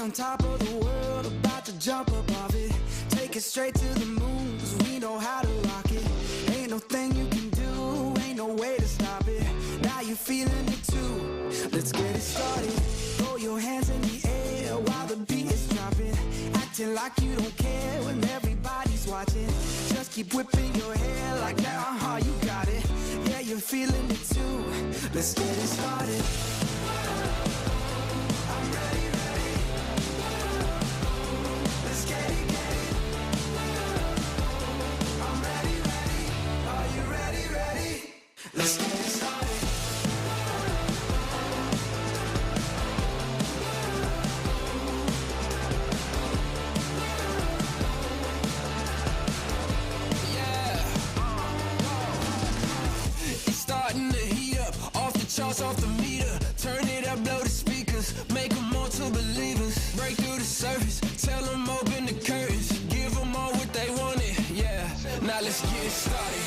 on top of the world, about to jump above it. Take it straight to the moon, 'cause we know how to rock it. Ain't no thing you can do, ain't no way to stop it. Now you're feeling it too, let's get it started. Throw your hands in the air while the beat is dropping. Acting like you don't care when everybody's watching. Just keep whipping your hair like that, you got it. Yeah, you're feeling it too, let's get it started. I'm ready, ready. Let's get it, get it. I'm ready, ready. Are you ready, ready? Let's get it started. Charts off the meter, turn it up, blow the speakers, make them more to believers, break through the surface, tell them open the curtains, give them all what they wanted, yeah, now let's get started.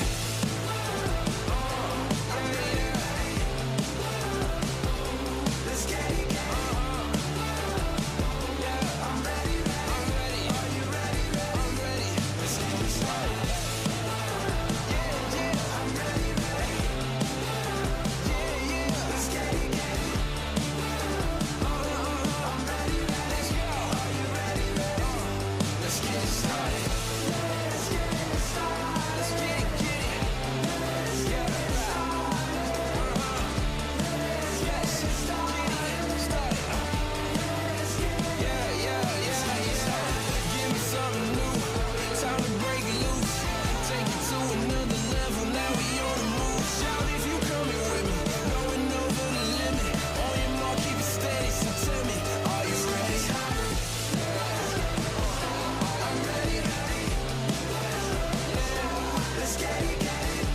Let's get it, get it. Yeah, I'm ready, ready. Are you ready, ready? I'm ready. Let's get it started. Yeah, yeah, I'm ready, ready. Let's get it, get it. I'm ready, ready. Let's go. Are you ready, ready? Let's get it started. Let's get it started. Let's get it, get it. Let's get it started. Let's get it started. Yeah, yeah, yeah. Give me something new. Time to break it loose. Take it to another level. Now we on the move. Shout if you coming with me. Going over the limit. On your mark, keep it steady. So tell me, are you ready? I'm ready, ready. Let's get it, get it.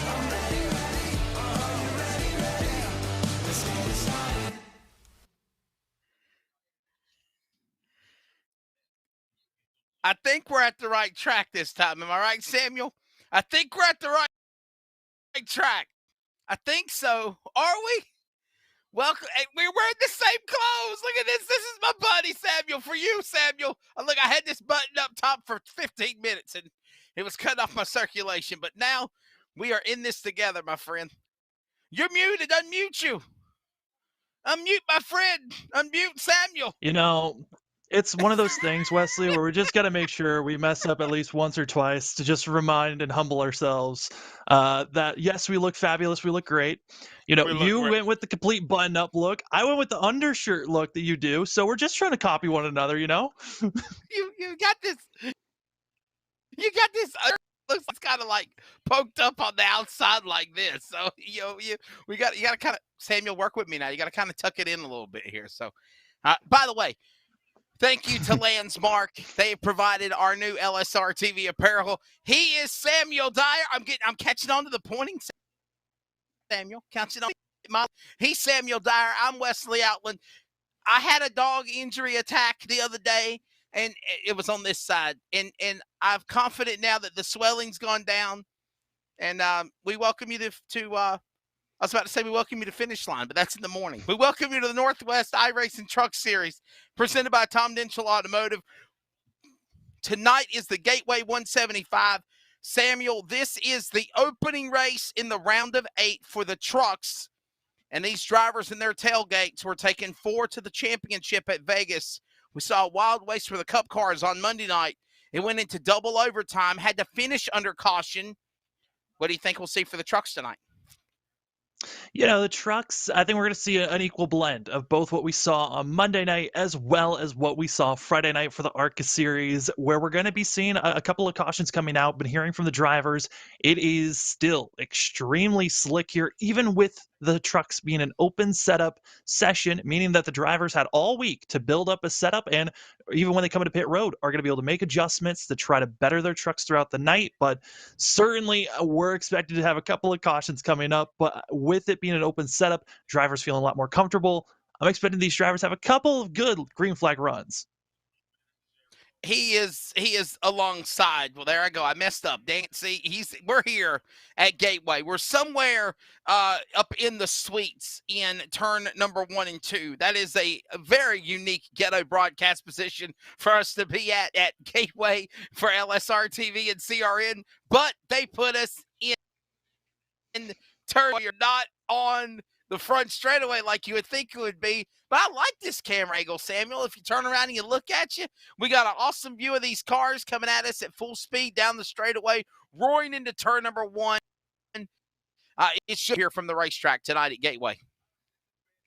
I'm ready, ready. Are you ready, ready? Let's get it started. I think we're at the right track this time. Am I right, Samuel? I think we're at the right track. I think so. Are we? Welcome. Hey, we're wearing the same clothes. Look at this. This is my buddy, Samuel. For you, Samuel. Look, I had this button up top for 15 minutes, and it was cutting off my circulation. But now we are in this together, my friend. You're muted. Unmute you. Unmute, my friend. Unmute Samuel. You know, it's one of those things, Wesley, where we just got to make sure we mess up at least once or twice to just remind and humble ourselves that, yes, we look fabulous. We look great. You know, We look you great. went with the complete button-up look. I went with the undershirt look that you do. So we're just trying to copy one another, you know? You got this. You got this. Looks kind of like poked up on the outside like this. So you got to kind of, Samuel, work with me now. You got to kind of tuck it in a little bit here. So, by the way, thank you to Landsmark. They provided our new LSRTV apparel. He is Samuel Dyer. I'm catching on to the pointing. Samuel, catching on. He's Samuel Dyer. I'm Wesley Outland. I had a dog injury attack the other day, and it was on this side. And I'm confident now that the swelling's gone down. And we welcome you to I was about to say we welcome you to Finish Line, but that's in the morning. We welcome you to the Northwest iRacing Truck Series presented by Tom Denchel Automotive. Tonight is the Gateway 175. Samuel, this is the opening race in the round of 8 for the trucks. And these drivers and their tailgates were taking 4 to the championship at Vegas. We saw a wild race for the Cup cars on Monday night. It went into double overtime, had to finish under caution. What do you think we'll see for the trucks tonight? You know, the trucks, I think we're going to see an equal blend of both what we saw on Monday night as well as what we saw Friday night for the ARCA series, where we're going to be seeing a couple of cautions coming out, but hearing from the drivers, it is still extremely slick here, even with the trucks being an open setup session, meaning that the drivers had all week to build up a setup, and even when they come into pit road, are going to be able to make adjustments to try to better their trucks throughout the night. But certainly we're expected to have a couple of cautions coming up, but with it being an open setup, drivers feeling a lot more comfortable. I'm expecting these drivers to have a couple of good green flag runs. he is alongside. Well, there I go. I messed up. Dang it. See, we're here at Gateway. We're somewhere up in the suites in turn number 1 and 2. That is a very unique ghetto broadcast position for us to be at Gateway for LSRTV and CRN. But they put us in turn. You're not on the front straightaway like you would think it would be. But I like this camera angle, Samuel. If you turn around and you look at you, we got an awesome view of these cars coming at us at full speed down the straightaway, roaring into turn number 1. It should hear from the racetrack tonight at Gateway.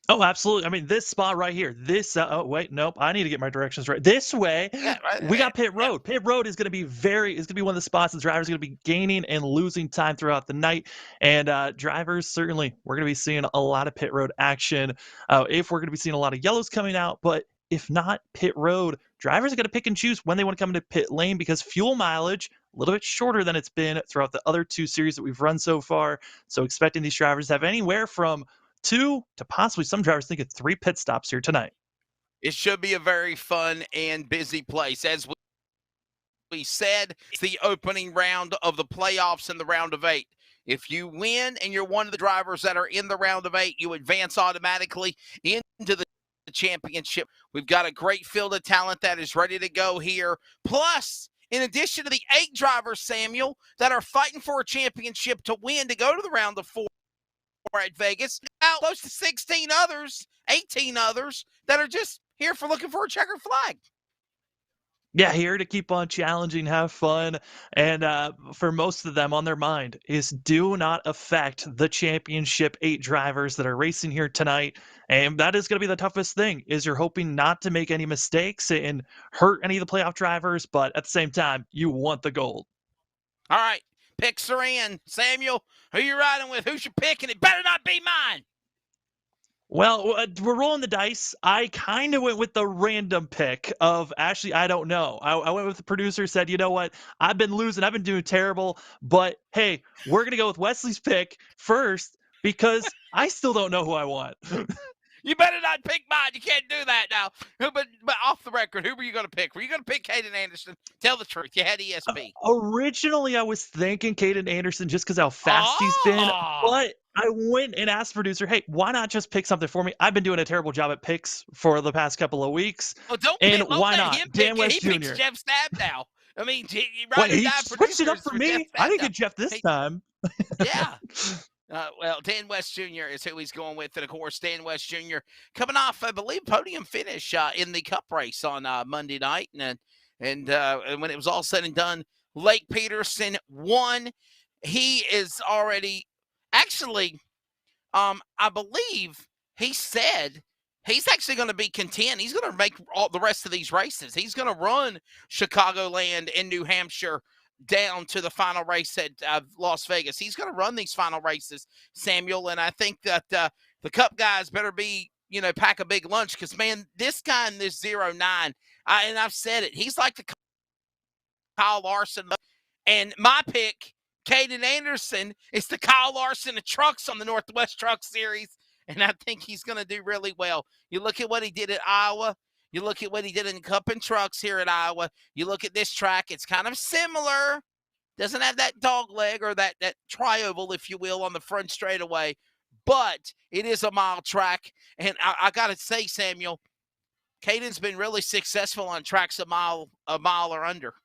Oh, absolutely. I mean, this spot right here, this, oh, wait, nope. I need to get my directions right. This way, Yeah, right. We got pit road. Pit road is going to be one of the spots the drivers are going to be gaining and losing time throughout the night. And drivers, certainly, we're going to be seeing a lot of pit road action. If we're going to be seeing a lot of yellows coming out, but if not pit road, drivers are going to pick and choose when they want to come into pit lane because fuel mileage, a little bit shorter than it's been throughout the other 2 series that we've run so far. So expecting these drivers to have anywhere from 2 to possibly some drivers thinking 3 pit stops here tonight. It should be a very fun and busy place. As we said, it's the opening round of the playoffs in the round of 8. If you win and you're one of the drivers that are in the round of 8, you advance automatically into the championship. We've got a great field of talent that is ready to go here. Plus, in addition to the 8 drivers, Samuel, that are fighting for a championship to win to go to the round of 4 at Vegas, now close to 16 others, 18 others that are just here for looking for a checkered flag. Yeah, here to keep on challenging, have fun, and for most of them on their mind is do not affect the championship 8 drivers that are racing here tonight. And that is going to be the toughest thing, is you're hoping not to make any mistakes and hurt any of the playoff drivers, but at the same time, you want the gold. All right, picks are in. Samuel, who you riding with? Who's your pick? And it better not be mine. Well, we're rolling the dice. I kind of went with the random pick of actually, I don't know. I went with the producer, said, you know what? I've been losing. I've been doing terrible. But hey, we're going to go with Wesley's pick first because I still don't know who I want. You better not pick mine. You can't do that now. But off the record, who were you going to pick? Were you going to pick Kane Anderson? Tell the truth. You had ESP. Originally, I was thinking Kane Anderson just because how fast he's been. But I went and asked the producer, hey, why not just pick something for me? I've been doing a terrible job at picks for the past couple of weeks. Oh, don't why not? Dan West Jr. He picks Jeff Stab now. I mean, he switched it up for me. I didn't get Jeff this time. Yeah. Well, Dan West Jr. is who he's going with. And, of course, Dan West Jr. coming off, I believe, podium finish in the Cup race on Monday night. And when it was all said and done, Lake Peterson won. He is already – actually, I believe he said he's actually going to be content. He's going to make all the rest of these races. He's going to run Chicagoland and New Hampshire down to the final race at Las Vegas. He's going to run these final races, Samuel, and I think that the Cup guys better be, pack a big lunch because, man, this guy in this 09, and I've said it, he's like the Kyle Larson. And my pick, Kane Anderson, is the Kyle Larson of trucks on the Northwest Truck Series, and I think he's going to do really well. You look at what he did at Iowa. You look at what he did in Cup and Trucks here at Iowa. You look at this track. It's kind of similar. Doesn't have that dog leg or that tri-oval, if you will, on the front straightaway. But it is a mile track. And I got to say, Samuel, Caden's been really successful on tracks a mile or under.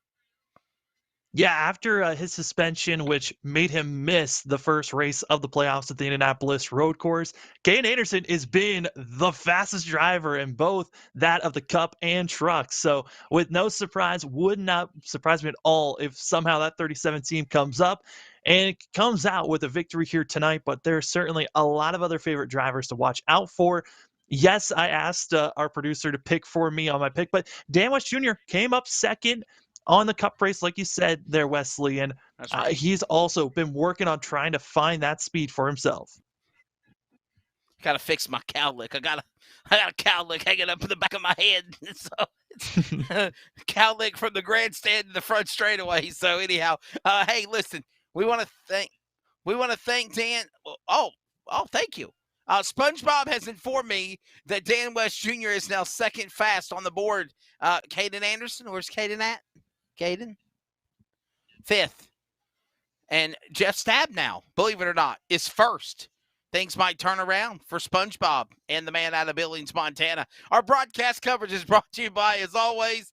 Yeah, after his suspension, which made him miss the first race of the playoffs at the Indianapolis road course, Kane Anderson is being the fastest driver in both that of the Cup and Trucks. So with no surprise, would not surprise me at all if somehow that 37 team comes up and comes out with a victory here tonight. But there's certainly a lot of other favorite drivers to watch out for. Yes, I asked our producer to pick for me on my pick, but Dan West Jr. came up second on the Cup race, like you said there, Wesley, and right. He's also been working on trying to find that speed for himself. Got to fix my cowlick. I got a cowlick hanging up in the back of my head. So it's cowlick from the grandstand to the front straightaway. So anyhow, hey, listen, we want to thank Dan. Oh, thank you. SpongeBob has informed me that Dan West Jr. is now second fast on the board. Canaan Anderson, where's Caden at? Caden? Fifth. And Jeff Stab now, believe it or not, is first. Things might turn around for SpongeBob and the man out of Billings, Montana. Our broadcast coverage is brought to you by, as always,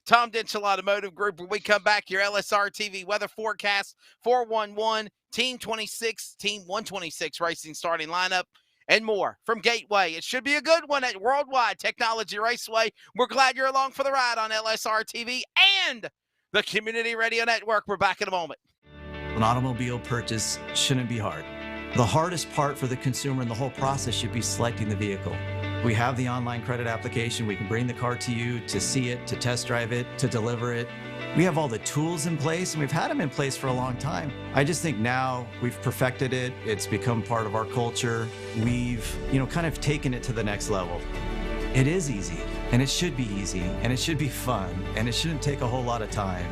Tom Denchel Automotive Group. When we come back, your LSRTV weather forecast, 411, Team 26, Team 126 racing starting lineup, and more from Gateway. It should be a good one at Worldwide Technology Raceway. We're glad you're along for the ride on LSRTV and the Community Radio Network. We're back in a moment. An automobile purchase shouldn't be hard. The hardest part for the consumer in the whole process should be selecting the vehicle. We have the online credit application. We can bring the car to you to see it, to test drive it, to deliver it. We have all the tools in place, and we've had them in place for a long time. I just think now we've perfected it. It's become part of our culture. We've, kind of taken it to the next level. It is easy, and it should be easy, and it should be fun, and it shouldn't take a whole lot of time.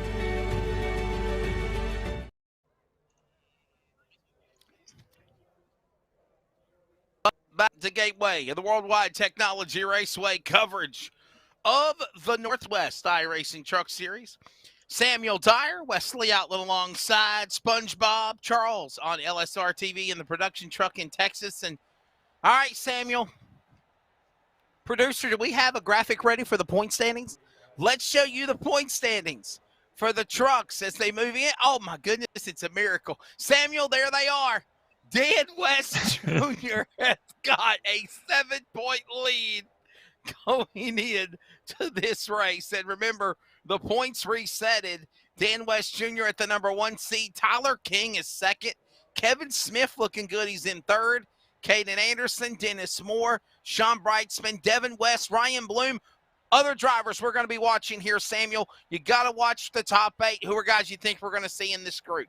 Back to Gateway of the Worldwide Technology Raceway coverage of the Northwest iRacing Truck Series. Samuel Dyer, Wesley Outlet alongside SpongeBob, Charles on LSRTV in the production truck in Texas. And all right, Samuel, producer, do we have a graphic ready for the point standings? Let's show you the point standings for the trucks as they move in. Oh my goodness, it's a miracle. Samuel, there they are. Dan West Jr. has got a 7-point lead going in to this race. And remember, the points resetted. Dan West Jr. at the number 1 seed. Tyler King is second. Kevin Smith looking good. He's in third. Kane Anderson, Dennis Moore, Sean Breitzman, Devin West, Ryan Bloom. Other drivers we're going to be watching here, Samuel. You got to watch the top 8. Who are guys you think we're going to see in this group?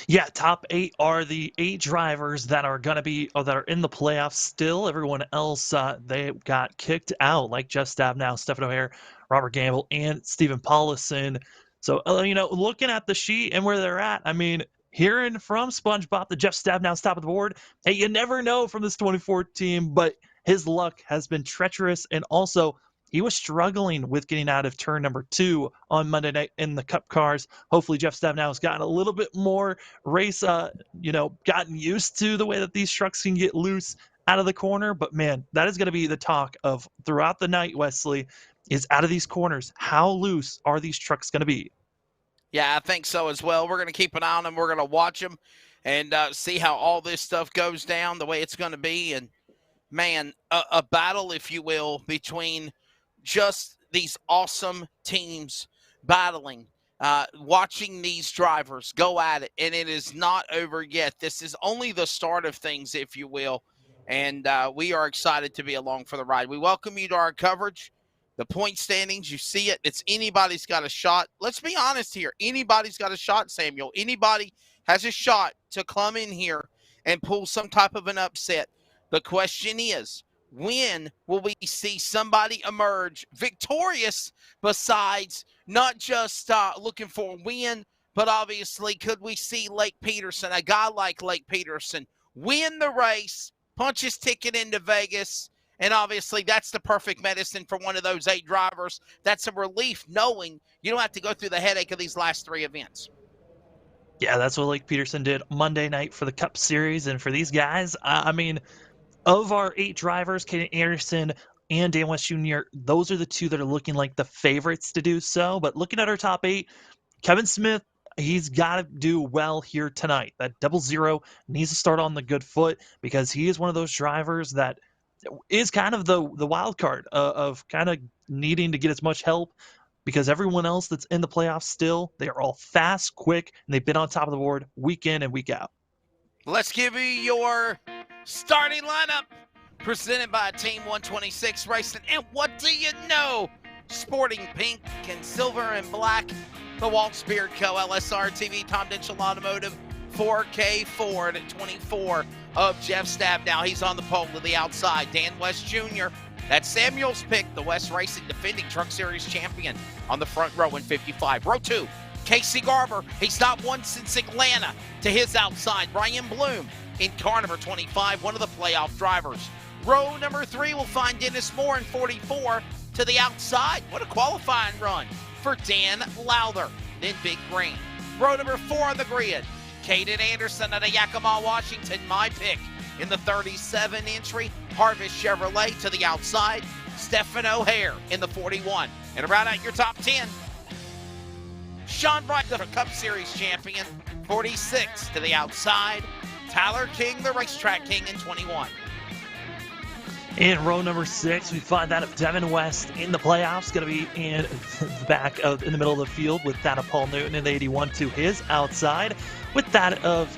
Yeah, top 8 are the 8 drivers that are going to be, or that are in the playoffs still. Everyone else, they got kicked out, like Jeff Stabnow, Stephen O'Hare, Robert Gamble, and Stephen Paulison. So, looking at the sheet and where they're at, I mean, hearing from SpongeBob that Jeff Stabnow's top of the board, hey, you never know from this 24 team, but his luck has been treacherous, and also he was struggling with getting out of turn number 2 on Monday night in the Cup cars. Hopefully Jeff Stabnow has gotten a little bit more race, gotten used to the way that these trucks can get loose out of the corner. But man, that is going to be the talk of throughout the night, Wesley, is out of these corners. How loose are these trucks going to be? Yeah, I think so as well. We're going to keep an eye on them. We're going to watch them and see how all this stuff goes down, the way it's going to be. And man, a battle, if you will, between just these awesome teams battling, watching these drivers go at it, and it is not over yet. This is only the start of things, if you will, and we are excited to be along for the ride. We welcome you to our coverage. The point standings, you see it. It's anybody's got a shot. Let's be honest here. Anybody's got a shot, Samuel. Anybody has a shot to come in here and pull some type of an upset. The question is, when will we see somebody emerge victorious besides not just looking for a win, but obviously could we see Lake Peterson, a guy like Lake Peterson, win the race, punch his ticket into Vegas, and obviously that's the perfect medicine for one of those 8 drivers. That's a relief knowing you don't have to go through the headache of these last 3 events. Yeah, that's what Lake Peterson did Monday night for the Cup Series. And for these guys, I mean, of our 8 drivers, Kane Anderson and Dan West Jr., those are the 2 that are looking like the favorites to do so. But looking at our top 8, Kevin Smith, he's got to do well here tonight. That 00 needs to start on the good foot because he is one of those drivers that is kind of the wild card of kind of needing to get as much help because everyone else that's in the playoffs still, they are all fast, quick, and they've been on top of the board week in and week out. Let's give you your starting lineup presented by Team 126 Racing. And what do you know? Sporting pink and silver and black. The Waltz Beard Co. LSRTV, Tom Denchel Automotive, 4K Ford at 24 of Jeff Stabnow. He's on the pole to the outside. Dan West Jr. That's Samuel's pick, the West Racing defending Truck Series champion on the front row in 55. Row 2, Casey Garber. He's not won since Atlanta to his outside. Ryan Bloom in car number 25, one of the playoff drivers. Row number 3 will find Dennis Moore in 44 to the outside. What a qualifying run for Dan Lowther. Then Big Green. Row number 4 on the grid, Kane Anderson out of Yakima, Washington, my pick. In the 37 entry, Harvest Chevrolet to the outside, Stephen O'Hare in the 41. And around out your top 10, Sean Bright, the Cup Series champion, 46 to the outside, Tyler King, the racetrack king, in 21. In row number 6, we find that of Devin West in the playoffs, going to be in the in the middle of the field with that of Paul Newton in the 81 to his outside. With that of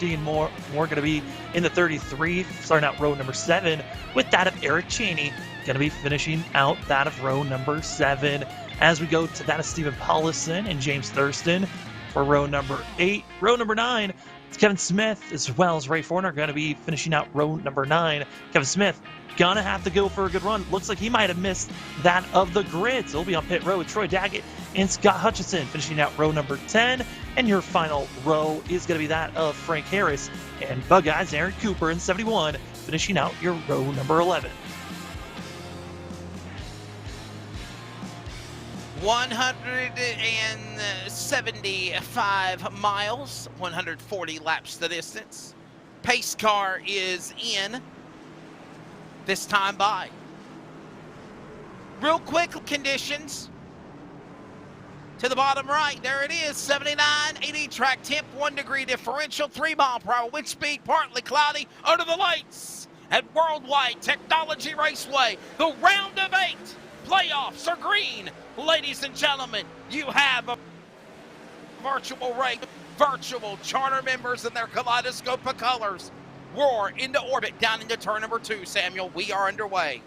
Dean Moore going to be in the 33, starting out row number 7. With that of Eric Cheney, going to be finishing out that of row number 7. As we go to that of Stephen Paulison and James Thurston for row number 8. Row number 9, it's Kevin Smith as well as Ray Forner going to be finishing out row number 9. Kevin Smith gonna have to go for a good run. Looks like he might have missed that of the grid. So he'll be on pit row with Troy Daggett and Scott Hutchison finishing out row number 10. And your final row is going to be that of Frank Harris and Bug Eyes Aaron Cooper in 71, finishing out your row number 11. 175 miles, 140 laps the distance. Pace car is in. This time by. Real quick conditions. To the bottom right, there it is, 79, 80 track temp, 1 degree differential, 3 mile per hour wind speed, partly cloudy, under the lights at Worldwide Technology Raceway. The round of 8 playoffs are green. Ladies and gentlemen, you have a virtual race, virtual charter members in their kaleidoscope of colors. Roar into orbit down into turn number 2, Samuel. We are underway.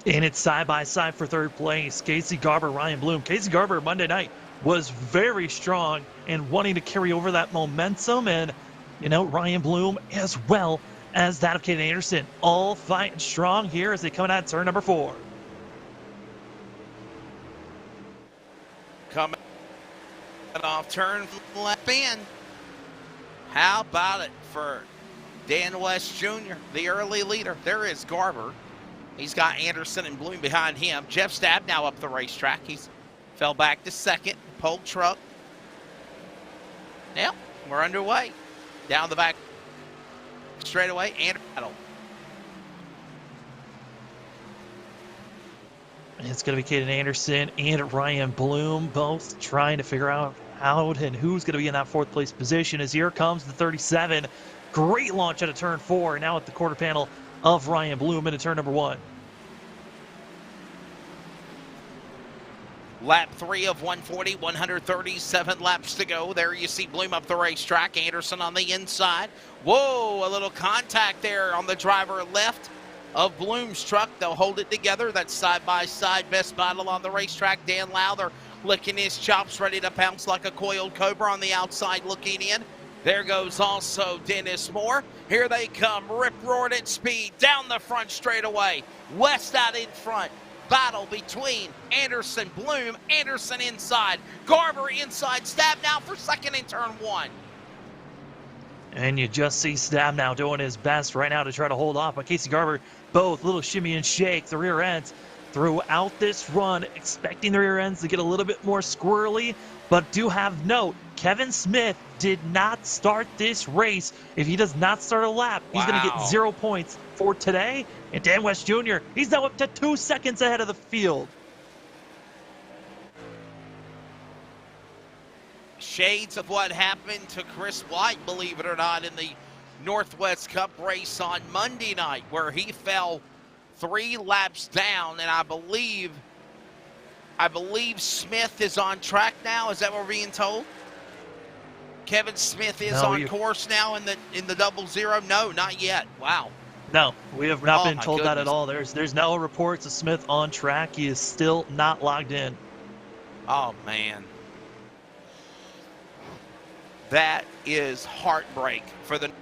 And it's side-by-side for third place, Casey Garber, Ryan Bloom. Casey Garber Monday night was very strong and wanting to carry over that momentum. And, Ryan Bloom as well as that of Kane Anderson, all fighting strong here as they come out turn number 4. Coming off turn left in. How about it for Dan West Jr., the early leader? There is Garber. He's got Anderson and Bloom behind him. Jeff Stab now up the racetrack. He's fell back to second. Pole truck. Now, we're underway. Down the back straightaway. And it's going to be Canaan Anderson and Ryan Bloom both trying to figure out how and who's going to be in that 4th place position as here comes the 37. Great launch out of turn 4. Now at the quarter panel of Ryan Bloom into turn number 1. Lap 3 of 140, 137 laps to go. There you see Bloom up the racetrack. Anderson on the inside. Whoa, a little contact there on the driver left of Bloom's truck. They'll hold it together. That's side-by-side best battle on the racetrack. Dan Lowther licking his chops, ready to pounce like a coiled cobra on the outside looking in. There goes also Dennis Moore. Here they come, rip-roared at speed, down the front straightaway. West out in front. Battle between Anderson, Bloom, Anderson inside. Garber inside, Stab now for second in turn 1. And you just see Stab now doing his best right now to try to hold off. But Casey Garber, both little shimmy and shake the rear ends throughout this run, expecting the rear ends to get a little bit more squirrely. But do have note, Kevin Smith did not start this race. If he does not start a lap, he's going to get 0 points for today. And Dan West Jr., he's now up to 2 seconds ahead of the field. Shades of what happened to Chris White, believe it or not, in the Northwest Cup race on Monday night, where he fell 3 laps down, and I believe Smith is on track now. Is that what we're being told? Kevin Smith is on course now in the 00. No, not yet. Wow. No, we have not been told that at all. There's no reports of Smith on track. He is still not logged in. Oh man, that is heartbreak for the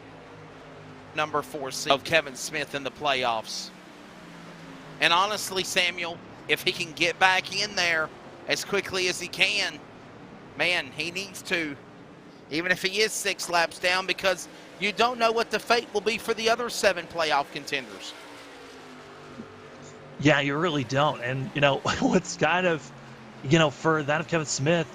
number 4 seed of Kevin Smith in the playoffs. And honestly, Samuel, if he can get back in there as quickly as he can, man, he needs to, even if he is 6 laps down, because you don't know what the fate will be for the other 7 playoff contenders. Yeah, you really don't. And, what's kind of, for that of Kevin Smith,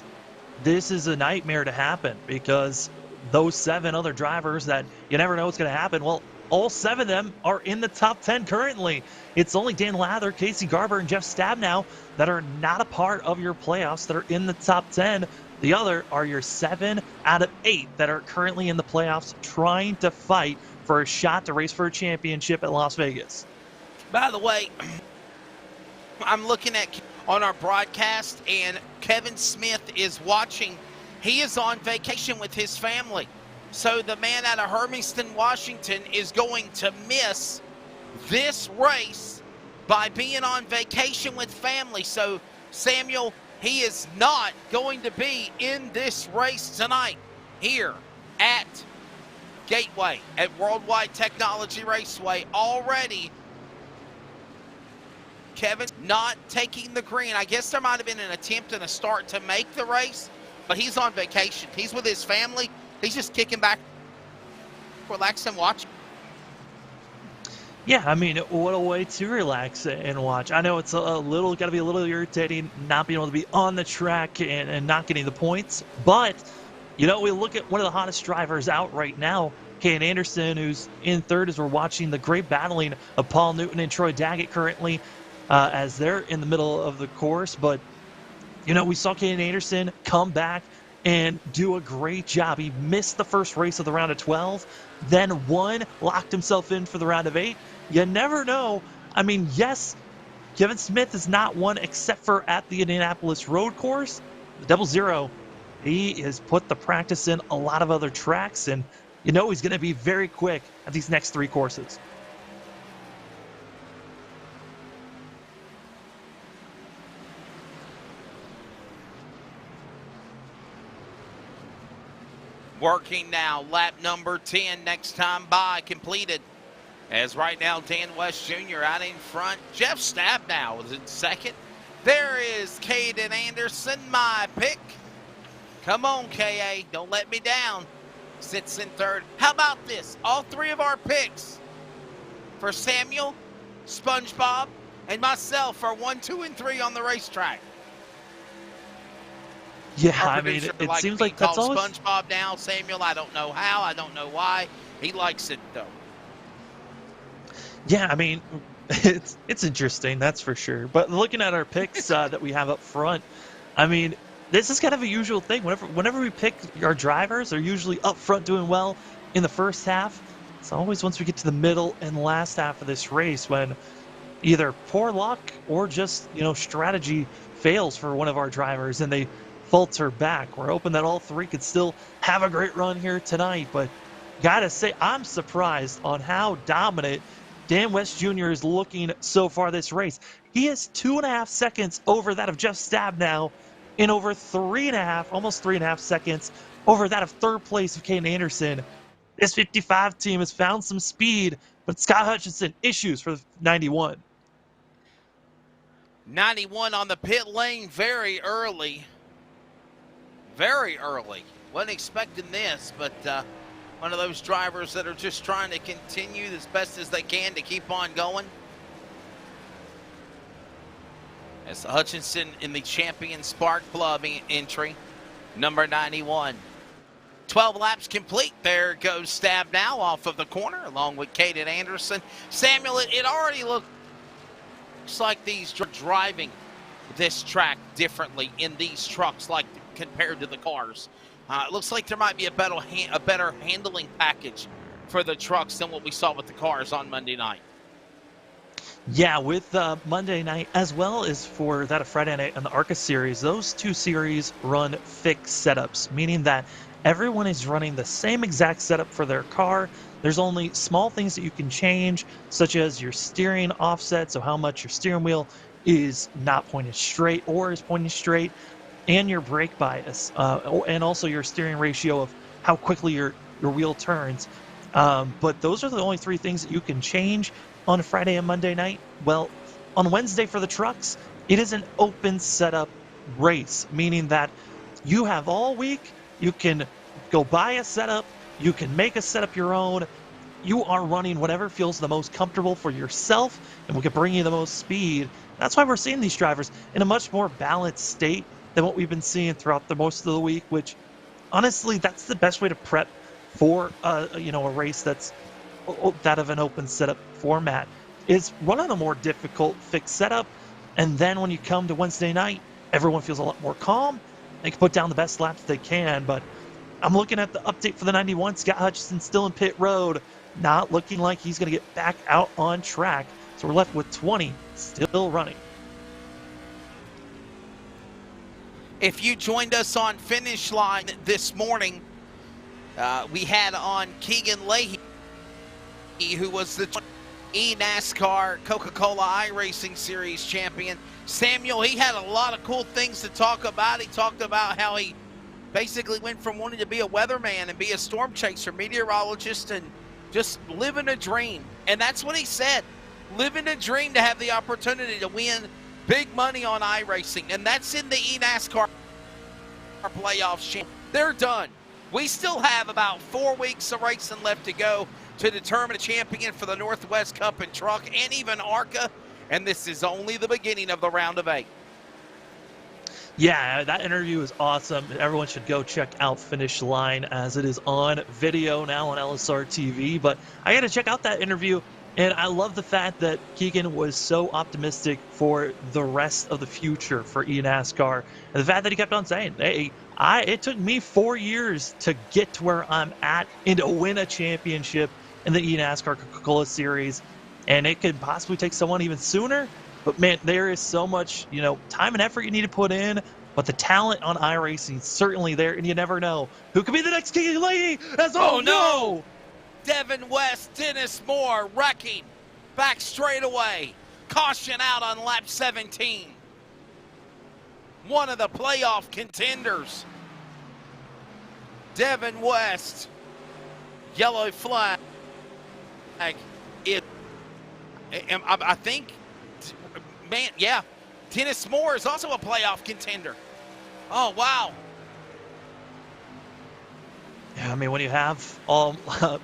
this is a nightmare to happen because those 7 other drivers that you never know what's going to happen, well, all 7 of them are in the top 10 currently. It's only Dan Lather, Casey Garber, and Jeff Stabnow that are not a part of your playoffs that are in the top 10. The other are your 7 out of 8 that are currently in the playoffs trying to fight for a shot to race for a championship at Las Vegas. By the way, I'm looking at on our broadcast, and Kevin Smith is watching. He is on vacation with his family. So the man out of Hermiston, Washington is going to miss this race by being on vacation with family. So Samuel, he is not going to be in this race tonight here at Gateway, at Worldwide Technology Raceway. Already, Kevin not taking the green. I guess there might have been an attempt and a start to make the race, but he's on vacation. He's with his family. He's just kicking back, relaxing, watching. Yeah, I mean, what a way to relax and watch. I know it's got to be a little irritating not being able to be on the track and not getting the points. But, we look at one of the hottest drivers out right now, Kane Anderson, who's in third as we're watching the great battling of Paul Newton and Troy Daggett currently as they're in the middle of the course. But, we saw Kane Anderson come back and do a great job. He missed the first race of the round of 12, then won, locked himself in for the round of 8. You never know. I mean, yes, Kevin Smith is not one except for at the Indianapolis road course. The Double Zero, he has put the practice in a lot of other tracks, and he's going to be very quick at these next 3 courses. Working now, lap number 10, next time by, completed. As right now, Dan West Jr. out in front. Jeff Stabnow is in second. There is Canaan Anderson, my pick. Come on, K.A., don't let me down. Sits in third. How about this? All 3 of our picks for Samuel, SpongeBob, and myself are 1, 2, and 3 on the racetrack. Yeah, I mean, it seems like that's always SpongeBob now, Samuel. I don't know how. I don't know why. He likes it, though. Yeah, I mean, it's interesting, that's for sure. But looking at our picks that we have up front, I mean, this is kind of a usual thing. Whenever we pick our drivers, they're usually up front doing well in the first half. It's always once we get to the middle and last half of this race when either poor luck or just, strategy fails for one of our drivers and they falter back. We're hoping that all 3 could still have a great run here tonight, but gotta say, I'm surprised on how dominant Dan West Jr. is looking so far this race. He is 2.5 seconds over that of Jeff Stabnow and over 3.5, almost 3.5 seconds over that of third place of Kane Anderson. This 55 team has found some speed, but Scott Hutchinson, issues for 91. 91 on the pit lane very early. Very early. Wasn't expecting this, but one of those drivers that are just trying to continue as best as they can to keep on going. As Hutchinson in the Champion Spark Club entry, number 91. 12 laps complete. There goes Stabnow off of the corner along with Canaan Anderson. Samuel, it already looks like these driving this track differently in these trucks like compared to the cars. It looks like there might be a better handling package for the trucks than what we saw with the cars on Monday night. Yeah, with Monday night as well as for that of Friday night on the ARCA series, those 2 series run fixed setups, meaning that everyone is running the same exact setup for their car. There's only small things that you can change, such as your steering offset, so how much your steering wheel is not pointed straight or is pointing straight, and your brake bias, and also your steering ratio of how quickly your wheel turns. But those are the only 3 things that you can change on Friday and Monday night. Well, on Wednesday for the trucks, it is an open setup race, meaning that you have all week, you can go buy a setup, You can make a setup your own. You are running whatever feels the most comfortable for yourself and what can bring you the most speed. That's why we're seeing these drivers in a much more balanced state than what we've been seeing throughout the most of the week, which honestly, that's the best way to prep for a race that's that of an open setup format, is running a more difficult fixed setup. And then when you come to Wednesday night, everyone feels a lot more calm. They can put down the best laps they can. But I'm looking at the update for the 91. Scott Hutchinson still in pit road, not looking like he's going to get back out on track. So we're left with 20 still running. If you joined us on Finish Line this morning, we had on Keegan Leahy, who was the NASCAR Coca-Cola iRacing Series champion. Samuel, he had a lot of cool things to talk about. He talked about how he basically went from wanting to be a weatherman and be a storm chaser, meteorologist, and just living a dream. And that's what he said, living a dream to have the opportunity to win big money on iRacing. And that's in the NASCAR playoffs. They're done. We still have about 4 weeks of racing left to go to determine a champion for the Northwest Cup and Truck and even ARCA. And this is only the beginning of the round of 8. Yeah, that interview is awesome. Everyone should go check out Finish Line as it is on video now on LSRTV. But I got to check out that interview. And I love the fact that Keegan was so optimistic for the rest of the future for eNASCAR. And the fact that he kept on saying, hey, it took me 4 years to get to where I'm at and to win a championship in the eNASCAR Coca-Cola Series. And it could possibly take someone even sooner. But, man, there is so much, time and effort you need to put in. But the talent on iRacing is certainly there. And you never know who could be the next Keegan Leahy. Oh, no! Devin West, Dennis Moore wrecking back straightaway. Caution out on lap 17. One of the playoff contenders. Devin West. Yellow flag. I think, man, yeah. Dennis Moore is also a playoff contender. Oh, wow. Yeah, I mean, when you have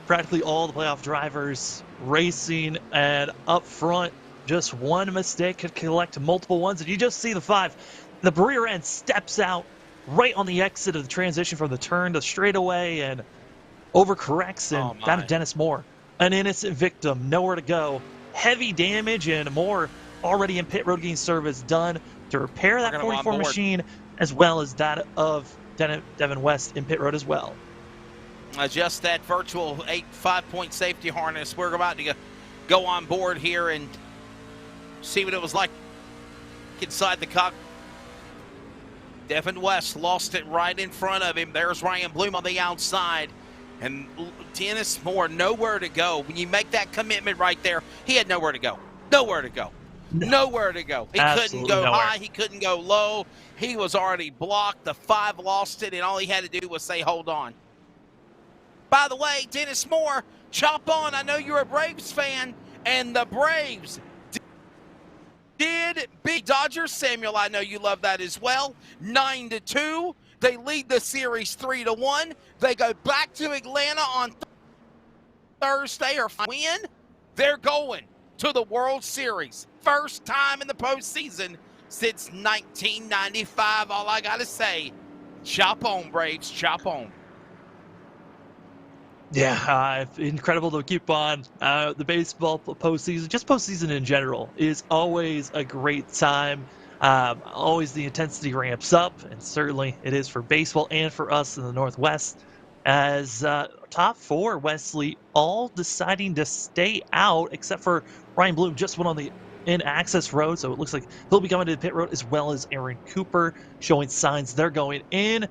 practically all the playoff drivers racing and up front, just one mistake could collect multiple ones. And you just see the 5. The rear end steps out right on the exit of the transition from the turn to straightaway and overcorrects. And that of Dennis Moore, an innocent victim, nowhere to go. Heavy damage, and Moore already in pit road getting service done to repair that 44 machine, as well as that of Devin West in pit road as well. Adjust that virtual 5-point safety harness. We're about to go on board here and see what it was like inside the cockpit. Devin West lost it right in front of him. There's Ryan Bloom on the outside. And Dennis Moore, nowhere to go. When you make that commitment right there, he had nowhere to go. Nowhere to go. Nowhere to go. He couldn't go high. He couldn't go low. He was already blocked. The 5 lost it, and all he had to do was say, hold on. By the way, Dennis Moore, chop on. I know you're a Braves fan, and the Braves did beat Dodgers. Samuel, I know you love that as well. 9-2. They lead the series 3-1. They go back to Atlanta on Thursday or win. They're going to the World Series. First time in the postseason since 1995. All I got to say, chop on, Braves, chop on. Yeah, incredible to keep on. The baseball postseason, just postseason in general, is always a great time. Always the intensity ramps up, and certainly it is for baseball and for us in the Northwest. As top 4, Wesley, all deciding to stay out, except for Ryan Bloom just went on the in-access road, so it looks like he'll be coming to the pit road, as well as Aaron Cooper showing signs they're going in,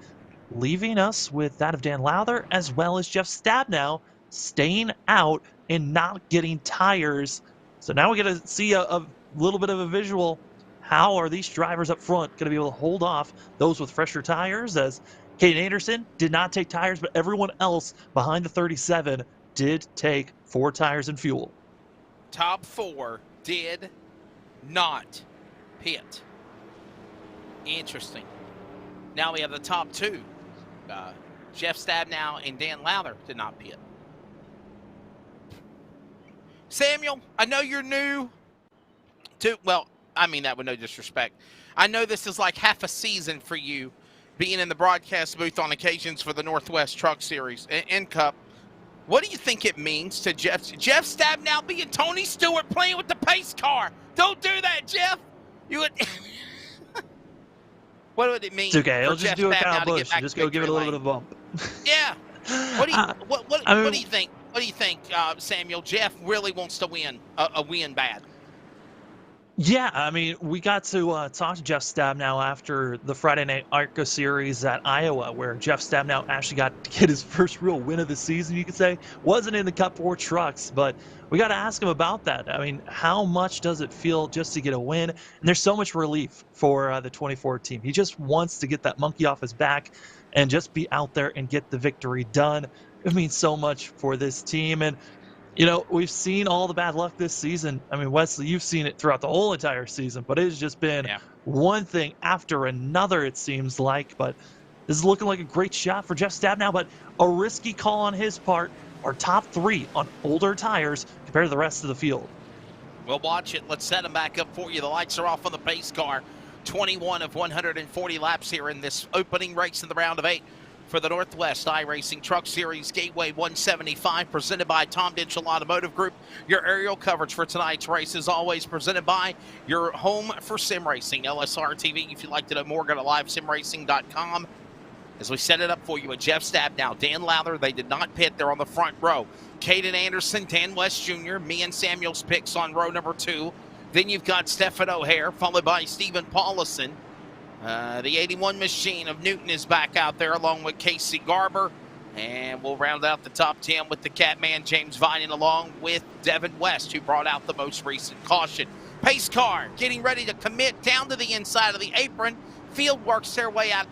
leaving us with that of Dan Lowther, as well as Jeff Stabnow staying out and not getting tires. So now we get to see a little bit of a visual. How are these drivers up front going to be able to hold off those with fresher tires, as Kane Anderson did not take tires, but everyone else behind the 37 did take 4 tires and fuel. Top 4 did not pit. Interesting. Now we have the top 2. Jeff Stabnow and Dan Lowther did not pit. Samuel, I know you're new to, well, I mean that with no disrespect. I know this is like half a season for you being in the broadcast booth on occasions for the Northwest Truck Series and Cup. What do you think it means to Jeff Stabnow being Tony Stewart playing with the pace car? Don't do that, Jeff. You would. What would it mean? It's okay. For I'll just Jeff do a Stabnow Kyle to Busch. get back Just to go give it a victory little bit of a bump. Yeah. What do you I mean, do you think? What do you think, Samuel? Jeff really wants to win a win bad. Yeah, I mean, we got to talk to Jeff Stabnow after the Friday Night ARCA series at Iowa, where Jeff Stabnow actually got to get his first real win of the season, you could say. Wasn't in the Cup 4 trucks, but we got to ask him about that. I mean, how much does it feel just to get a win? And there's so much relief for the 24 team. He just wants to get that monkey off his back and just be out there and get the victory done. It means so much for this team. And you know, we've seen all the bad luck this season. I mean, Wesley, you've seen it throughout the whole entire season, but it has just been one thing after another, it seems like. But this is looking like a great shot for Jeff Stabnow, but a risky call on his part. Our top 3 on older tires compared to the rest of the field. We'll watch it. Let's set them back up for you. The lights are off on the pace car. 21 of 140 laps here in this opening race in the round of 8. For the Northwest iRacing Truck Series Gateway 175, presented by Tom Ditchell Automotive Group. Your aerial coverage for tonight's race is always presented by your home for sim racing, LSRTV. If you'd like to know more, go to livesimracing.com. As we set it up for you with Jeff Stabnow, Dan Lowther, they did not pit. They're on the front row. Kane Anderson, Dan West Jr., me and Samuel's picks on row number 2. Then you've got Stephen O'Hare, followed by Stephen Paulison. The 81 machine of Newton is back out there along with Casey Garber. And we'll round out the top 10 with the Catman James Vining along with Devin West, who brought out the most recent caution. Pace car getting ready to commit down to the inside of the apron. Field works their way out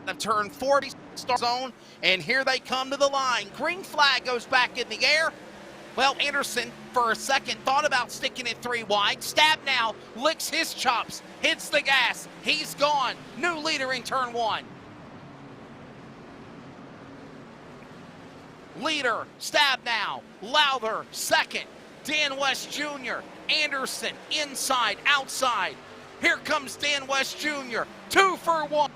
of turn 40 star zone. And here they come to the line. Green flag goes back in the air. Well, Anderson, for a second, thought about sticking it 3 wide. Stabnow licks his chops, hits the gas. He's gone. New leader in turn 1. Leader, Stabnow. Lowther, second. Dan West Jr. Anderson, inside, outside. Here comes Dan West Jr. 2 for 1.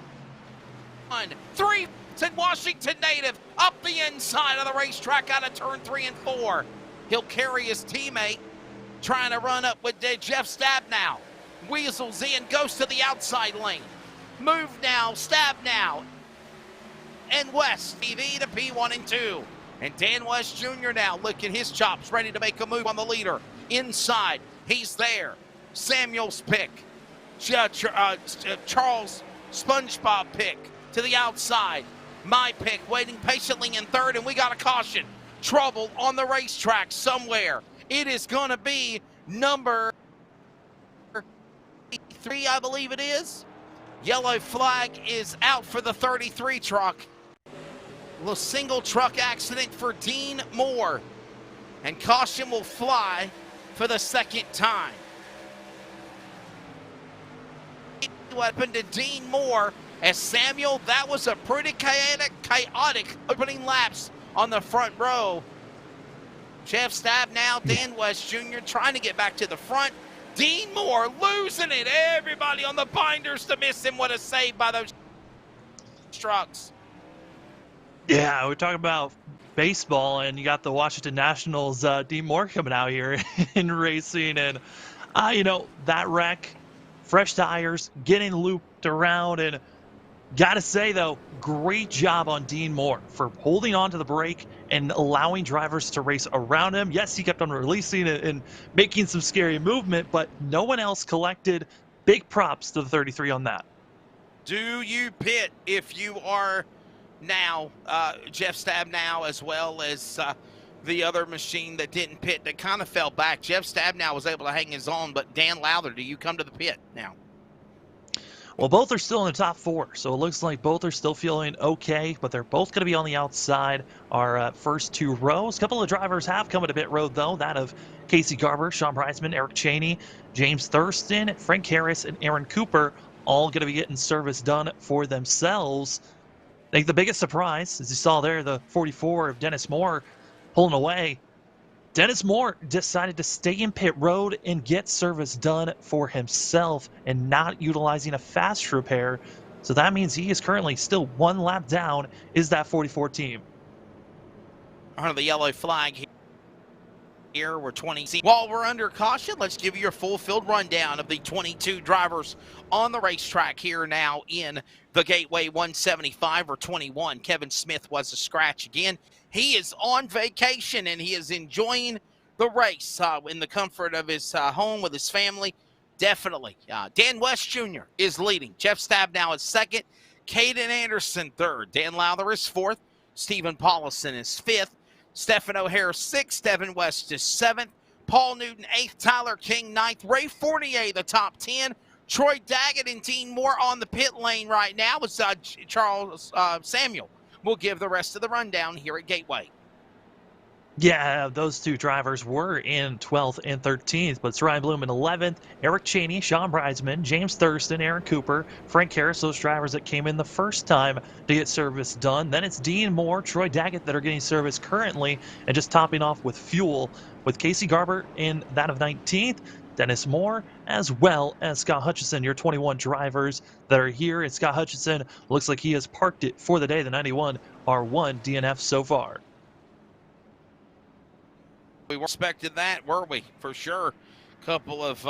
3 to Washington native up the inside of the racetrack out of turn 3 and 4. He'll carry his teammate, trying to run up with Jeff Stabnow. Weasels in, goes to the outside lane. Move now, Stabnow. And West, TV to P1 and 2. And Dan West Jr. now licking his chops, ready to make a move on the leader. Inside, he's there. Samuel's pick. Charles SpongeBob pick to the outside. My pick waiting patiently in third, and we got a caution. Trouble on the racetrack somewhere. It is going to be number 3, I believe it is. Yellow flag is out for the 33 truck. A little single truck accident for Dean Moore. And caution will fly for the second time. What happened to Dean Moore? As Samuel, that was a pretty chaotic opening laps on the front row. Jeff Stabnow, Dan West Jr. trying to get back to the front. Dean Moore losing it. Everybody on the binders to miss him. What a save by those trucks. Yeah, we're talking about baseball, and you got the Washington Nationals, Dean Moore coming out here in racing. And, you know, that wreck, fresh tires, getting looped around, and gotta say, though, great job on Dean Moore for holding on to the brake and allowing drivers to race around him. Yes, he kept on releasing and making some scary movement, but no one else collected. Big props to the 33 on that. Do you pit if you are now Jeff Stabnow, as well as the other machine that didn't pit that kind of fell back? Jeff Stabnow was able to hang his own, but Dan Lowther, do you come to the pit now? Well, both are still in the top 4, so it looks like both are still feeling okay, but they're both going to be on the outside. Our first 2 rows. A couple of drivers have come to pit road, though, that of Casey Garber, Sean Breitzman, Eric Cheney, James Thurston, Frank Harris, and Aaron Cooper, all going to be getting service done for themselves. I think the biggest surprise, as you saw there, the 44 of Dennis Moore pulling away. Dennis Moore decided to stay in pit road and get service done for himself and not utilizing a fast repair. So that means he is currently still one lap down, is that 44 team. Under the yellow flag here, we're 20. While we're under caution, let's give you a full field rundown of the 22 drivers on the racetrack here now in the Gateway 175 or 21. Kevin Smith was a scratch again. He is on vacation and he is enjoying the race in the comfort of his home with his family. Definitely. Dan West Jr. is leading. Jeff Stabnow is second. Kane Anderson third. Dan Lowther is fourth. Stephen Paulison is fifth. Stephen O'Hare sixth. Devin West is seventh. Paul Newton eighth. Tyler King ninth. Ray Fournier the top 10. Troy Daggett and Dean Moore on the pit lane right now as Charles Samuel will give the rest of the rundown here at Gateway. Yeah, those two drivers were in 12th and 13th, but it's Ryan Bloom in 11th, Eric Cheney, Sean Breitzman, James Thurston, Aaron Cooper, Frank Harris, those drivers that came in the first time to get service done. Then it's Dean Moore, Troy Daggett that are getting service currently and just topping off with fuel with Casey Garber in that of 19th, Dennis Moore, as well as Scott Hutchison, your 21 drivers that are here. And Scott Hutchison looks like he has parked it for the day, the 91 R1 DNF so far. We expected that, were we? For sure. Couple of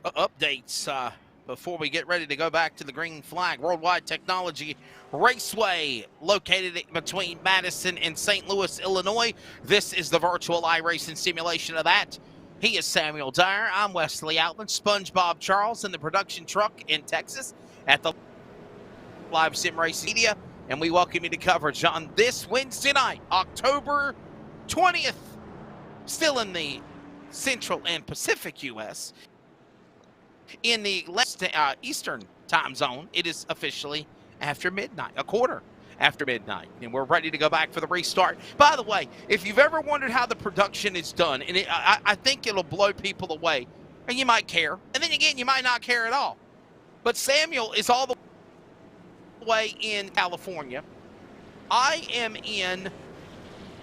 updates before we get ready to go back to the green flag. Worldwide Technology Raceway, located between Madison and St. Louis, Illinois. This is the virtual iRacing simulation of that. He is Samuel Dyer. I'm Wesley Outland. SpongeBob Charles in the production truck in Texas at the Live Sim Racing Media. And we welcome you to coverage on this Wednesday night, October 20th, still in the Central and Pacific U.S. In the Eastern time zone, it is officially after midnight, a quarter after midnight, and we're ready to go back for the restart. By the way, if you've ever wondered how the production is done, and I think it'll blow people away, and you might care, and then again, you might not care at all. But Samuel is all the way in California. I am in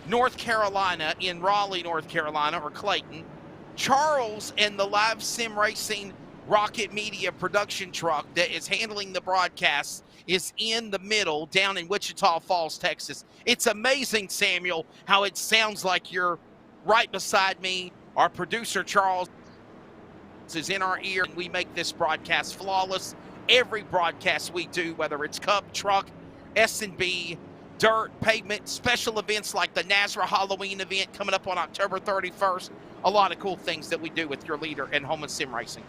North Carolina, in Raleigh, North Carolina, or Clayton. Charles and the Live Sim Racing Rocket Media production truck that is handling the broadcast is in the middle, down in Wichita Falls, Texas. It's amazing, Samuel, how it sounds like you're right beside me. Our producer, Charles, is in our ear, and we make this broadcast flawless. Every broadcast we do, whether it's Cup, Truck, S&B, Dirt, Pavement, special events like the Nazareth Halloween event coming up on October 31st. A lot of cool things that we do with your leader in home and sim racing.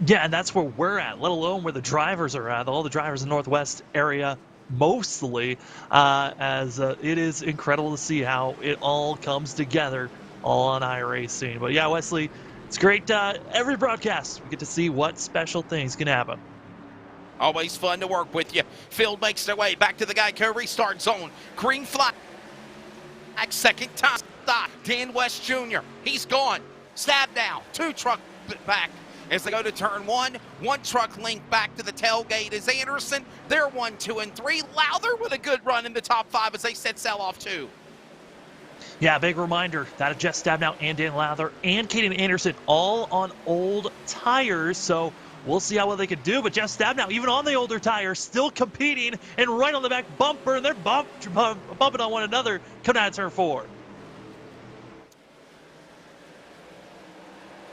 Yeah, and that's where we're at, let alone where the drivers are at. All the drivers in the Northwest area, mostly, as it is incredible to see how it all comes together all on iRacing. But yeah, Wesley, it's great. Every broadcast, we get to see what special things can happen. Always fun to work with you. Field makes their way back to the Geico restart zone. Green flag. Second time stop. Dan West Jr. He's gone. Stab down. Two truck back as they go to turn one. One truck link back to the tailgate is Anderson. They're 1, 2, and 3. Lowther with a good run in the top 5 as they set sail off 2. Yeah, big reminder that Jeff Stabnow and Dan Lowther and Canaan Anderson all on old tires. So we'll see how well they can do, but Jeff Stabnow, even on the older tires, still competing and right on the back bumper, and they're bumping on one another coming out of turn 4.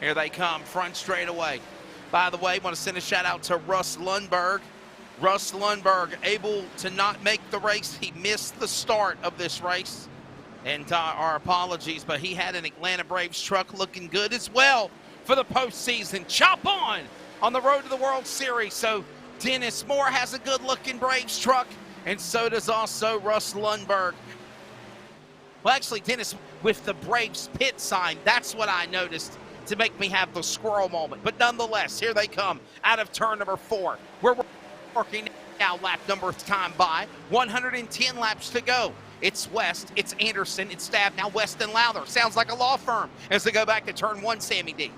Here they come, front straightaway. By the way, I want to send a shout out to Russ Lundberg. Russ Lundberg able to not make the race. He missed the start of this race, and our apologies, but he had an Atlanta Braves truck looking good as well for the postseason. Chop on the road to the World Series. So Dennis Moore has a good-looking Braves truck, and so does also Russ Lundberg. Well, actually, Dennis, with the Braves pit sign, that's what I noticed to make me have the squirrel moment. But nonetheless, here they come out of turn number 4. We're working now lap number time by. 110 laps to go. It's West, it's Anderson, it's Stab, now West and Lowther. Sounds like a law firm as they go back to turn 1, Sammy D.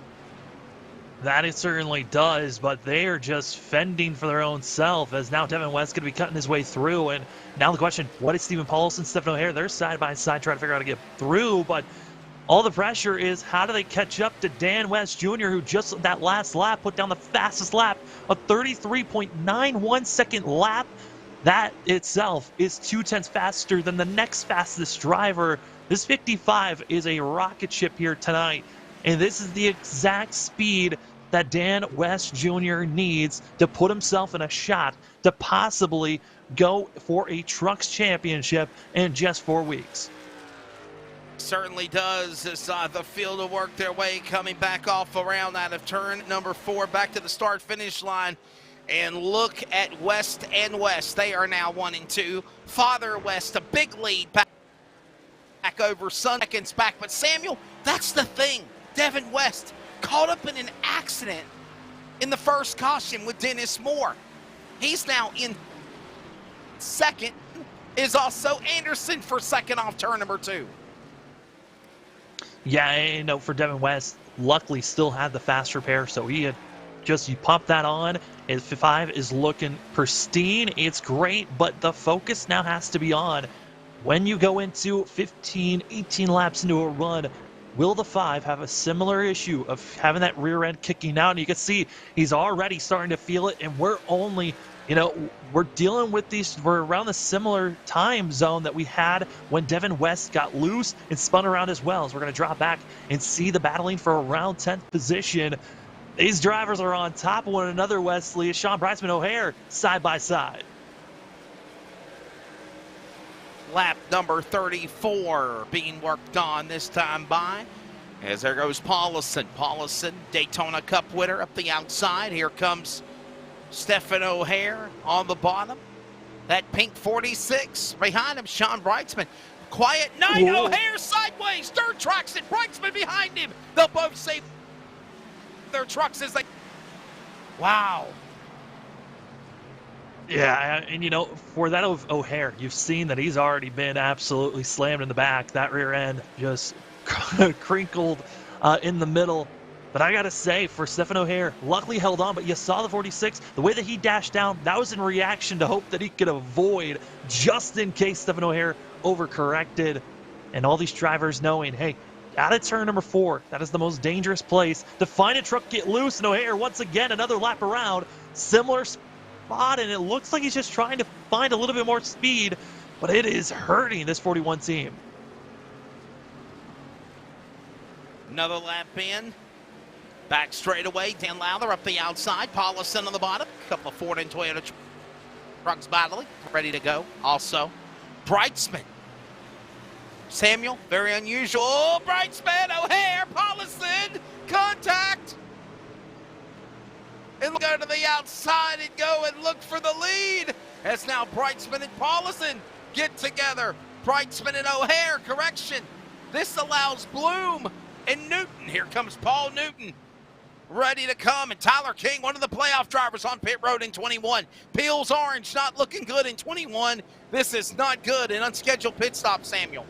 That it certainly does, but they are just fending for their own self as now Devin West going to be cutting his way through. And now the question, what is Stephen Paulson, Stephen O'Hare? They're side by side trying to figure out how to get through, but all the pressure is how do they catch up to Dan West Jr., who just that last lap put down the fastest lap, a 33.91 second lap. That itself is 0.2 faster than the next fastest driver. This 55 is a rocket ship here tonight. And this is the exact speed that Dan West Jr. needs to put himself in a shot to possibly go for a Trucks Championship in just 4 weeks. Certainly does as the field will work their way coming back off around out of turn number 4 back to the start finish line. And look at West and West. They are now 1 and 2. Father West, a big lead back over son seconds back. But Samuel, that's the thing. Devin West caught up in an accident in the first caution with Dennis Moore. He's now in second. Is also Anderson for second off turn number 2. Yeah, for Devin West, luckily still had the fast repair, so he had you pop that on. His 5 is looking pristine. It's great, but the focus now has to be on when you go into 15, 18 laps into a run. Will the 5 have a similar issue of having that rear end kicking out? And you can see he's already starting to feel it, and we're only, we're dealing with these, we're around the similar time zone that we had when Devin West got loose and spun around as well. So we're going to drop back and see the battling for around 10th position. These drivers are on top of one another, Wesley. Sean Breitzman, O'Hare, side by side. Lap number 34 being worked on this time by. As there goes Paulson. Paulson, Daytona Cup winner up the outside. Here comes Stephen O'Hare on the bottom. That pink 46 behind him, Sean Breitzman. Quiet night, Whoa. O'Hare sideways. Dirt tracks it, Breitzman behind him. They'll both save their trucks as they... Wow. Yeah, and for that of O'Hare, you've seen that he's already been absolutely slammed in the back. That rear end just crinkled in the middle. But I got to say, for Stephen O'Hare, luckily held on, but you saw the 46, the way that he dashed down, that was in reaction to hope that he could avoid just in case Stephen O'Hare overcorrected. And all these drivers knowing, hey, out of turn number 4, that is the most dangerous place to find a truck get loose. And O'Hare, once again, another lap around, similar spot, and it looks like he's just trying to find a little bit more speed, but it is hurting this 41 team. Another lap in. Back straight away, Dan Lowther up the outside, Paulson on the bottom. A couple of Ford and Toyota trucks battling, ready to go. Also, Breitzman. Samuel, very unusual. Oh, Breitzman, O'Hare, Paulson, contact. And go to the outside and go and look for the lead. As now Breitzman and Paulson get together. Breitzman and O'Hare, correction. This allows Bloom and Newton. Here comes Paul Newton, ready to come. And Tyler King, one of the playoff drivers on pit road in 21. Peels Orange, not looking good in 21. This is not good. An unscheduled pit stop, Samuel.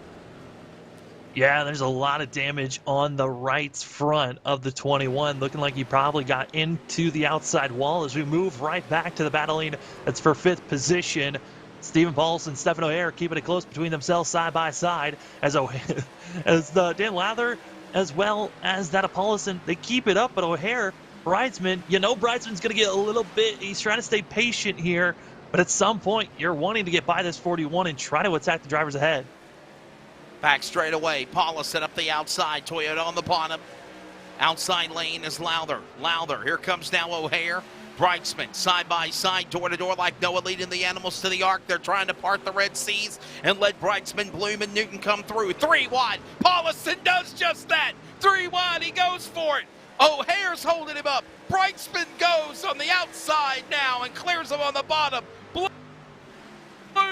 Yeah, there's a lot of damage on the right front of the 21, looking like he probably got into the outside wall as we move right back to the battling. That's for 5th position. Stephen Paulson, Stephen O'Hare keeping it close between themselves side by side as Dan Lowther as well as that of Paulson. They keep it up, but O'Hare, Breitzman, Breitzman's going to get a little bit, he's trying to stay patient here, but at some point you're wanting to get by this 41 and try to attack the drivers ahead. Back straight away, Paulson up the outside, Toyota on the bottom. Outside lane is Lowther. Lowther, here comes now O'Hare. Breitzman, side by side, door to door like Noah leading the animals to the ark. They're trying to part the Red Seas and let Breitzman, Bloom, and Newton come through. 3 wide, Paulson does just that. 3 wide, he goes for it. O'Hare's holding him up. Breitzman goes on the outside now and clears him on the bottom. Bloom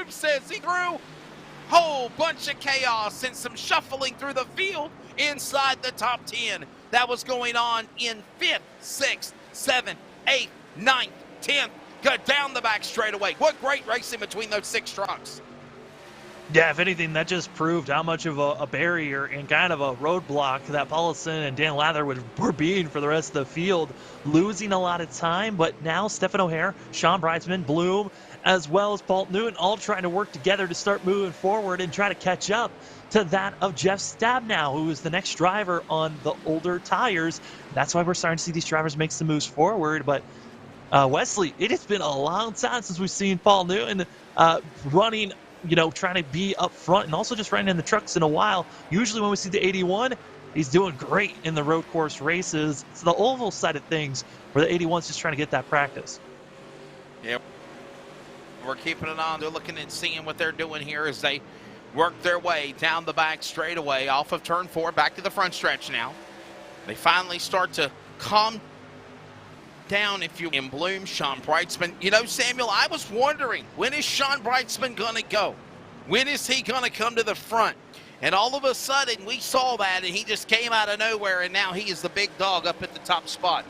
says he threw. Whole bunch of chaos and some shuffling through the field inside the top 10. That was going on in 5th, 6th, 7th, 8th, 9th, 10th. Got down the back straightaway. What great racing between those 6 trucks. Yeah, if anything, that just proved how much of a barrier and kind of a roadblock that Paulson and Dan Lather were being for the rest of the field, losing a lot of time. But now Stephen O'Hare, Sean Breitzman, Bloom, as well as Paul Newton, all trying to work together to start moving forward and try to catch up to that of Jeff Stabnow, who is the next driver on the older tires. That's why we're starting to see these drivers make some moves forward. But Wesley, it has been a long time since we've seen Paul Newton running, trying to be up front and also just running in the trucks in a while. Usually when we see the 81, he's doing great in the road course races. It's the oval side of things where the 81's just trying to get that practice. Yep. We're keeping it on. They're looking and seeing what they're doing here as they work their way down the back straightaway off of turn 4 back to the front stretch now. They finally start to calm down, if you in Bloom, Sean Breitzman. Samuel, I was wondering, when is Sean Breitzman going to go? When is he going to come to the front? And all of a sudden, we saw that, and he just came out of nowhere, and now he is the big dog up at the top spot.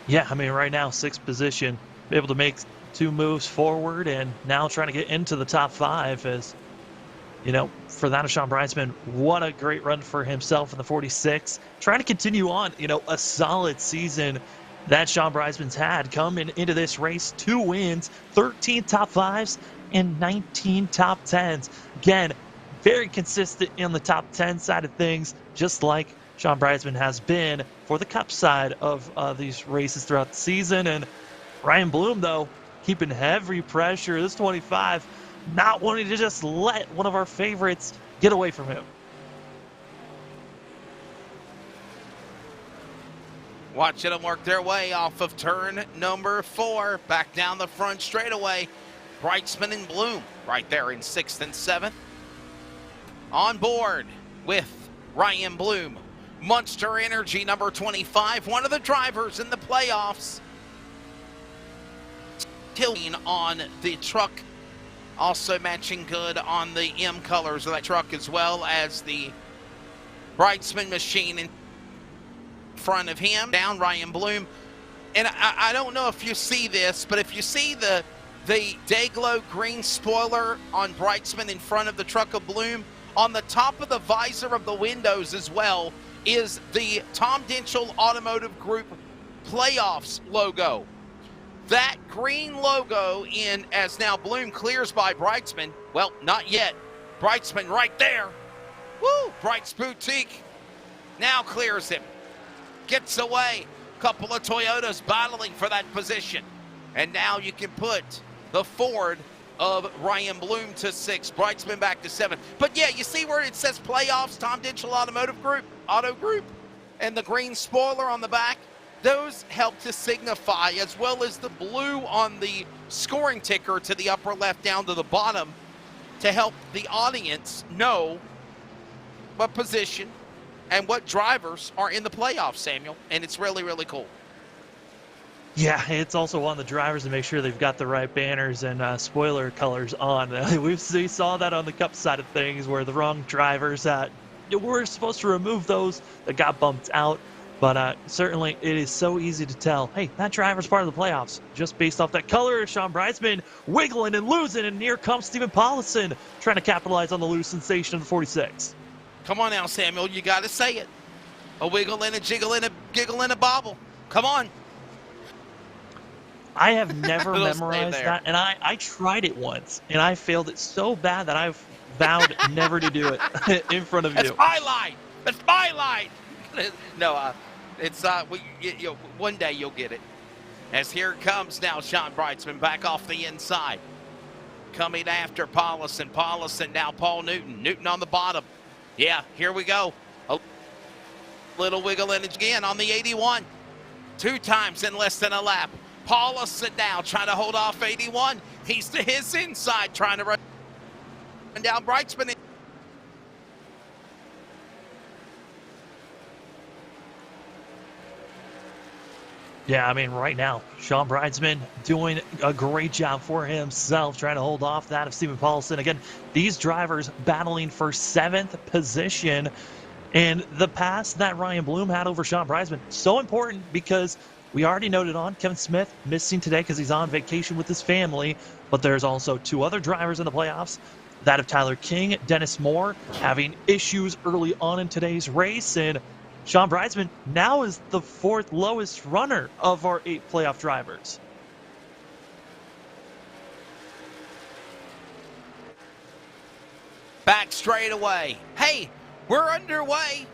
Yeah, I mean, right now, 6th position, able to make 2 moves forward, and now trying to get into the top 5 as, for that of Sean Breitzman, what a great run for himself in the 46. Trying to continue on, a solid season that Sean Breitzman's had coming into this race. 2 wins, 13 top 5s, and 19 top 10s. Again, very consistent in the top 10 side of things, just like Sean Breitzman has been for the Cup side of these races throughout the season. And Ryan Bloom, though, keeping heavy pressure. This 25, not wanting to just let one of our favorites get away from him. Watching them work their way off of turn number 4, back down the front straightaway. Breitzman and Bloom right there in 6th and 7th. On board with Ryan Bloom, Monster Energy number 25, one of the drivers in the playoffs. Tilting on the truck, also matching good on the M colors of that truck, as well as the Breitzman machine in front of him. Down Ryan Bloom. And I don't know if you see this, but if you see the Dayglow green spoiler on Breitzman in front of the truck of Bloom, on the top of the visor of the windows as well is the Tom Dinchell Automotive Group Playoffs logo. That green logo in as now Bloom clears by Breitzman. Well, not yet. Breitzman right there. Woo! Breitz Boutique now clears him. Gets away. Couple of Toyotas battling for that position. And now you can put the Ford of Ryan Bloom to 6, Breitzman back to 7. But yeah, you see where it says playoffs, Tom Dinchell Automotive Group, Auto Group, and the green spoiler on the back? Those help to signify, as well as the blue on the scoring ticker to the upper left down to the bottom, to help the audience know what position and what drivers are in the playoffs, Samuel. And it's really, really cool. Yeah, it's also on the drivers to make sure they've got the right banners and spoiler colors on. We saw that on the Cup side of things where the wrong drivers, we're supposed to remove those that got bumped out. But certainly it is so easy to tell, hey, that driver's part of the playoffs just based off that color. Sean Breitzman wiggling and losing, and here comes Stephen Paulson trying to capitalize on the loose sensation of the 46. Come on now, Samuel, you got to say it. A wiggle and a jiggle and a giggle and a bobble. Come on. I have never memorized that, and I tried it once, and I failed it so bad that I've vowed never to do it in front of you. That's my line. That's my line. No, it's one day you'll get it. As here comes now Sean Breitzman back off the inside. Coming after Paulson. Paulson now Paul Newton. Newton on the bottom. Yeah, here we go. A little wiggle in again on the 81. 2 times in less than a lap. Paulson now trying to hold off 81. He's to his inside trying to run down Breitzman. Yeah, I mean, right now, Sean Breitzman doing a great job for himself, trying to hold off that of Stephen Paulson. Again, these drivers battling for 7th position. And the pass that Ryan Bloom had over Sean Breitzman, so important because we already noted on Kevin Smith missing today because he's on vacation with his family. but there's also two other drivers in the playoffs, that of Tyler King, Dennis Moore, having issues early on in today's race, and Sean Breitzman now is the fourth lowest runner of our 8 playoff drivers. Back straight away. Hey, we're underway.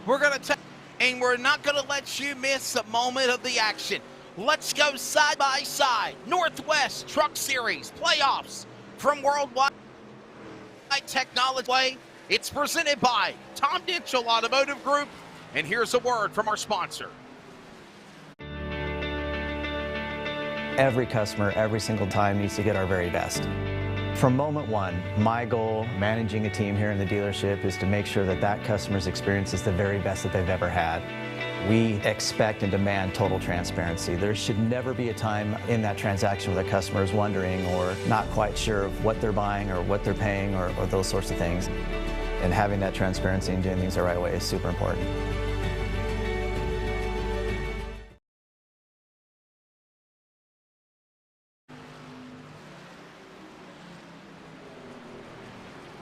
We're going to take, and we're not going to let you miss a moment of the action. Let's go side by side. Northwest Truck Series playoffs from Worldwide Technology. It's presented by Tom Ditchell Automotive Group. And here's a word from our sponsor. Every customer, every single time, needs to get our very best. From moment one, my goal managing a team here in the dealership is to make sure that that customer's experience is the very best that they've ever had. We expect and demand total transparency. There should never be a time in that transaction where the customer is wondering or not quite sure of what they're buying or what they're paying or those sorts of things. And having that transparency and doing things the right way is super important.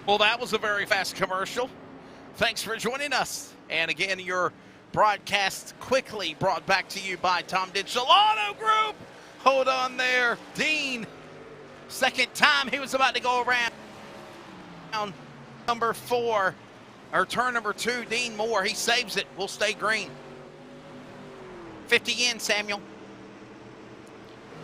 Well, that was a very fast commercial. Thanks for joining us. And again, your broadcast quickly brought back to you by Tom Ditchell Auto Group. Hold on there. Dean, second time he was about to go around number 4, or turn number 2, Dean Moore. He saves it. We'll stay green. 50 in, Samuel.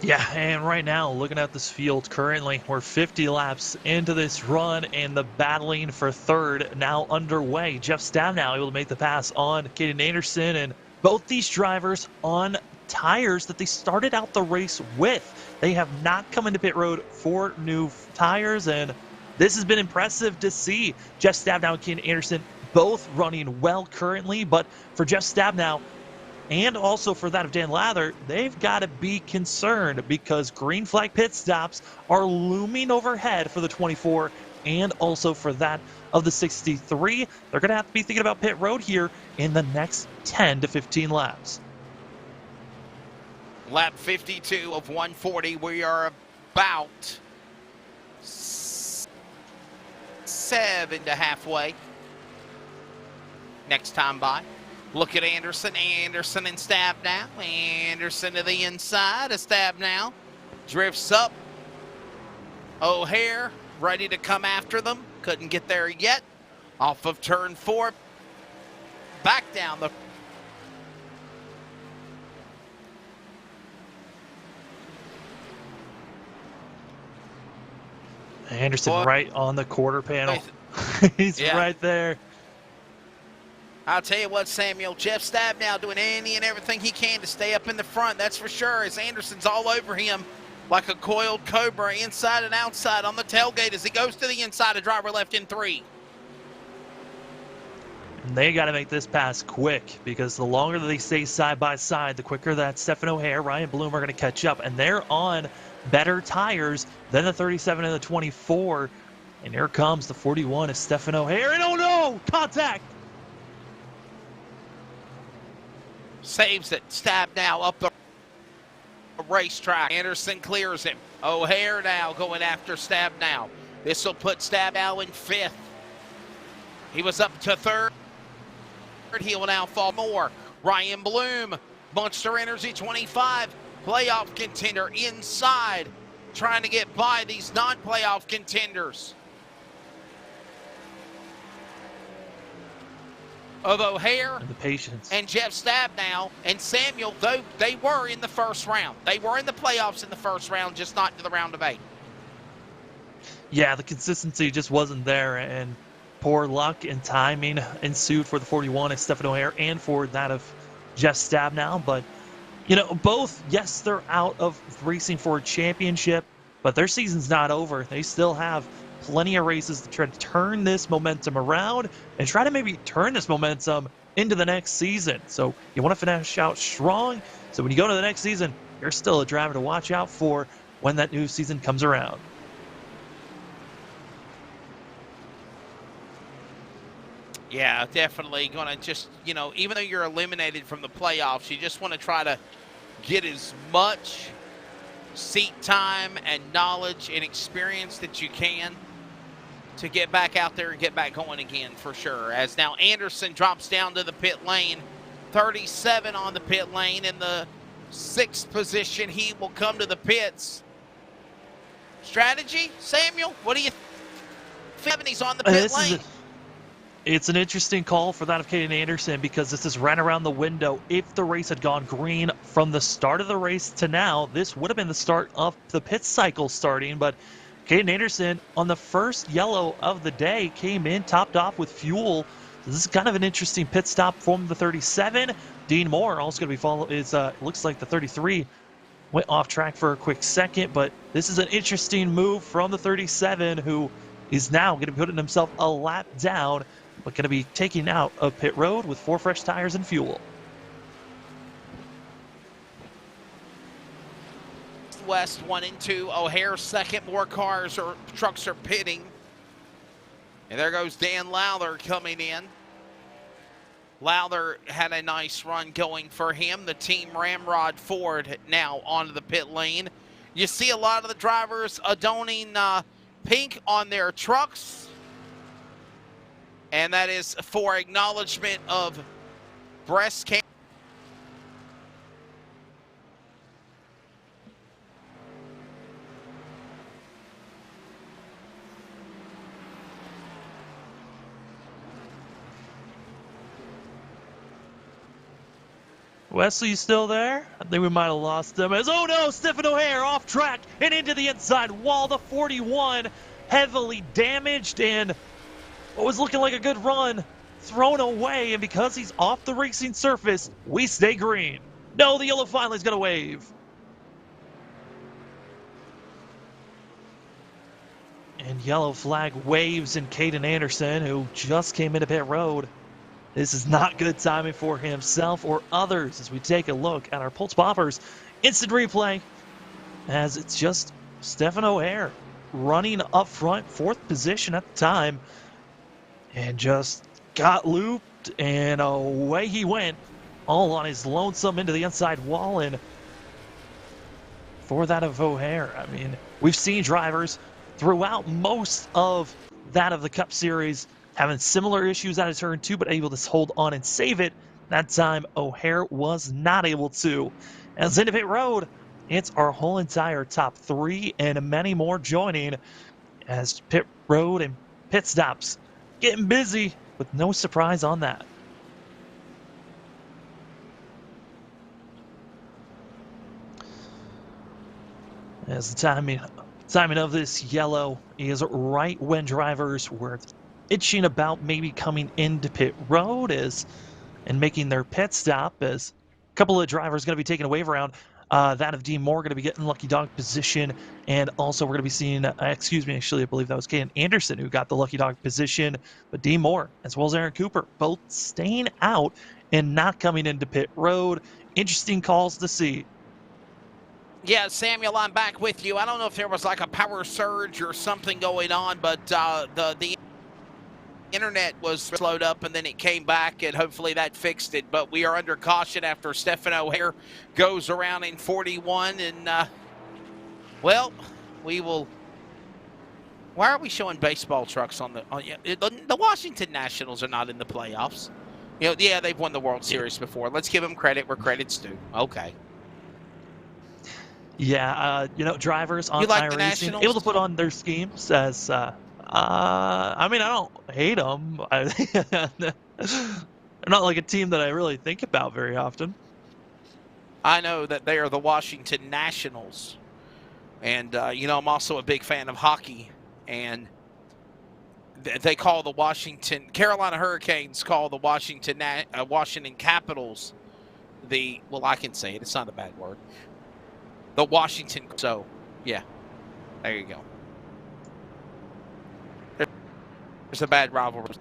Yeah, and right now, looking at this field currently, we're 50 laps into this run, and the battling for third now underway. Jeff Stabnow able to make the pass on Kane Anderson, and both these drivers on tires that they started out the race with. They have not come into pit road for new tires, and this has been impressive to see. Jeff Stabnow and Kane Anderson both running well currently, but for Jeff Stabnow, and also for that of Dan Lather, they've got to be concerned because green flag pit stops are looming overhead for the 24 and also for that of the 63. They're going to have to be thinking about pit road here in the next 10 to 15 laps. Lap 52 of 140. We are about 7 to halfway. Next time by. Look at Anderson. Anderson and Stabnow. Anderson to the inside. A Stabnow. Drifts up. O'Hare ready to come after them. Couldn't get there yet. Off of turn 4. Back down the... Anderson right on the quarter panel. He's right there. I'll tell you what, Samuel, Jeff Stabnow doing any and everything he can to stay up in the front, that's for sure, as Anderson's all over him like a coiled cobra inside and outside on the tailgate as he goes to the inside, a driver left in 3. And they got to make this pass quick because the longer that they stay side by side, the quicker that Stephen O'Hare, Ryan Bloom are going to catch up. And they're on better tires than the 37 and the 24. And here comes the 41 of Stephen O'Hare. And oh no, contact! Saves it. Stabnow up the racetrack. Anderson clears him. O'Hare now going after Stabnow. This will put Stabnow in 5th. He was up to 3rd. He will now fall more. Ryan Bloom, Monster Energy 25, playoff contender inside, trying to get by these non-playoff contenders of O'Hare and the patience and Jeff Stabnow and Samuel, though they were in the first round. They were in the playoffs in the first round, just not to the round of 8. Yeah, the consistency just wasn't there, and poor luck and timing ensued for the 41 of Stephen O'Hare and for that of Jeff Stabnow. But, you know, both, yes, they're out of racing for a championship, but their season's not over. They still have plenty of races to try to turn this momentum around and try to maybe turn this momentum into the next season. So you want to finish out strong. So when you go to the next season, you're still a driver to watch out for when that new season comes around. Yeah, definitely going to just, you know, even though you're eliminated from the playoffs, you just want to try to get as much seat time and knowledge and experience that you can to get back out there and get back going again for sure. As now Anderson drops down to the pit lane, 37 on the pit lane in the 6th position. He will come to the pits. Strategy, Samuel, what do you think? He's on the pit lane. It's an interesting call for that of Kane Anderson because this is right around the window. If the race had gone green from the start of the race to now, this would have been the start of the pit cycle starting. But Kane Anderson, on the first yellow of the day, came in topped off with fuel. This is kind of an interesting pit stop from the 37. Dean Moore also going to be followed. Looks like the 33 went off track for a quick second, but this is an interesting move from the 37, who is now going to be putting himself a lap down, but going to be taking out of pit road with 4 fresh tires and fuel. West 1 and 2, O'Hare second. More trucks are pitting. And there goes Dan Lowther coming in. Lowther had a nice run going for him. The team Ramrod Ford now onto the pit lane. You see a lot of the drivers adorning pink on their trucks. And that is for acknowledgement of breast cancer. Wesley, you still there? I think we might have lost him. Oh no, Stephen O'Hare off track and into the inside wall. The 41 heavily damaged, and what was looking like a good run thrown away. And because he's off the racing surface, we stay green. No, the yellow finally is going to wave. And yellow flag waves in Canaan Anderson, who just came into pit road. This is not good timing for himself or others as we take a look at our Pulse Poppers instant replay, as it's just Stephen O'Hare running up front, 4th position at the time, and just got looped and away he went, all on his lonesome into the inside wall. And for that of O'Hare, I mean, we've seen drivers throughout most of that of the Cup Series having similar issues out of turn 2, but able to hold on and save it. That time, O'Hare was not able to. As into pit road, it's our whole entire top 3 and many more joining as pit road and pit stops getting busy, with no surprise on that. As the timing of this yellow is right when drivers were itching about maybe coming into pit road and making their pit stop, as a couple of drivers going to be taking a wave around. That of Dean Moore going to be getting lucky dog position, and also we're going to be seeing, actually I believe that was Kane Anderson who got the lucky dog position, but Dean Moore as well as Aaron Cooper both staying out and not coming into pit road. Interesting calls to see. Yeah, Samuel, I'm back with you. I don't know if there was like a power surge or something going on, but the internet was slowed up and then it came back, and hopefully that fixed it. But we are under caution after Stephen O'Hare goes around in 41, and well, we will. Why are we showing baseball trucks on the Washington Nationals are not in the playoffs? You know, yeah, they've won the World Series before. Let's give them credit where credit's due. Okay. Yeah, drivers on iRacing able to put on their schemes as. I mean, I don't hate them. They're not like a team that I really think about very often. I know that they are the Washington Nationals. And, I'm also a big fan of hockey. And they call the Carolina Hurricanes call the Washington Capitals well, I can say it. It's not a bad word. The Washington. So, yeah, there you go. There's a bad rivalry.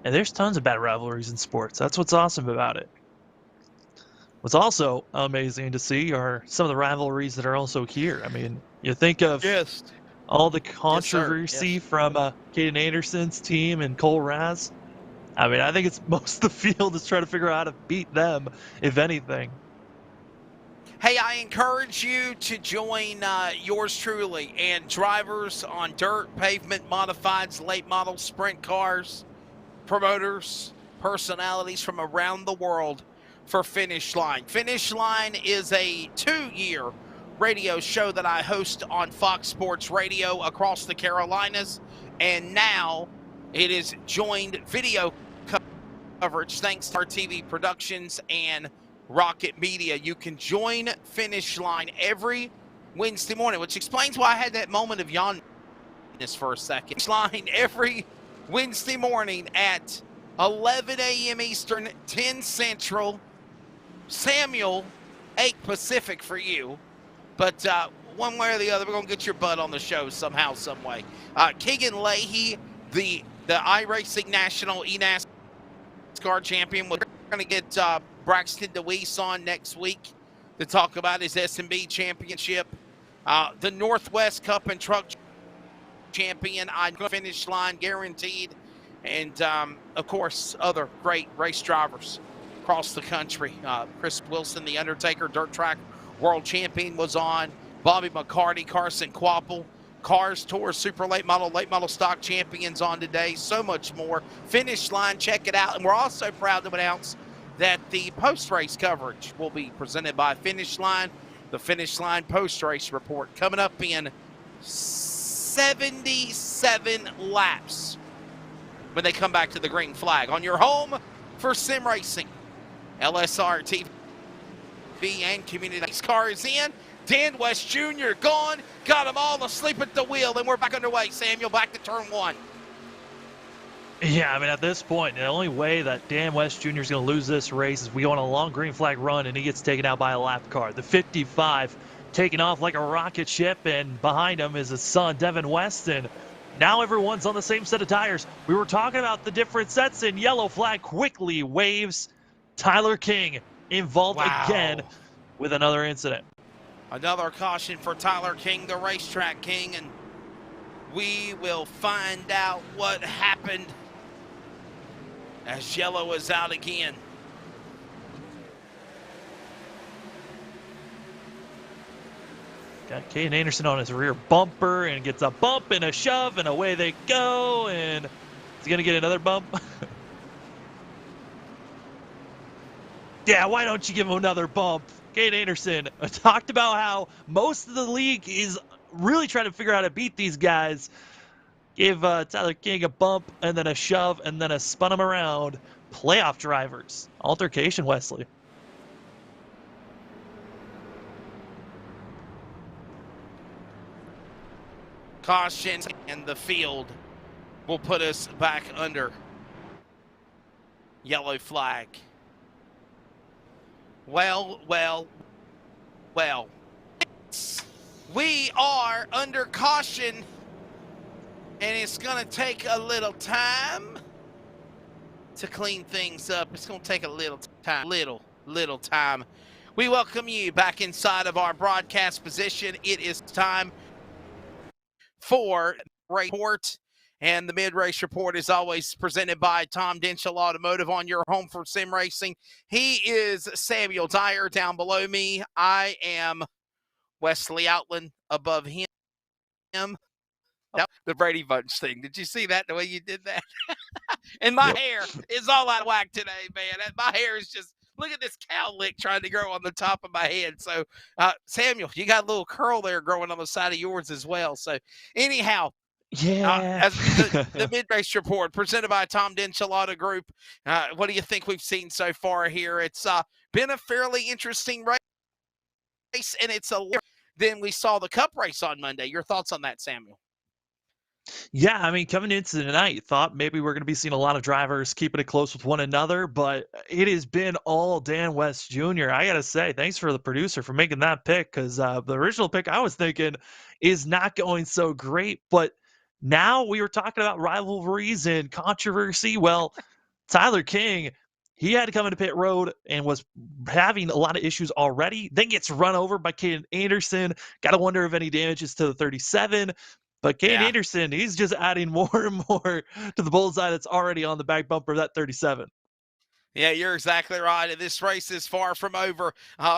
And there's tons of bad rivalries in sports. That's what's awesome about it. What's also amazing to see are some of the rivalries that are also here. I mean, you think of all the controversy from Kane Anderson's team and Cole Raz. I mean, I think it's most of the field is trying to figure out how to beat them, if anything. Hey, I encourage you to join yours truly and drivers on dirt, pavement, modifieds, late model, sprint cars, promoters, personalities from around the world for Finish Line. Finish Line is a 2-year radio show that I host on Fox Sports Radio across the Carolinas, and now it is joined video coverage thanks to LSRTV Productions and Rocket Media. You can join Finish Line every Wednesday morning, which explains why I had that moment of yawnness for a second. Finish Line every Wednesday morning at 11 a.m. Eastern, 10 Central, Samuel, 8 Pacific for you. But one way or the other, we're going to get your butt on the show somehow, some way. Keegan Leahy, the iRacing National eNASCAR champion, we're going to get Braxton DeWeese on next week to talk about his S&B championship. The Northwest Cup and Truck champion, Finish Line guaranteed. And, of course, other great race drivers across the country. Chris Wilson, the Undertaker, dirt track world champion, was on. Bobby McCarty, Carson Quapple, Cars Tour Super late model stock champions on today. So much more. Finish Line, check it out. And we're also proud to announce that the post-race coverage will be presented by Finish Line. The Finish Line post-race report coming up in 77 laps when they come back to the green flag on your home for sim racing. LSRTV and Community Car is in. Dan West Jr. gone. Got them all asleep at the wheel, and we're back underway. Samuel, back to turn 1. Yeah, I mean, at this point, the only way that Dan West Jr. is going to lose this race is we go on a long green flag run and he gets taken out by a lap car. The 55 taking off like a rocket ship, and behind him is his son, Devin Weston. Now everyone's on the same set of tires. We were talking about the different sets, and yellow flag quickly waves. Tyler King involved again with another incident. Another caution for Tyler King, the racetrack king, and we will find out what happened as yellow is out again. Got Kane Anderson on his rear bumper and gets a bump and a shove, and away they go. And is he going to get another bump? Yeah, why don't you give him another bump? Kane Anderson talked about how most of the league is really trying to figure out how to beat these guys. Gave Tyler King a bump and then a shove and then a spun him around. Playoff drivers. Altercation, Wesley. Caution, and the field will put us back under yellow flag. Well. We are under caution, and it's going to take a little time to clean things up. It's going to take a little time, little time. We welcome you back inside of our broadcast position. It is time for report, and the mid-race report is always presented by Tom Denchel Automotive on your home for sim racing. He is Samuel Dyer. Down below me, I am Wesley Outland. Above him, the Brady Bunch thing. Did you see that, the way you did that? And my hair is all out of whack today, man. My hair is just, look at this cowlick trying to grow on the top of my head. So, Samuel, you got a little curl there growing on the side of yours as well. So, anyhow, as the mid-race report presented by Tom Denchel Auto Group. What do you think we've seen so far here? It's been a fairly interesting race, and it's a than we saw the Cup race on Monday. Your thoughts on that, Samuel? Yeah, I mean, coming into tonight, thought maybe we're going to be seeing a lot of drivers keeping it close with one another, but it has been all Dan West Jr. I got to say, thanks for the producer for making that pick, because the original pick I was thinking is not going so great, but now we were talking about rivalries and controversy. Well, Tyler King, he had to come into pit road and was having a lot of issues already, then gets run over by Kane Anderson. Got to wonder if any damages to the 37. But Kane Anderson, he's just adding more and more to the bullseye that's already on the back bumper of that 37. Yeah, you're exactly right. This race is far from over.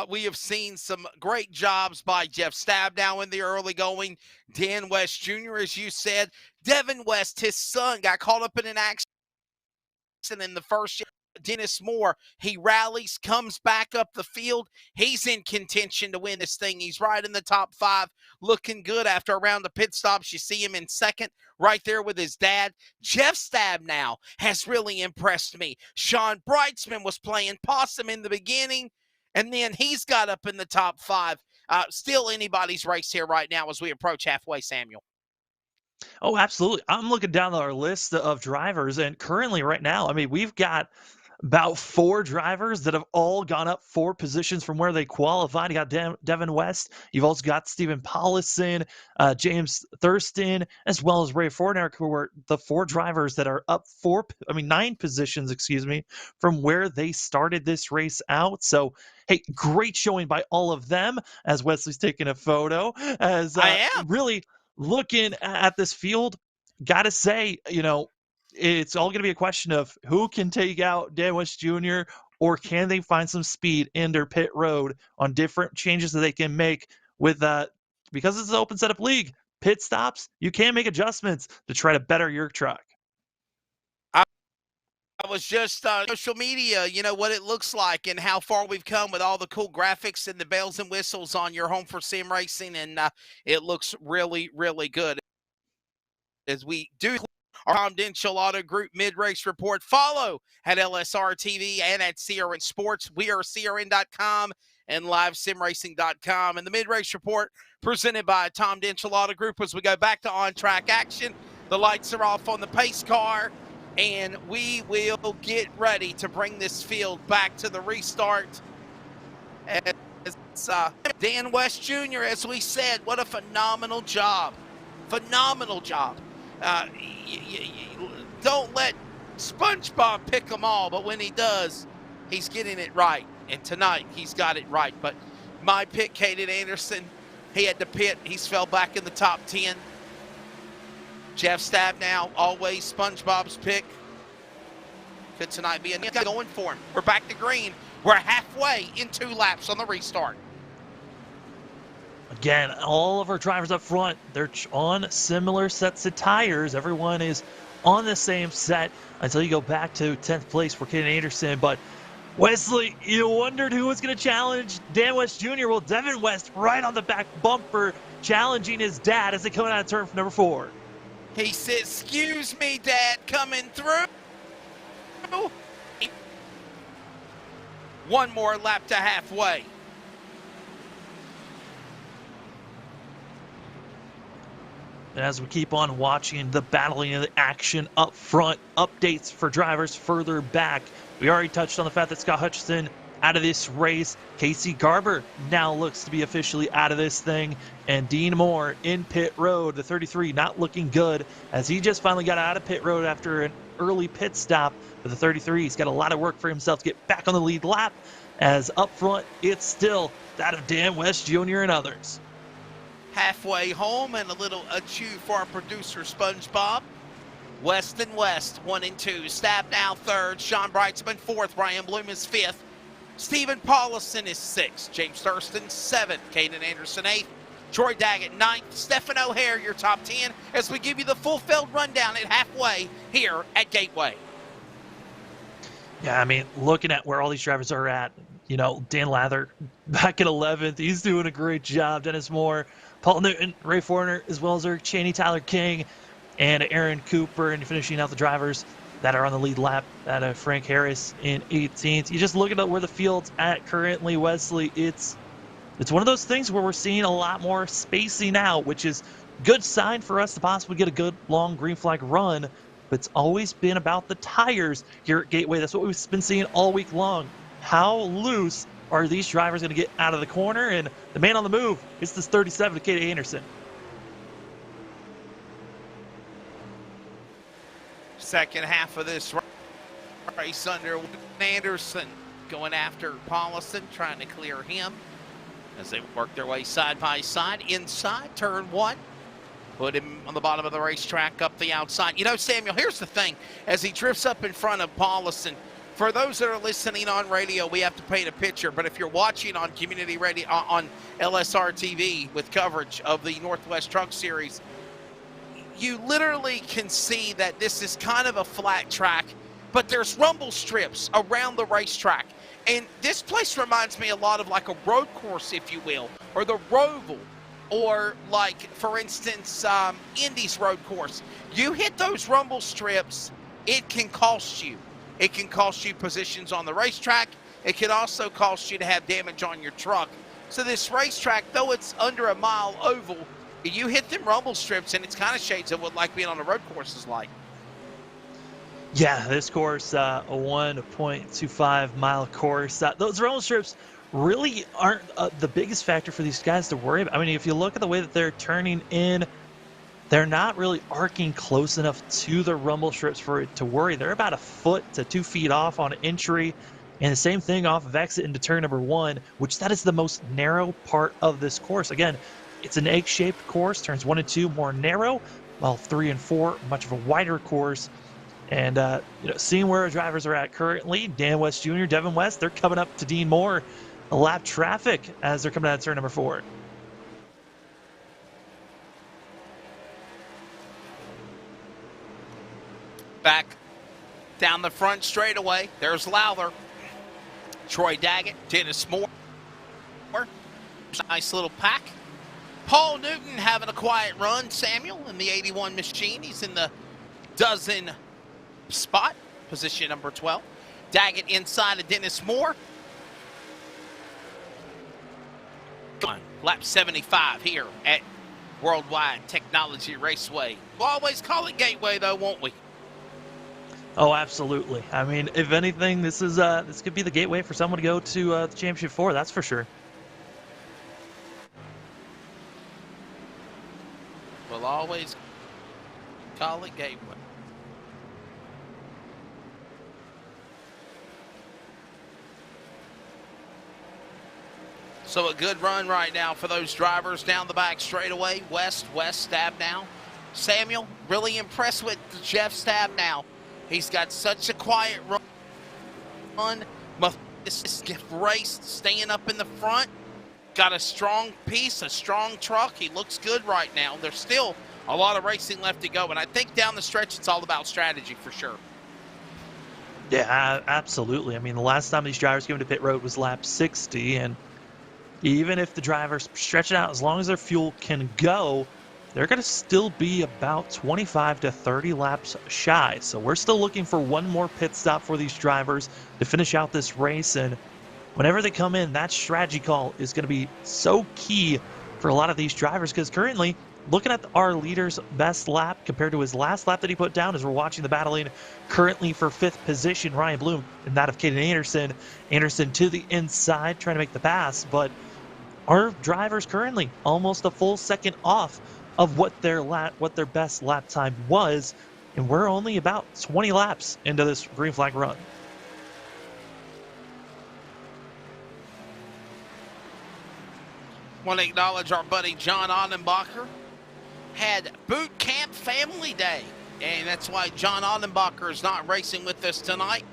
We have seen some great jobs by Jeff Stabnow in the early going. Dan West Jr., as you said. Devin West, his son, got caught up in an accident in the first year. Dennis Moore, he rallies, comes back up the field. He's in contention to win this thing. He's right in the top 5, looking good after a round of pit stops. You see him in second, right there with his dad. Jeff Stabnow has really impressed me. Sean Breitzman was playing possum in the beginning, and then he's got up in the top 5. Still anybody's race here right now as we approach halfway, Samuel. Oh, absolutely. I'm looking down our list of drivers, and currently right now, I mean, we've got about 4 drivers that have all gone up 4 positions from where they qualified. You got Devin West. You've also got Stephen Paulison, James Thurston, as well as Ray Fortner, who are the 4 drivers that are up 9 positions, excuse me, from where they started this race out. So, hey, great showing by all of them as Wesley's taking a photo. As I am. really looking at this field, gotta say, it's all going to be a question of who can take out Dan West Jr. or can they find some speed in their pit road on different changes that they can make with because it's an open setup league. Pit stops, you can make adjustments to try to better your truck. I was just on social media, what it looks like and how far we've come with all the cool graphics and the bells and whistles on your home for sim racing, and it looks really, really good. As we do our Tom Denchel Auto Group mid-race report, follow at LSRTV and at CRN Sports. We are CRN.com and LiveSimRacing.com. And the mid-race report presented by Tom Denchel Auto Group as we go back to on-track action. The lights are off on the pace car, and we will get ready to bring this field back to the restart. As Dan West Jr., as we said, what a phenomenal job. Phenomenal job. Don't let SpongeBob pick them all, but when he does, he's getting it right. And tonight, he's got it right. But my pick, Kane Anderson, he had to pit. He's fell back in the top 10. Jeff Stabnow, always SpongeBob's pick. Could tonight be a going for him. We're back to green. We're halfway in 2 laps on the restart. Again, all of our drivers up front, they're on similar sets of tires. Everyone is on the same set until you go back to 10th place for Kane Anderson. But Wesley, you wondered who was going to challenge Dan West Jr. Well, Devin West right on the back bumper challenging his dad as they come out of turn for number 4. He said, "Excuse me, Dad, coming through." One more lap to halfway. And as we keep on watching the battling of the action up front, updates for drivers further back. We already touched on the fact that Scott Hutchison out of this race. Casey Garber now looks to be officially out of this thing. And Dean Moore in pit road, the 33, not looking good as he just finally got out of pit road after an early pit stop. But the 33, he's got a lot of work for himself to get back on the lead lap. As up front, it's still that of Dan West Jr. and others. Halfway home, and a little adieu for our producer, SpongeBob. West and West, 1 and 2. Stabnow 3rd. Sean Breitzman 4th. Ryan Bloom is 5th. Stephen Paulison is 6th. James Thurston 7th. Canaan Anderson 8th. Troy Daggett 9th. Stephen O'Hare, your top 10, as we give you the full field rundown at halfway here at Gateway. Yeah, I mean, looking at where all these drivers are at, Dan Lather back at 11th. He's doing a great job. Dennis Moore, Paul Newton, Ray Fortner, as well as Eric Chaney, Tyler King, and Aaron Cooper, and finishing out the drivers that are on the lead lap. That Frank Harris in 18th. You just look at where the field's at currently, Wesley. It's one of those things where we're seeing a lot more spacing out, which is good sign for us to possibly get a good long green flag run. But it's always been about the tires here at Gateway. That's what we've been seeing all week long. How loose are these drivers going to get out of the corner? And the man on the move is this 37 of Kane Anderson. Second half of this race under Anderson going after Paulison, trying to clear him as they work their way side by side inside turn 1. Put him on the bottom of the racetrack up the outside. Samuel, here's the thing. As he drifts up in front of Paulison, For those that are listening on radio, we have to paint a picture. But if you're watching on community radio, on LSRTV with coverage of the Northwest Truck Series, you literally can see that this is kind of a flat track, but there's rumble strips around the racetrack. And this place reminds me a lot of like a road course, if you will, or the Roval, or like, for instance, Indy's road course. You hit those rumble strips, it can cost you. It can cost you positions on the racetrack. It can also cost you to have damage on your truck. So this racetrack, though it's under a mile oval, you hit them rumble strips, and it's kind of shades of what like being on a road course is like. Yeah, this course, a 1.25 mile course. Those rumble strips really aren't the biggest factor for these guys to worry about. I mean, if you look at the way that they're turning in, they're not really arcing close enough to the rumble strips for it to worry. They're about 1 foot to 2 feet off on entry, and the same thing off of exit into turn number 1, which that is the most narrow part of this course. Again, it's an egg-shaped course. Turns 1 and 2 more narrow, while 3 and 4 much of a wider course. And seeing where our drivers are at currently, Dan West Jr., Devin West, they're coming up to Dean Moore, a lap traffic as they're coming out of turn number 4. Back down the front straightaway, there's Lowther, Troy Daggett, Dennis Moore. Nice little pack. Paul Newton having a quiet run. Samuel in the 81 machine. He's in the dozen spot, position number 12. Daggett inside of Dennis Moore. Come on, lap 75 here at Worldwide Technology Raceway. We'll always call it Gateway, though, won't we? Oh, absolutely. I mean, if anything, this could be the gateway for someone to go to the Championship 4, that's for sure. We'll always call it Gateway. So a good run right now for those drivers down the back straightaway. West Stabnow. Samuel, really impressed with Jeff Stabnow. He's got such a quiet run. This race, staying up in the front. Got a strong piece, a strong truck. He looks good right now. There's still a lot of racing left to go, and I think down the stretch it's all about strategy for sure. Yeah, absolutely. I mean, the last time these drivers came to pit road was lap 60, and even if the drivers stretch it out as long as their fuel can go, they're going to still be about 25 to 30 laps shy. So we're still looking for one more pit stop for these drivers to finish out this race. And whenever they come in, that strategy call is going to be so key for a lot of these drivers, because currently, looking at our leader's best lap compared to his last lap that he put down as we're watching the battling currently for 5th position, Ryan Bloom, and that of Kane Anderson. Anderson to the inside trying to make the pass, but our drivers currently almost a full second off of what their best lap time was, and we're only about 20 laps into this green flag run. Want to acknowledge our buddy John Audenbacher. Had boot camp family day, and that's why John Audenbacher is not racing with us tonight.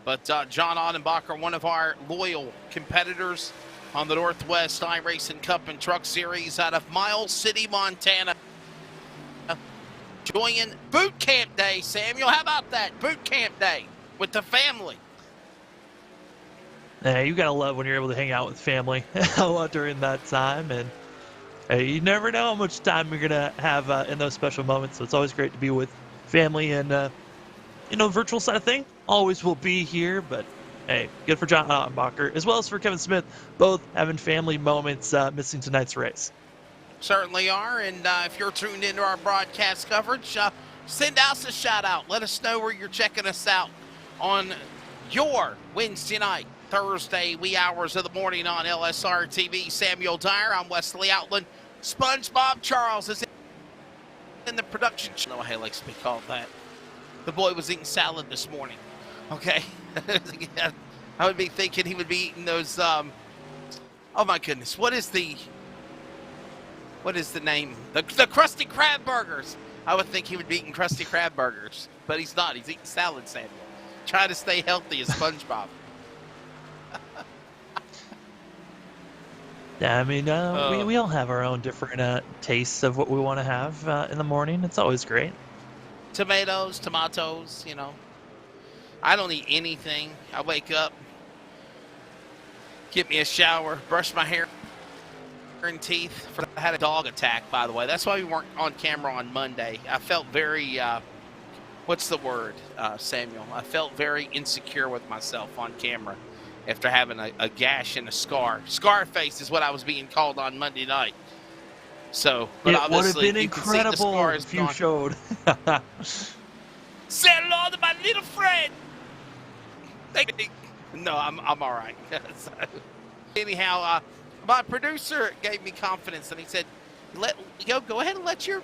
But John Audenbacher, one of our loyal competitors on the Northwest iRacing Cup and Truck Series out of Miles City, Montana. Joining boot camp day, Samuel. How about that? Boot camp day with the family. Yeah, you gotta love when you're able to hang out with family during that time, and you never know how much time you're gonna have in those special moments. So it's always great to be with family, and virtual side of thing always will be here. But hey, good for John Audenbacher as well as for Kevin Smith, both having family moments missing tonight's race. Certainly are, and if you're tuned into our broadcast coverage, send us a shout out. Let us know where you're checking us out on your Wednesday night, Thursday, wee hours of the morning on LSRTV. Samuel Dyer, I'm Wesley Outland. SpongeBob Charles is in the production. No, hey, likes to be called that. The boy was eating salad this morning. Okay, I would be thinking he would be eating those. Oh my goodness, what is the name? The Krusty Krab burgers. I would think he would be eating Krusty Krab burgers, but he's not. He's eating salad, Samuel. trying to stay healthy as SpongeBob. Yeah, I mean, we all have our own different tastes of what we want to have in the morning. It's always great. Tomatoes, you know. I don't eat anything. I wake up, get me a shower, brush my hair and teeth. I had a dog attack, by the way. That's why we weren't on camera on Monday. I felt very, what's the word, Samuel? I felt very insecure with myself on camera after having a gash and a scar. Scarface is what I was being called on Monday night. So, but it would have been you incredible can see the scar is if you gone. showed. Say hello to my little friend. No, I'm all right. So, anyhow, my producer gave me confidence, and he said, go ahead and let your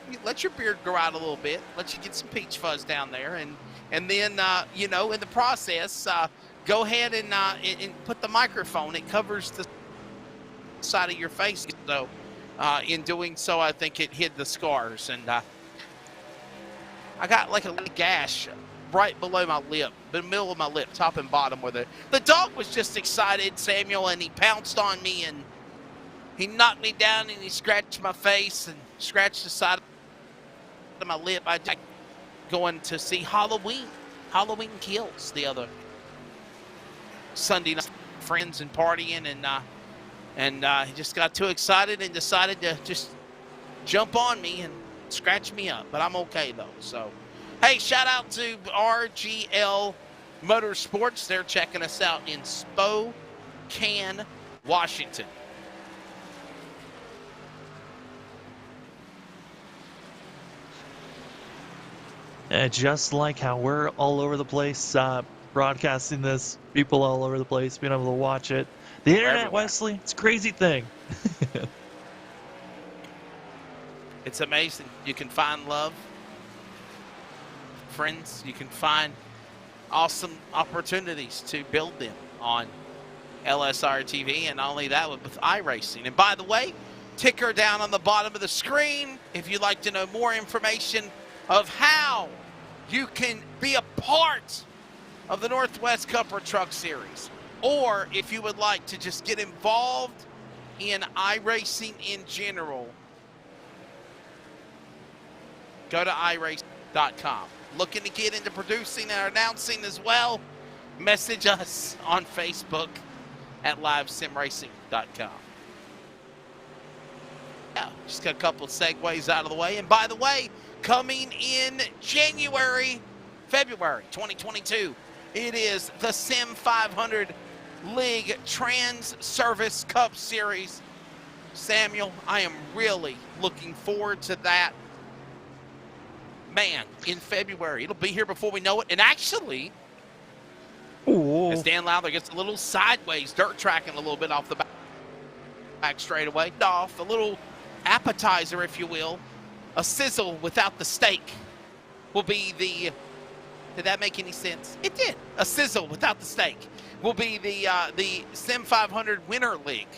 beard grow out a little bit. Let you get some peach fuzz down there, and then you know, in the process, go ahead and put the microphone. It covers the side of your face. So, in doing so, I think it hid the scars, and I got like a little gash right below my lip, the middle of my lip, top and bottom, where the dog was just excited, Samuel, and he pounced on me, and he knocked me down, and he scratched my face and scratched the side of my lip. I just going to see Halloween Kills the other Sunday night, friends and partying, and he just got too excited and decided to just jump on me and scratch me up, but I'm okay though. So, hey, shout out to RGL Motorsports. They're checking us out in Spokane, Washington. Just like how we're all over the place broadcasting this, people all over the place being able to watch it. The internet, Everywhere. Wesley, it's a crazy thing. It's amazing. You can find love, friends. You can find awesome opportunities to build them on LSRTV, and not only that, but with iRacing. And by the way, ticker down on the bottom of the screen if you'd like to know more information of how you can be a part of the Northwest Cup Truck Series, or if you would like to just get involved in iRacing in general. Go to iRacing.com. Looking to get into producing and announcing as well? Message us on Facebook at livesimracing.com. Yeah, just got a couple of segues out of the way. And by the way, coming in February 2022, it is the Sim 500 League Trans Service Cup Series. Samuel, I am really looking forward to that. Man, in February. It'll be here before we know it. And actually, as Dan Lowther gets a little sideways, dirt tracking a little bit off the back straightaway, off a little appetizer, if you will, a sizzle without the steak will be the, did that make any sense? It did. A sizzle without the steak will be the Sim 500 Winter League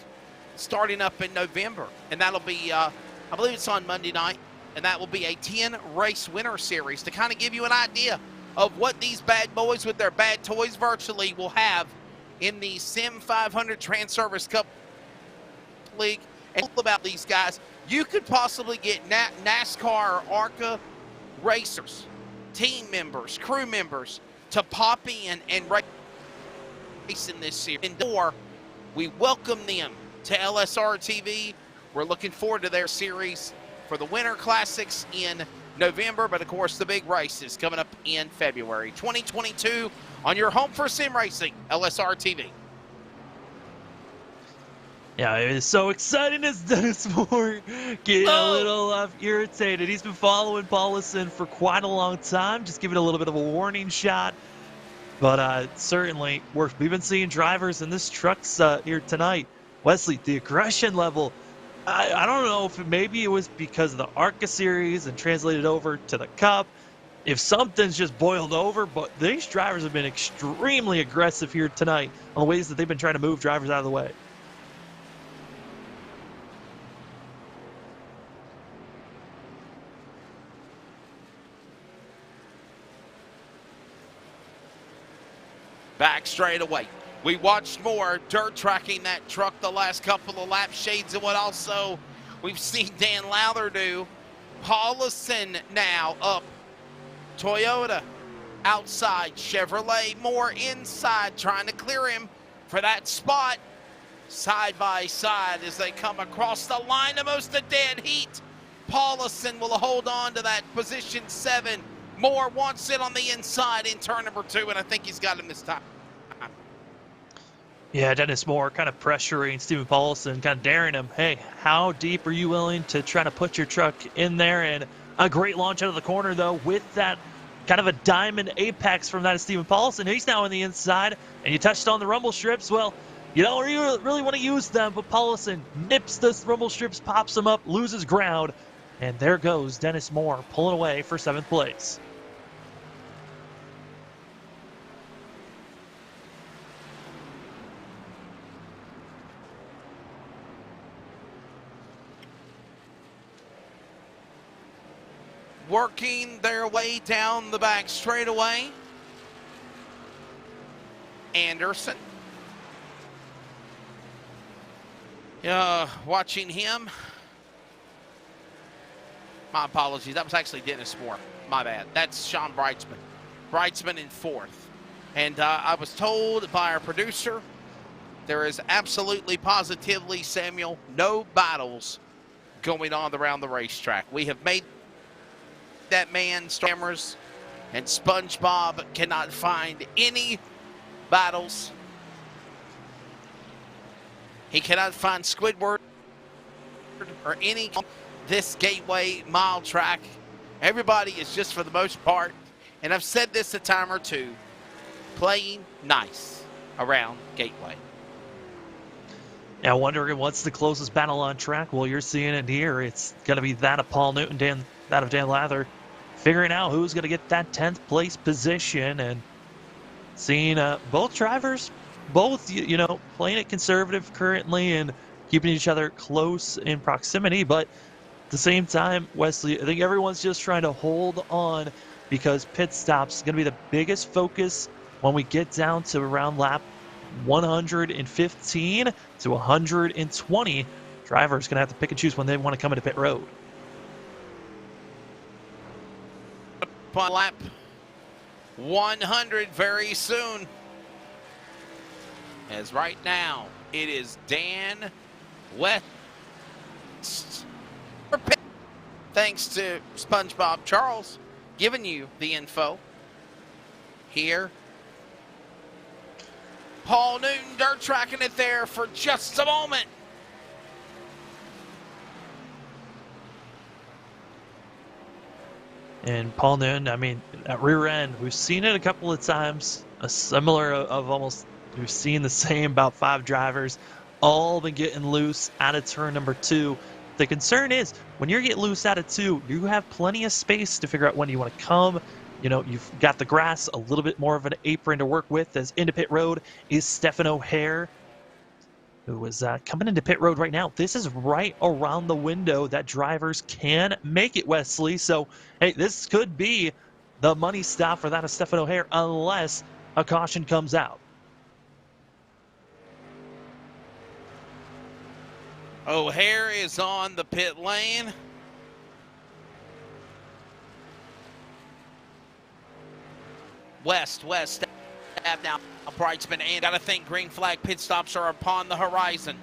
starting up in November. And that'll be, I believe it's on Monday night. And that will be a 10-race winter series to kind of give you an idea of what these bad boys with their bad toys virtually will have in the Sim 500 Trans Service Cup League. And about these guys, you could possibly get NASCAR or ARCA racers, team members, crew members to pop in and race in this series. Or we welcome them to LSRTV. We're looking forward to their series for the Winter Classics in November, but of course the big races coming up in February 2022 on your home for sim racing, LSRTV. Yeah, it is so exciting as Dennis Moore getting a little irritated. He's been following Paulison for quite a long time, just giving a little bit of a warning shot. But certainly, we've been seeing drivers in this trucks here tonight. Wesley, the aggression level, I don't know if maybe it was because of the ARCA series and translated over to the Cup, if something's just boiled over, but these drivers have been extremely aggressive here tonight on the ways that they've been trying to move drivers out of the way. back straightaway. We watched more dirt tracking that truck the last couple of laps, shades of what also we've seen Dan Lowther do. Paulison now up. Toyota outside. Chevrolet more inside, trying to clear him for that spot. Side by side as they come across the line, almost a dead heat. Paulison will hold on to that position 7. Moore wants it on the inside in turn number 2, and I think he's got him this time. Yeah, Dennis Moore kind of pressuring Stephen Paulson, kind of daring him, hey, how deep are you willing to try to put your truck in there? And a great launch out of the corner, though, with that kind of a diamond apex from that of Stephen Paulson. He's now on the inside, and you touched on the rumble strips. Well, you don't really want to use them, but Paulson nips the rumble strips, pops them up, loses ground, and there goes Dennis Moore pulling away for 7th place. Working their way down the back straightaway. Anderson. Watching him. My apologies. That was actually Dennis Moore. My bad. That's Sean Breitzman. Breitzman in 4th. And I was told by our producer, there is absolutely, positively, Samuel, no battles going on around the racetrack. We have made that man cameras, and SpongeBob cannot find any battles. He cannot find Squidward or any this Gateway mile track. Everybody is just, for the most part, and I've said this a time or two, playing nice around Gateway. Now, wondering what's the closest battle on track? Well, you're seeing it here. It's going to be that of Paul Newton, that of Dan Lowther, figuring out who's going to get that 10th place position, and seeing both drivers, playing it conservative currently and keeping each other close in proximity. But at the same time, Wesley, I think everyone's just trying to hold on, because pit stops is going to be the biggest focus when we get down to around lap 115 to 120. Drivers going to have to pick and choose when they want to come into pit road. On lap 100 very soon. As right now, it is Dan West. Thanks to SpongeBob Charles giving you the info here. Paul Newton dirt tracking it there for just a moment. And Paul Newton, I mean, at rear end, we've seen it a couple of times, a similar of almost, we've seen the same, about 5 drivers, all been getting loose out of turn number 2. The concern is, when you get loose out of 2, you have plenty of space to figure out when you want to come. You've got the grass, a little bit more of an apron to work with, as into pit road is Stephen O'Hare, who is coming into pit road right now. This is right around the window that drivers can make it, Wesley. So, hey, this could be the money stop for that of Stephen O'Hare, unless a caution comes out. O'Hare is on the pit lane. West now. Breitzman, and gotta think green flag pit stops are upon the horizon.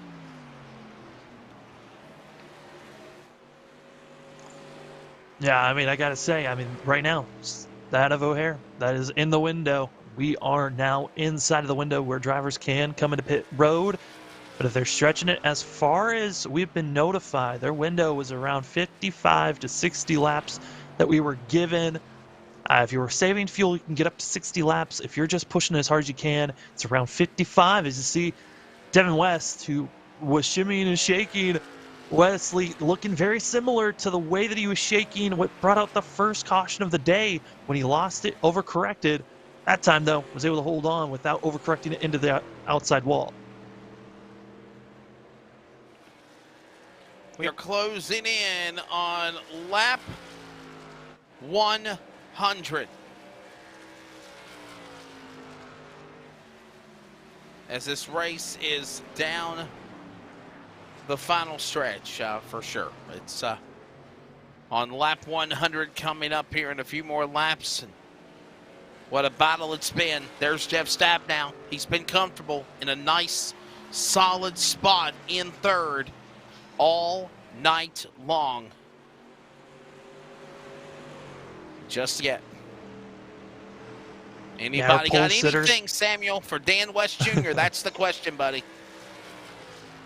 Yeah, I mean, I gotta say, right now, that of O'Hare, that is in the window. We are now inside of the window where drivers can come into pit road. But if they're stretching it as far as we've been notified, their window was around 55 to 60 laps that we were given. If you were saving fuel, you can get up to 60 laps. If you're just pushing as hard as you can, it's around 55. As you see, Devin West, who was shimmying and shaking, Wesley looking very similar to the way that he was shaking, what brought out the first caution of the day when he lost it, overcorrected. That time, though, was able to hold on without overcorrecting it into the outside wall. We are closing in on lap 100. as this race is down the final stretch for sure. It's on lap 100 coming up here in a few more laps. And what a battle it's been. There's Jeff Stab now. He's been comfortable in a nice, solid spot in third all night long. Just yet. Anybody got anything, Samuel, for Dan West Jr.? That's the question, buddy.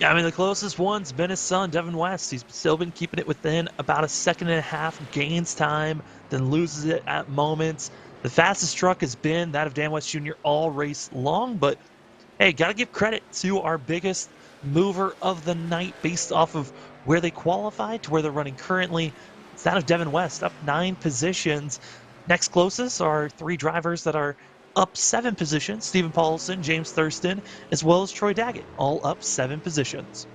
Yeah, I mean, the closest one's been his son, Devin West. He's still been keeping it within about a second and a half, gains time, then loses it at moments. The fastest truck has been that of Dan West Jr. all race long, but hey, got to give credit to our biggest mover of the night based off of where they qualified to where they're running currently. It's that of Devin West, up 9 positions. Next closest are 3 drivers that are up 7 positions. Stephen Paulson, James Thurston, as well as Troy Daggett, all up 7 positions.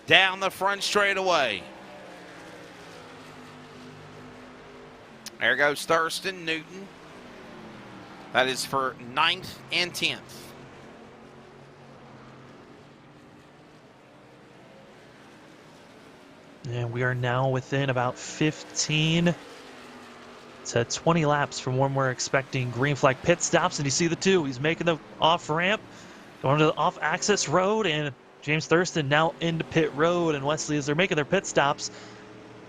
Down the front straightaway. There goes Thurston, Newton. That is for 9th and 10th. And we are now within about 15 to 20 laps from when we're expecting green flag pit stops. And you see the 2. He's making the off ramp, going to the off access road, and James Thurston now into pit road. And Wesley, as they're making their pit stops,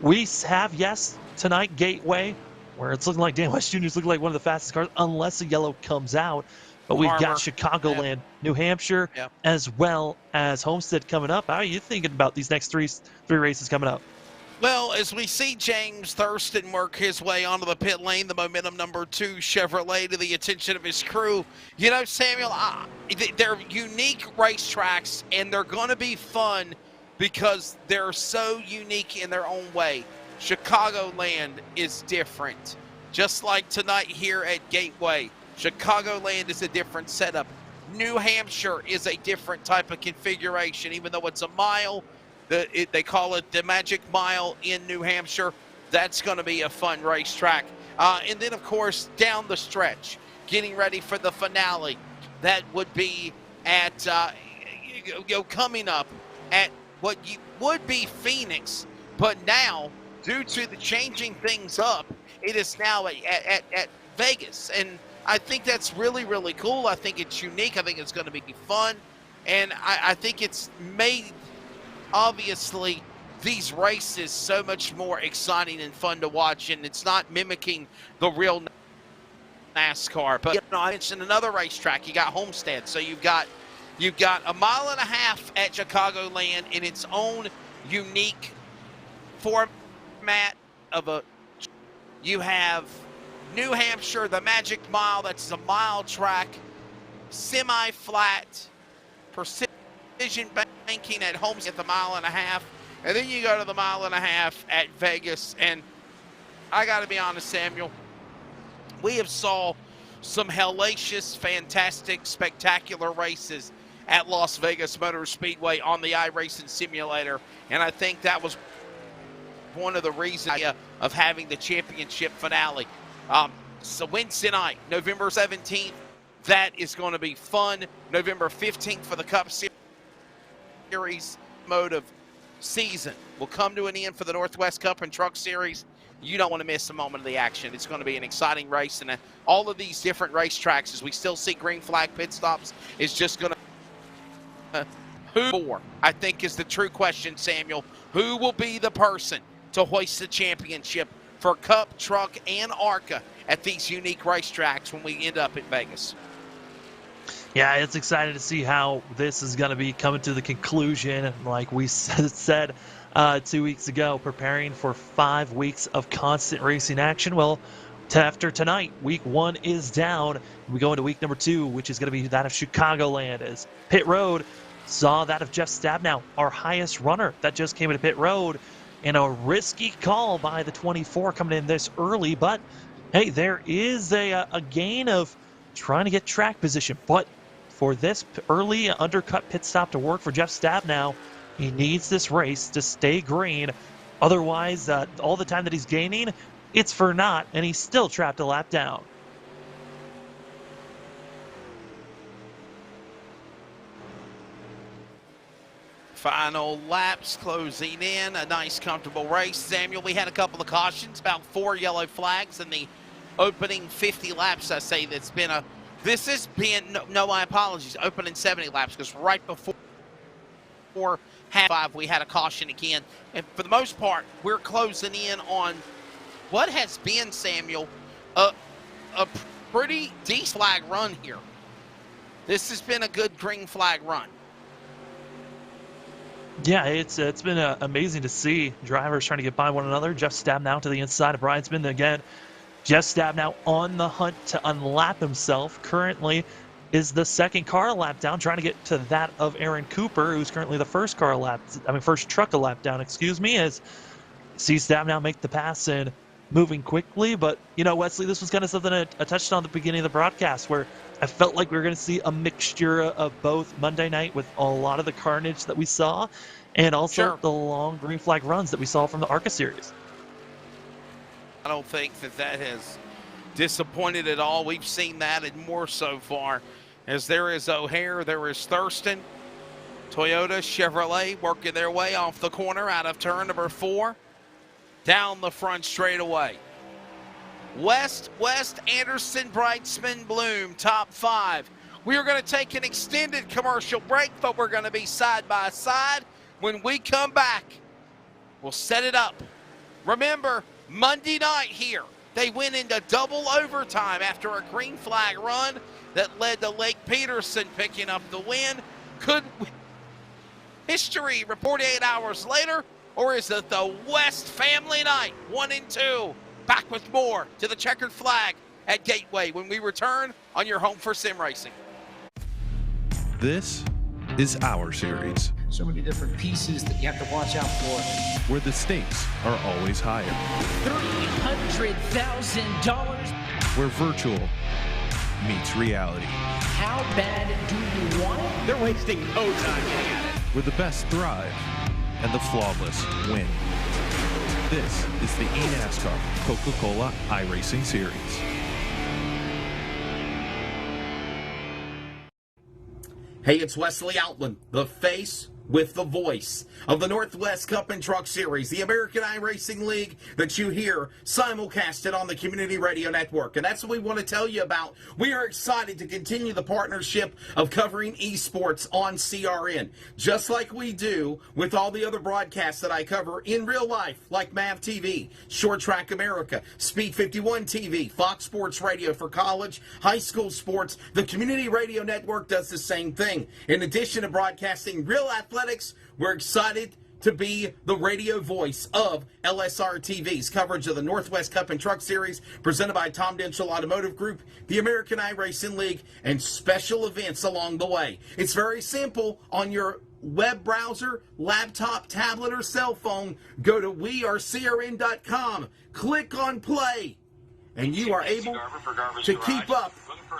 we have, yes, tonight Gateway, where it's looking like Dan West Jr. is looking like one of the fastest cars, unless a yellow comes out. But we've got Chicagoland, New Hampshire, as well as Homestead coming up. How are you thinking about these next three races coming up? Well, as we see James Thurston work his way onto the pit lane, the Momentum number 2 Chevrolet, to the attention of his crew. You know, Samuel, they're unique racetracks, and they're going to be fun because they're so unique in their own way. Chicagoland is different. Just like tonight here at Gateway, Chicagoland is a different setup. New Hampshire is a different type of configuration, even though it's a mile. They call it the Magic Mile in New Hampshire. That's going to be a fun racetrack. And then, of course, down the stretch, getting ready for the finale. That would be at, coming up at what would be Phoenix, but now, due to the changing things up, it is now at Vegas. And I think that's really, really cool. I think it's unique. I think it's going to be fun. And I think it's made, obviously, these races so much more exciting and fun to watch. And it's not mimicking the real NASCAR. But, you know, I mentioned another racetrack. You got Homestead. So you've got a mile and a half at Chicagoland in its own unique format you have New Hampshire, the Magic Mile, that's a mile track, semi-flat, precision banking at Homes at the mile and a half, and then you go to the mile and a half at Vegas. And I got to be honest, Samuel, we have saw some hellacious, fantastic, spectacular races at Las Vegas Motor Speedway on the iRacing simulator, and I think that was one of the reasons of having the championship finale. So Wednesday night, November 17th, that is going to be fun. November 15th for the Cup Series mode of season will come to an end for the Northwest Cup and Truck Series. You don't want to miss a moment of the action. It's going to be an exciting race, and all of these different racetracks, as we still see green flag pit stops, is just going to who for, I think, is the true question, Samuel. Who will be the person to hoist the championship for Cup, Truck, and ARCA at these unique racetracks when we end up at Vegas? Yeah, it's exciting to see how this is going to be coming to the conclusion. Like we said 2 weeks ago, preparing for 5 weeks of constant racing action. Well, after tonight, week 1 is down. We go into week number 2, which is going to be that of Chicagoland, as Pit Road saw that of Jeff Stabnow, our highest runner that just came into Pit Road, and a risky call by the 24 coming in this early. But hey, there is a gain of trying to get track position. But for this early undercut pit stop to work for Jeff Stabnow, he needs this race to stay green. Otherwise, all the time that he's gaining, it's for naught, and he's still trapped a lap down. Final laps closing in. A nice, comfortable race. Samuel, we had a couple of cautions, about 4 yellow flags in the opening 50 laps. I say that's been a... This has been, no, my apologies, opening 70 laps, because right before half 5, we had a caution again. And for the most part, we're closing in on what has been, Samuel, a pretty decent flag run here. This has been a good green flag run. Yeah, it's been amazing to see drivers trying to get by one another. Jeff Stabnow to the inside of Breitzman. Again, Jeff Stabnow on the hunt to unlap himself. Currently is the second car a lap down, trying to get to that of Aaron Cooper, who's currently the first truck a lap down, as see Stabnow make the pass and moving quickly. But, you know, Wesley, this was kind of something I touched on at the beginning of the broadcast, where I felt like we were going to see a mixture of both Monday night with a lot of the carnage that we saw and also the long green flag runs that we saw from the ARCA series. I don't think that has disappointed at all. We've seen that and more so far, as there is O'Hare, there is Thurston, Toyota, Chevrolet working their way off the corner out of turn number 4, down the front straightaway. West, Anderson, Breitzman, Bloom, top 5. We are going to take an extended commercial break, but we're going to be side by side. When we come back, we'll set it up. Remember, Monday night here, they went into double overtime after a green flag run that led to Lake Peterson picking up the win. Could history report 8 hours later, or is it the West family night, 1 and 2? Back with more to the checkered flag at Gateway when we return on your home for sim racing. This is our series, So many different pieces that you have to watch out for. where the stakes are always higher, $300,000. where virtual meets reality, How bad do you want it? They're wasting no time getting at it. where the best thrive and the flawless win. This is the eNASCAR Coca-Cola iRacing Series. Hey, it's Wesley Outland, the face with the voice of the Northwest Cup and Truck Series, the American iRacing League that you hear simulcasted on the Community Radio Network. And that's what we want to tell you about. We are excited to continue the partnership of covering esports on CRN, just like we do with all the other broadcasts that I cover in real life, like MAV TV, Short Track America, Speed 51 TV, Fox Sports Radio for college, high school sports. The Community Radio Network does the same thing. In addition to broadcasting real athletics, we're excited to be the radio voice of LSRTV's coverage of the Northwest Cup and Truck Series, presented by Tom Denchel Automotive Group, the American iRacing League, and special events along the way. It's very simple. On your web browser, laptop, tablet, or cell phone, go to wearecrn.com, click on play, and you are able to keep up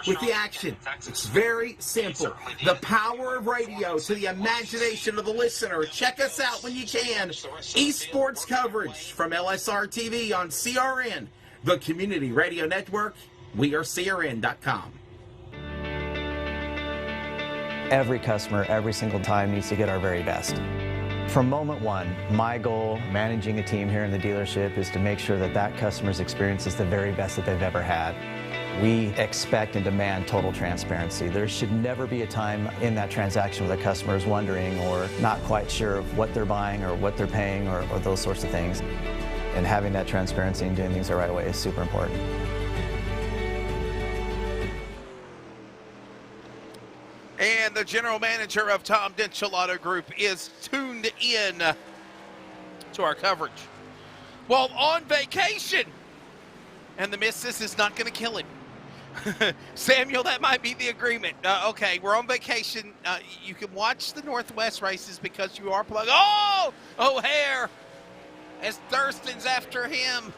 with the action. It's very simple. The power of radio to the imagination of the listener. Check us out when you can. Esports coverage from LSRTV on CRN, the Community Radio Network, wearecrn.com. Every customer, every single time, needs to get our very best. From moment one, my goal managing a team here in the dealership is to make sure that that customer's experience is the very best that they've ever had. We expect and demand total transparency. There should never be a time in that transaction where the customer is wondering or not quite sure of what they're buying or what they're paying or those sorts of things. And having that transparency and doing things the right way is super important. And the general manager of Tom Denchel Auto Group is tuned in to our coverage while on vacation. And the missus is not going to kill him. Samuel, that might be the agreement. Okay, we're on vacation. You can watch the Northwest races because you are plugged. Oh, O'Hare, as Thurston's after him.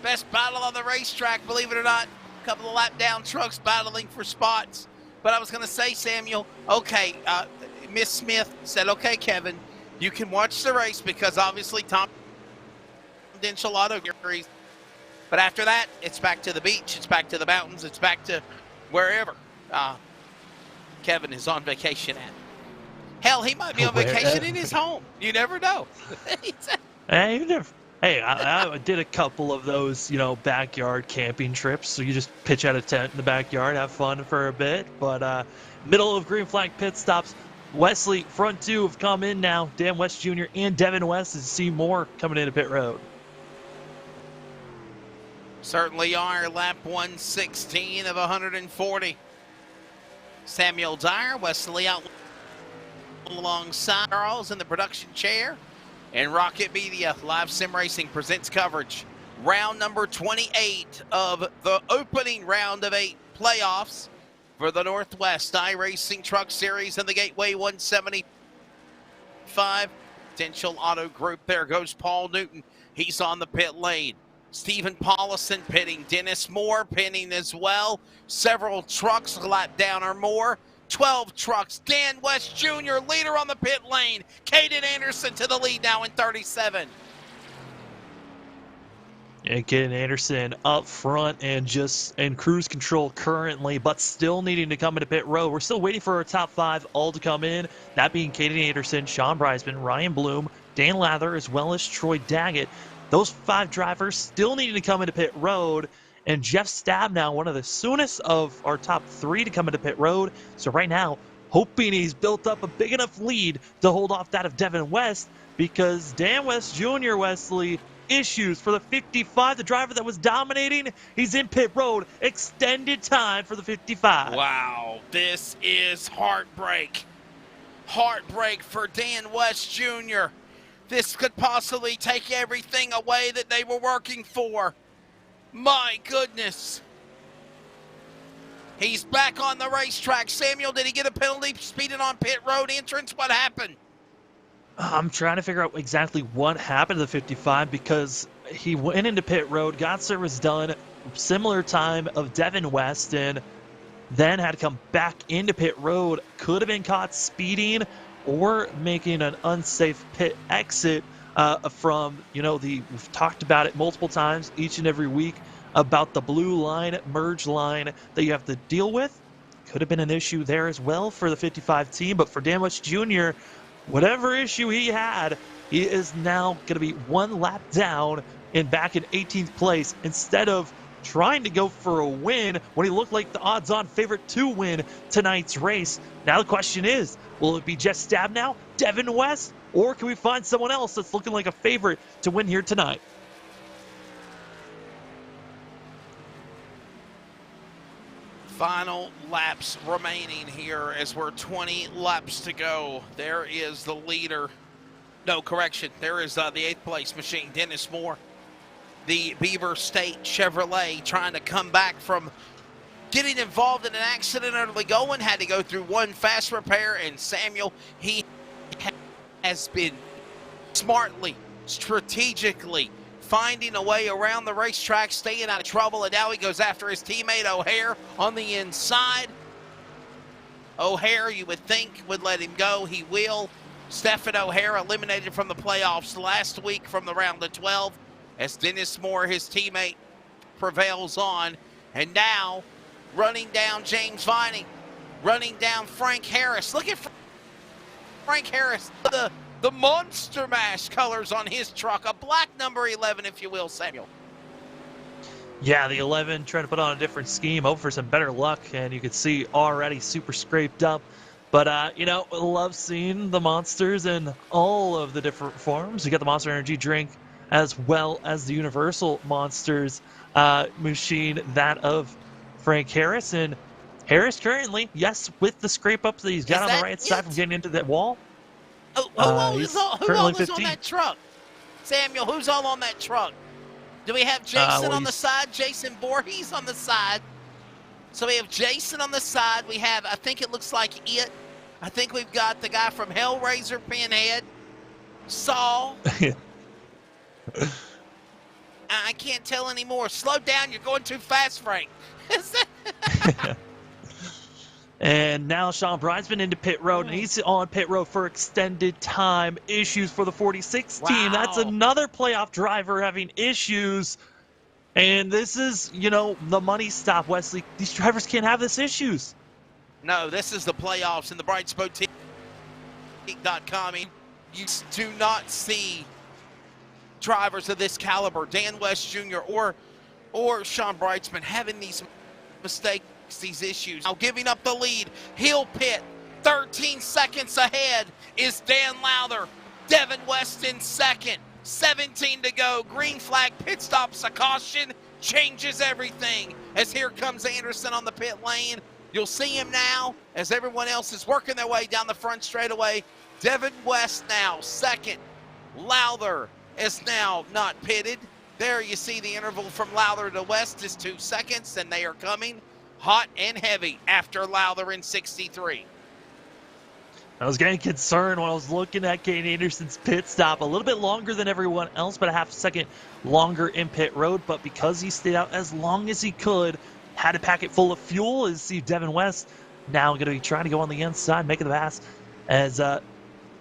Best battle on the racetrack, believe it or not. A couple of lap down trucks battling for spots. But I was going to say, Samuel, okay, Miss Smith said, okay, Kevin, you can watch the race because obviously Tom Auto agrees. But after that, it's back to the beach, it's back to the mountains, it's back to wherever Kevin is on vacation at. Hell, he might be on vacation in his home. You never know. Hey, I did a couple of those, backyard camping trips. So you just pitch out a tent in the backyard, have fun for a bit. But middle of green flag pit stops. Wesley, front two have come in now. Dan West Jr. and Devin West, and see more coming into pit road. Certainly are. Lap 116 of 140. Samuel Dyer, Wesley out alongside Charles in the production chair. And Rocket Media Live Sim Racing presents coverage. Round number 28 of the opening round of 8 playoffs for the Northwest iRacing Truck Series and the Gateway 175 Potential Auto Group. There goes Paul Newton. He's on the pit lane. Stephen Paulison pitting. Dennis Moore pitting as well. Several trucks a lap down or more. 12 trucks. Dan West Jr. leader on the pit lane. Kane Anderson to the lead now in 37. And Kane Anderson up front and just in cruise control currently, but still needing to come into pit road. We're still waiting for our top 5 all to come in. That being Kane Anderson, Sean Breitzman, Ryan Bloom, Dan Lather, as well as Troy Daggett. Those 5 drivers still needing to come into pit road. And Jeff Stabnow, one of the soonest of our top 3 to come into pit road. So right now, hoping he's built up a big enough lead to hold off that of Devin West, because Dan West Jr. Wesley issues for the 55, the driver that was dominating. He's in pit road, extended time for the 55. Wow, this is heartbreak. Heartbreak for Dan West Jr. This could possibly take everything away that they were working for. My goodness. He's back on the racetrack. Samuel, did he get a penalty speeding on pit road entrance? What happened? I'm trying to figure out exactly what happened to the 55, because he went into pit road, got service done, similar time of Devin West, and then had to come back into pit road. Could have been caught speeding or making an unsafe pit exit from, we've talked about it multiple times each and every week about the blue line, merge line that you have to deal with. Could have been an issue there as well for the 55 team, but for Dan West Jr., whatever issue he had, he is now going to be one lap down and back in 18th place instead of trying to go for a win when he looked like the odds-on favorite to win tonight's race. Now the question is, will it be Jeff Stabnow, Devin West, or can we find someone else that's looking like a favorite to win here tonight? Final laps remaining here as we're 20 laps to go. There is the leader. No, correction. There is the 8th place machine, Dennis Moore. The Beaver State Chevrolet trying to come back from getting involved in an accident early going. Had to go through one fast repair. And Samuel, he has been smartly, strategically finding a way around the racetrack, staying out of trouble, and now he goes after his teammate O'Hare on the inside. O'Hare, you would think, would let him go. He will. Stephen O'Hare eliminated from the playoffs last week from the round of 12 as Dennis Moore, his teammate, prevails on. And now running down James Viney, running down Frank Harris. Look at Frank Harris, the Monster Mash colors on his truck, a black number 11, if you will, Samuel. Yeah, the 11 trying to put on a different scheme, hope for some better luck, and you can see already super scraped up. But, love seeing the monsters in all of the different forms. You got the Monster Energy drink as well as the Universal Monsters machine, that of Frank Harris. And Harris currently, yes, with the scrape ups that he's got on the right side from getting into that wall. Who all is on that truck? Samuel, who's all on that truck? Do we have Jason on the side? Jason Voorhees on the side. So we have Jason on the side. We have, I think it looks like it. I think we've got the guy from Hellraiser Pinhead. Saul. I can't tell anymore. Slow down. You're going too fast, Frank. And now Sean Breitzman into pit road, and he's on pit road for extended time. Issues for the 46 team. That's Wow. another playoff driver having issues. And this is, the money stop, Wesley. These drivers can't have this issues. No, this is the playoffs in the Breitzman.com. You do not see drivers of this caliber, Dan West Jr. or Sean Breitzman, having these mistakes, these issues. Now giving up the lead, he'll pit. 13 seconds ahead is Dan Lowther. Devin West in second. 17 to go. Green flag, pit stops, a caution, changes everything. As here comes Anderson on the pit lane. You'll see him now as everyone else is working their way down the front straightaway. Devin West now second. Lowther is now not pitted. There you see the interval from Lowther to West is 2 seconds, and they are coming hot and heavy after Lowther in 63. I was getting concerned when I was looking at Kane Anderson's pit stop. A little bit longer than everyone else, but a half second longer in pit road. But because he stayed out as long as he could, had a packet full of fuel, as see Devin West now going to be trying to go on the inside, making the pass. As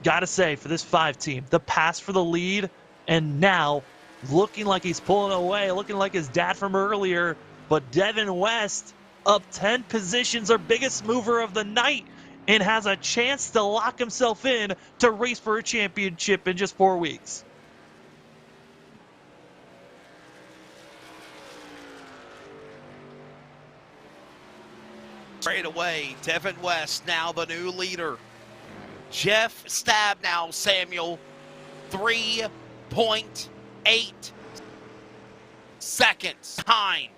gotta say, for this 5 team, the pass for the lead, and now looking like he's pulling away, looking like his dad from earlier. But Devin West up 10 positions, our biggest mover of the night, and has a chance to lock himself in to race for a championship in just 4 weeks. Straight away, Devin West now the new leader. Jeff Stabnow, Samuel, 3.8 seconds behind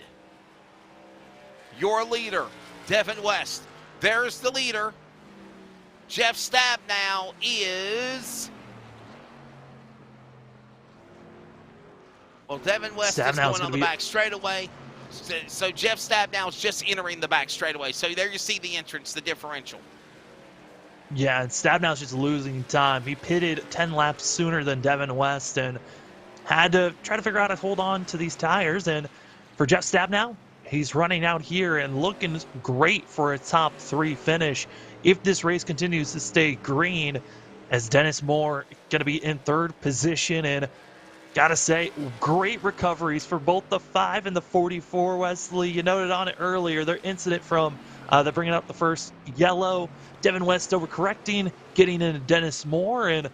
your leader, Devin West. There's the leader. Jeff Stabnow is... Well, Devin West is going on the back straightaway. So Jeff Stabnow is just entering the back straightaway. So there you see the entrance, the differential. Yeah, and Stabnow's just losing time. He pitted 10 laps sooner than Devin West and had to try to figure out how to hold on to these tires. And for Jeff Stabnow, he's running out here and looking great for a top 3 finish if this race continues to stay green, as Dennis Moore going to be in 3rd position. And gotta say, great recoveries for both the 5 and the 44, Wesley. You noted on it earlier, their incident from the bringing up the first yellow. Devin West overcorrecting, getting into Dennis Moore. And,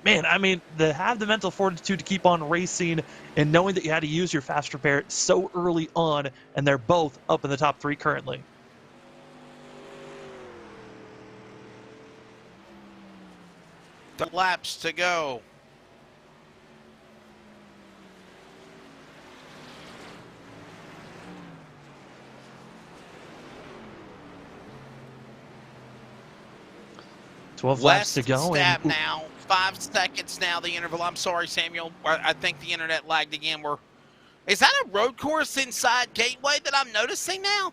man, I mean, have the mental fortitude to keep on racing and knowing that you had to use your fast repair so early on, and they're both up in the top 3 currently. The laps to go. Laps to go. Stab now. 5 seconds now, the interval. I'm sorry, Samuel. I think the internet lagged again. Is that a road course inside Gateway that I'm noticing now?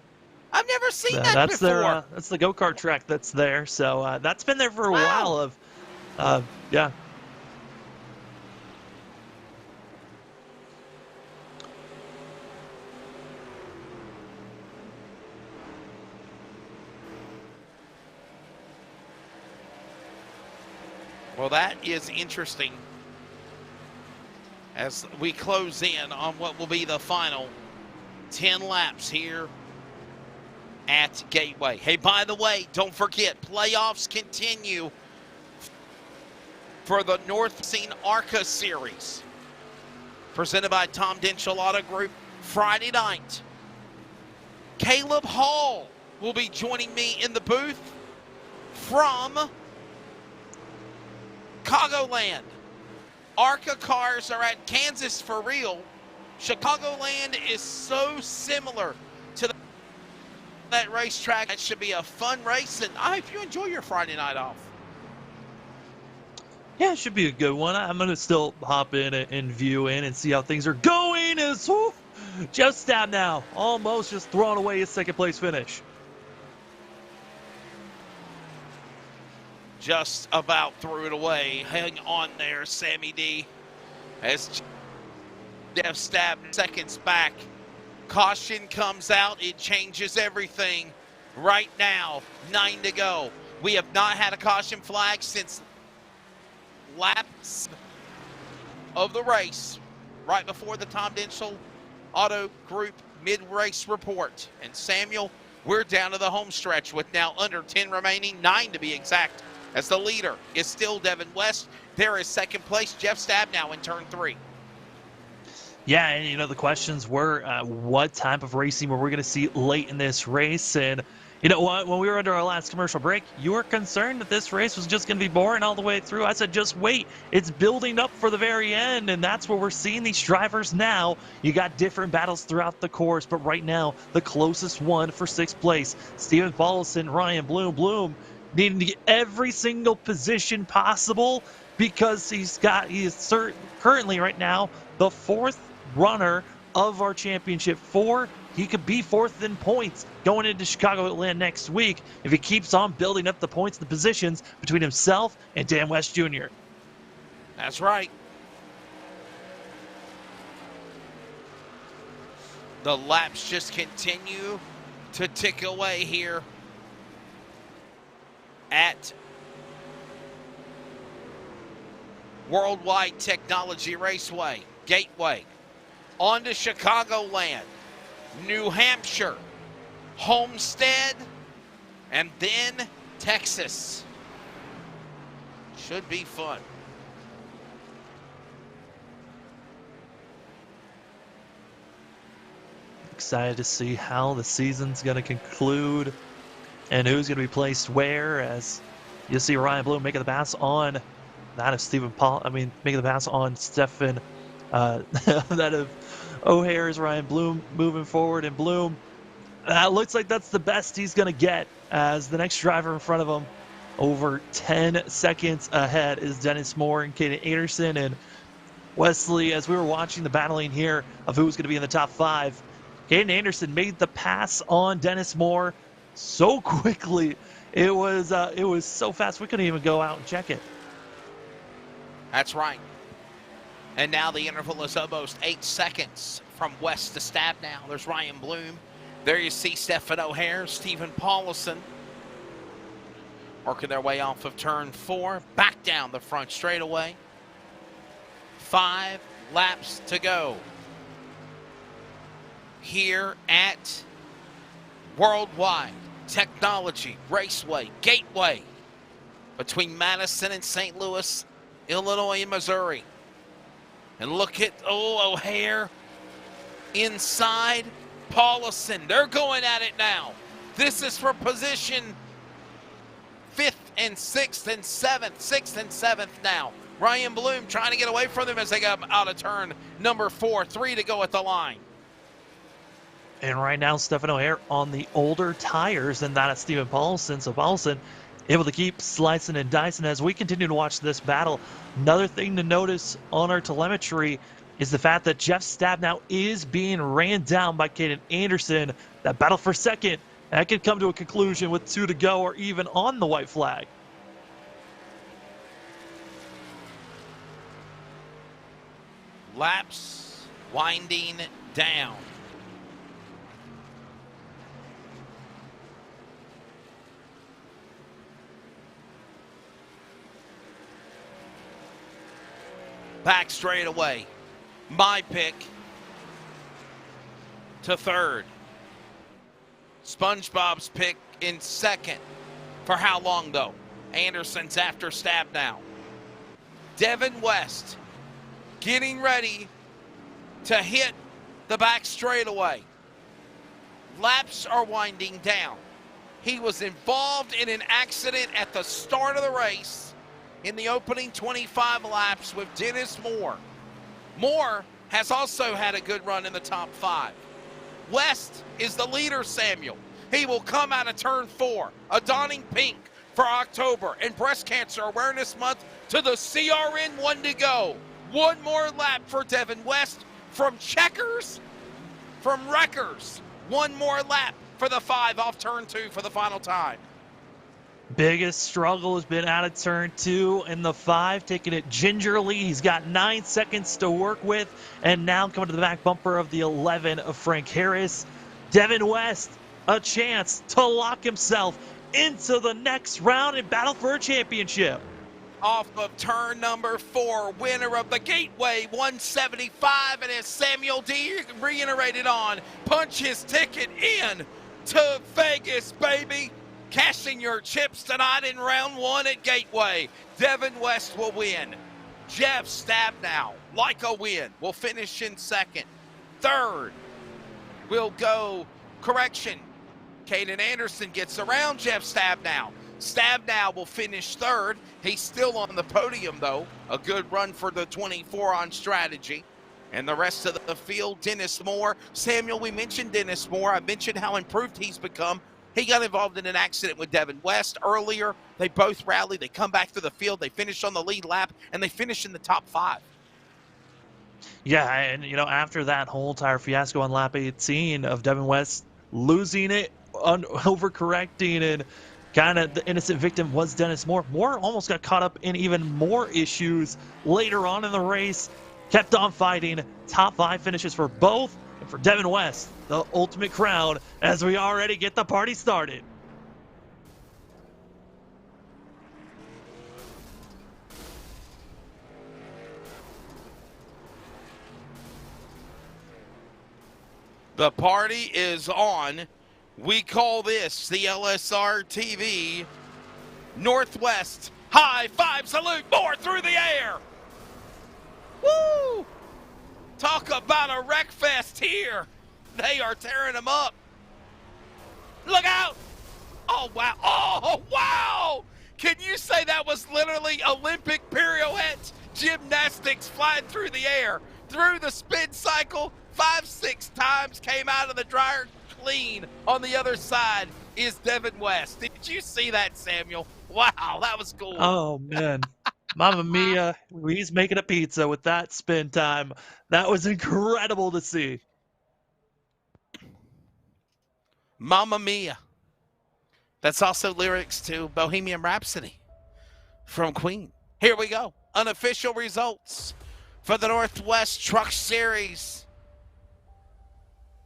I've never seen that before. That's the go-kart track that's there. So that's been there for a while. Yeah. Well, that is interesting as we close in on what will be the final 10 laps here at Gateway. Hey, by the way, don't forget, playoffs continue for the North Scene ARCA Series, presented by Tom Denchel Auto Group. Friday night, Caleb Hall will be joining me in the booth from Chicagoland. ARCA cars are at Kansas for real. Chicagoland is so similar to that racetrack. It should be a fun race, and I hope you enjoy your Friday night off. Yeah, it should be a good one. I'm going to still hop in and view in and see how things are going. Jeff Stabnow almost just throwing away his 2nd place finish. Just about threw it away. Hang on there, Sammy D. As Jeff Stabnow seconds back. Caution comes out. It changes everything. right now, 9 to go. We have not had a caution flag since laps of the race, right before the Tom Denschel Auto Group mid-race report. And Samuel, we're down to the home stretch with now under 10 remaining, 9 to be exact, as the leader is still Devin West. There is second place, Jeff Stabnow in turn 3. Yeah, and the questions were what type of racing were we going to see late in this race? And you know what? When we were under our last commercial break, you were concerned that this race was just going to be boring all the way through. I said, just wait. It's building up for the very end, and that's where we're seeing these drivers now. You got different battles throughout the course, but right now, the closest one for 6th place, Stephen Paulson, Ryan Bloom. Bloom needing to get every single position possible because he is currently right now the 4th runner of our championship. 4. He could be 4th in points going into Chicagoland next week if he keeps on building up the points and the positions between himself and Dan West Jr. That's right. The laps just continue to tick away here at Worldwide Technology Raceway, Gateway, on to Chicagoland, New Hampshire, Homestead, and then Texas. Should be fun. Excited to see how the season's going to conclude and who's going to be placed where, as you'll see Ryan Bloom making the pass on that of Stephen Paul. Making the pass on Stephen. That of O'Hare's Ryan Bloom moving forward, and Bloom, looks like that's the best he's going to get, as the next driver in front of him, over 10 seconds ahead, is Dennis Moore and Kane Anderson. And Wesley, as we were watching the battling here of who was going to be in the top 5, Kane Anderson made the pass on Dennis Moore so quickly. It was so fast we couldn't even go out and check it. That's right. And now the interval is almost 8 seconds from West to Stabnow. There's Ryan Bloom. There you see Stephen O'Hare, Stephen Paulson working their way off of turn 4, back down the front straightaway. 5 laps to go here at Worldwide Technology Raceway, Gateway, between Madison and St. Louis, Illinois and Missouri. And look at, O'Hare inside Paulson. They're going at it now. This is for position 5th and 6th and 7th. 6th and 7th now. Ryan Bloom trying to get away from them as they got out of turn number 4. 3 to go at the line. And right now, Stephen O'Hare on the older tires than that of Stephen Paulson. So Paulson able to keep slicing and dicing as we continue to watch this battle. Another thing to notice on our telemetry is the fact that Jeff Stabnow is being ran down by Canaan Anderson. That battle for second, that could come to a conclusion with 2 to go or even on the white flag. Laps winding down. Back straight away. My pick to 3rd. SpongeBob's pick in 2nd. For how long, though? Anderson's after Stabnow. Devin West getting ready to hit the back straightaway. Laps are winding down. He was involved in an accident at the start of the race in the opening 25 laps with Dennis Moore. Moore has also had a good run in the top 5. West is the leader, Samuel. He will come out of turn 4, a dawning pink for October and Breast Cancer Awareness Month to the CRN. 1 to go. One more lap for Devin West from Checkers, from Wreckers. One more lap for the 5 off turn 2 for the final time. Biggest struggle has been out of turn 2 and the 5, taking it gingerly. He's got 9 seconds to work with, and now coming to the back bumper of the 11 of Frank Harris. Devin West a chance to lock himself into the next round and battle for a championship. Off of turn number 4, winner of the Gateway 175, and as Samuel D reiterated on, punch his ticket in to Vegas, baby. Cashing your chips tonight in round 1 at Gateway. Devin West will win. Jeff Stabnow, like a win, will finish in second. Third will go, correction, Kane Anderson gets around Jeff Stabnow. Stabnow will finish third. He's still on the podium, though. A good run for the 24 on strategy. And the rest of the field, Dennis Moore. Samuel, we mentioned Dennis Moore. I mentioned how improved he's become. He got involved in an accident with Devin West earlier. They both rallied. They come back to the field. They finish on the lead lap, and they finish in the top 5. Yeah, and after that whole entire fiasco on lap 18 of Devin West losing it, overcorrecting, and kind of the innocent victim was Dennis Moore. Moore almost got caught up in even more issues later on in the race. Kept on fighting. Top 5 finishes for both. And for Devin West, the ultimate crown as we already get the party started. The party is on. We call this the LSRTV Northwest High Five Salute. More through the air. Woo! Talk about a wreck fest here. They are tearing them up. Look out. Oh, wow. Oh, wow. Can you say that was literally Olympic pirouette gymnastics flying through the air, through the spin cycle, 5-6 times, came out of the dryer clean on the other side is Devin West. Did you see that, Samuel? Wow, that was cool. Oh, man. Mamma mia, he's making a pizza with that spin time. That was incredible to see. Mamma mia. That's also lyrics to Bohemian Rhapsody from Queen. Here we go. Unofficial results for the Northwest Truck Series.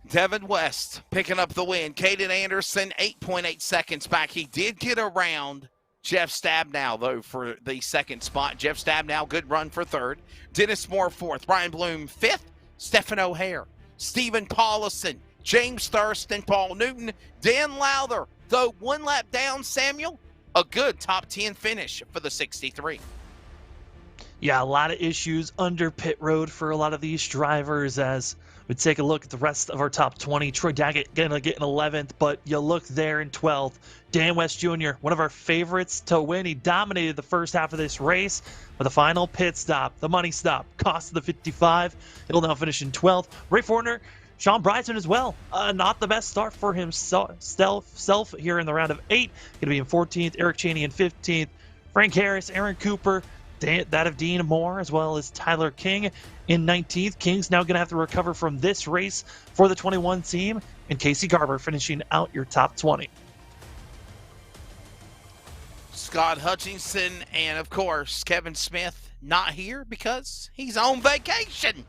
Devin West picking up the win. Kane Anderson, 8.8 seconds back. He did get around Jeff Stabnow, though, for the second spot. Jeff Stabnow, good run for third. Dennis Moore, fourth. Brian Bloom, fifth. Stephen O'Hare, Stephen Paulison, James Thurston, Paul Newton, Dan Lowther, though 1 lap down, Samuel, a good top 10 finish for the 63. Yeah, a lot of issues under pit road for a lot of these drivers as we take a look at the rest of our top 20. Troy Daggett gonna get an 11th, but you look there in 12th. Dan West Jr., one of our favorites to win. He dominated the first half of this race, but the final pit stop, the money stop, cost the 55. It'll now finish in 12th. Ray Fortner, Sean Breitzman as well. Not the best start for himself here in the round of 8. Going to be in 14th. Eric Chaney in 15th. Frank Harris, Aaron Cooper, that of Dean Moore, as well as Tyler King in 19th. King's now going to have to recover from this race for the 21 team, and Casey Garber finishing out your top 20. Scott Hutchinson and, of course, Kevin Smith not here because he's on vacation.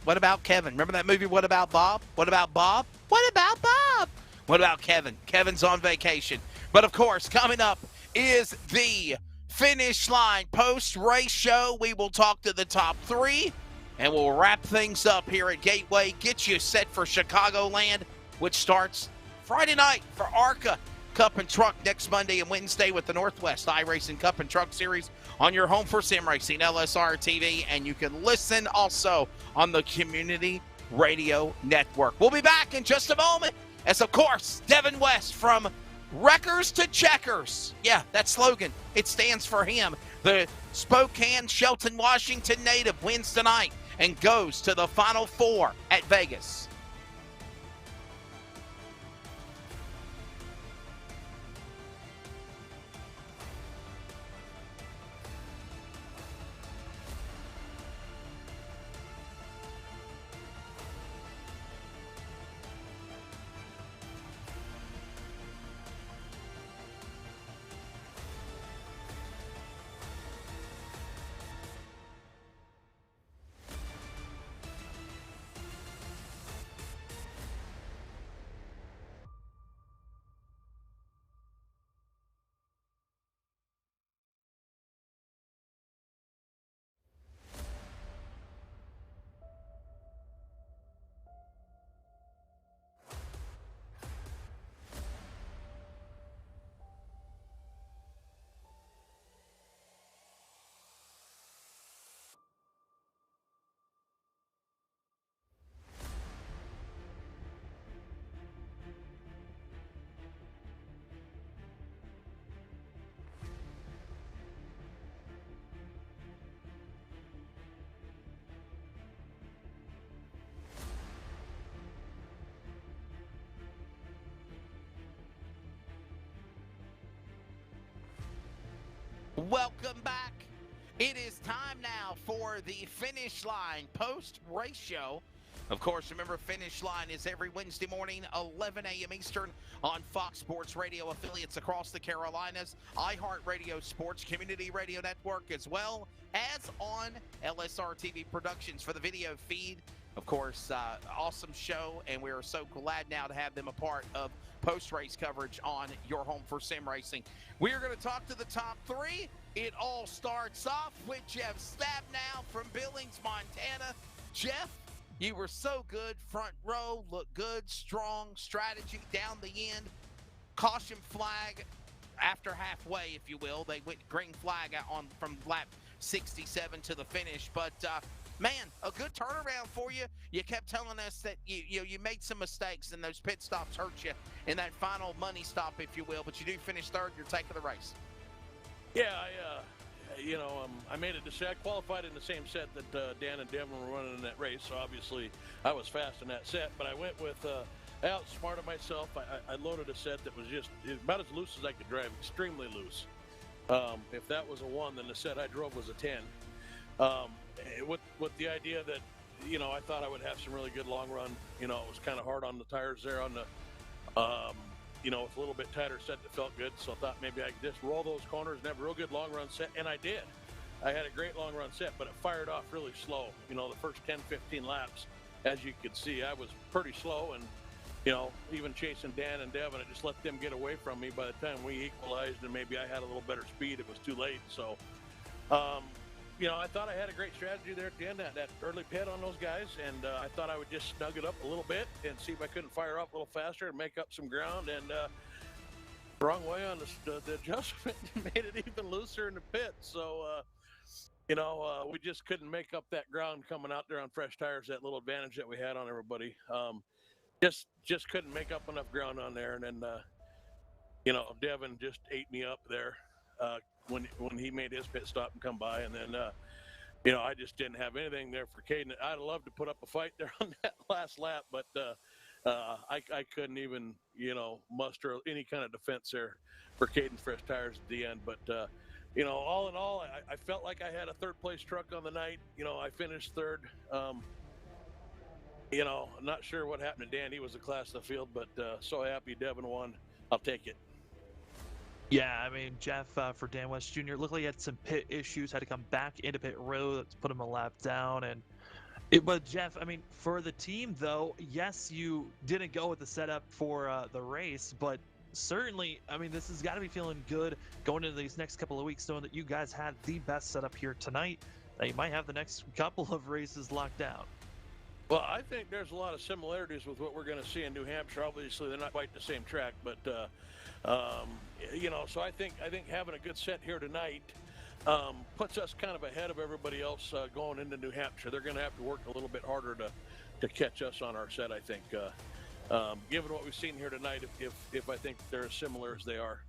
What about Kevin? Remember that movie, What About Bob? What about Bob? What about Bob? What about Kevin? Kevin's on vacation. But, of course, coming up is the finish line post-race show. We will talk to the top 3, and we'll wrap things up here at Gateway. Get you set for Chicagoland, which starts Friday night for ARCA Cup and Truck next Monday and Wednesday with the Northwest iRacing Cup and Truck Series on your home for sim racing, LSRTV, and you can listen also on the Community Radio Network. We'll be back in just a moment as, of course, Devin West from Wreckers to Checkers. Yeah, that slogan, it stands for him. The Spokane, Shelton, Washington native wins tonight and goes to the Final Four at Vegas. Welcome back. It is time now for the Finish Line post-race show. Of course, remember, Finish Line is every Wednesday morning, 11 a.m. Eastern on Fox Sports Radio affiliates across the Carolinas, iHeartRadio Sports Community Radio Network, as well as on LSRTV Productions for the video feed. Of course, awesome show, and we are so glad now to have them a part of post-race coverage on your home for sim racing. We are going to talk to the top three. It all starts off with Jeff Stabnow from Billings, Montana. Jeff, you were so good. Front row, looked good, strong strategy down the end. Caution flag after halfway, if you will. They went green flag on from lap 67 to the finish. But, man, a good turnaround for you. You kept telling us that you made some mistakes and those pit stops hurt you in that final money stop, if you will. But you do finish third. You're taking the race. Yeah, I made it to I qualified in the same set that Dan and Devin were running in that race, so obviously I was fast in that set. But I went with, I outsmarted myself. I loaded a set that was just about as loose as I could drive, extremely loose. If that was a 1, then the set I drove was a 10. With the idea that, I thought I would have some really good long run. It was kind of hard on the tires there on the, with a little bit tighter set that felt good. So I thought maybe I could just roll those corners and have a real good long run set. And I did. I had a great long run set, but it fired off really slow. The first 10, 15 laps, as you could see, I was pretty slow. And, even chasing Dan and Devin, I just let them get away from me. By the time we equalized and maybe I had a little better speed, it was too late. So, I thought I had a great strategy there at the end, that early pit on those guys, and I thought I would just snug it up a little bit and see if I couldn't fire off a little faster and make up some ground, and wrong way on the adjustment made it even looser in the pit. So, we just couldn't make up that ground coming out there on fresh tires, that little advantage that we had on everybody. Just couldn't make up enough ground on there, and then, Devin just ate me up there. When he made his pit stop and come by, and then I just didn't have anything there for Caden. I'd love to put up a fight there on that last lap, but I couldn't even muster any kind of defense there for Caden's fresh tires at the end. But all in all, I felt like I had a third place truck on the night. I finished third. Not sure what happened to Dan. He was the class of the field, but so happy Devin won. I'll take it. Yeah, Jeff, for Dan West Jr., looked like he had some pit issues, had to come back into pit row to put him a lap down. But Jeff, for the team, though, yes, you didn't go with the setup for the race, but certainly, this has got to be feeling good going into these next couple of weeks, knowing that you guys had the best setup here tonight, that you might have the next couple of races locked down. Well, I think there's a lot of similarities with what we're going to see in New Hampshire. Obviously, they're not quite the same track, but so I think having a good set here tonight puts us kind of ahead of everybody else going into New Hampshire. They're going to have to work a little bit harder to catch us on our set, I think. Given what we've seen here tonight, if I think they're as similar as they are.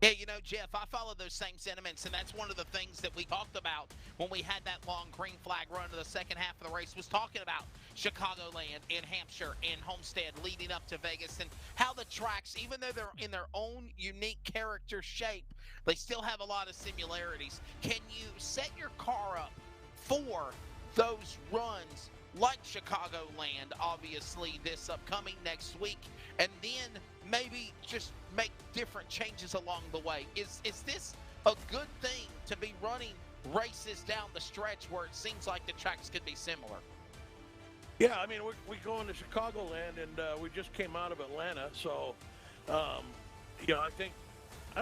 Yeah, Jeff, I follow those same sentiments, and that's one of the things that we talked about when we had that long green flag run to the second half of the race, was talking about Chicagoland and Hampshire and Homestead leading up to Vegas, and how the tracks, even though they're in their own unique character shape, they still have a lot of similarities. Can you set your car up for those runs like Chicagoland, obviously, this upcoming next week, and then maybe just make different changes along the way? Is this a good thing to be running races down the stretch where it seems like the tracks could be similar? Yeah, we go into Chicagoland, and we just came out of Atlanta, so I don't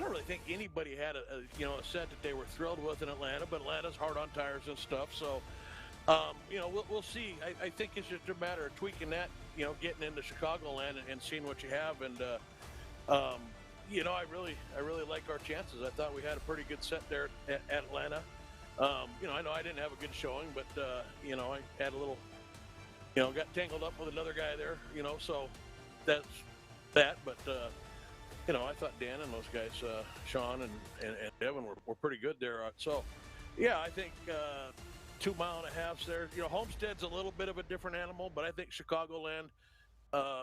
really think anybody had a set that they were thrilled with in Atlanta, but Atlanta's hard on tires and stuff, so we'll see. I think it's just a matter of tweaking that, getting into Chicagoland and seeing what you have. And, I really like our chances. I thought we had a pretty good set there at Atlanta. I know I didn't have a good showing, but, I had a little, got tangled up with another guy there, so that's that. But, I thought Dan and those guys, Sean and Devin were pretty good there. So, yeah, I think 2.5 miles there. Homestead's a little bit of a different animal, but I think Chicagoland,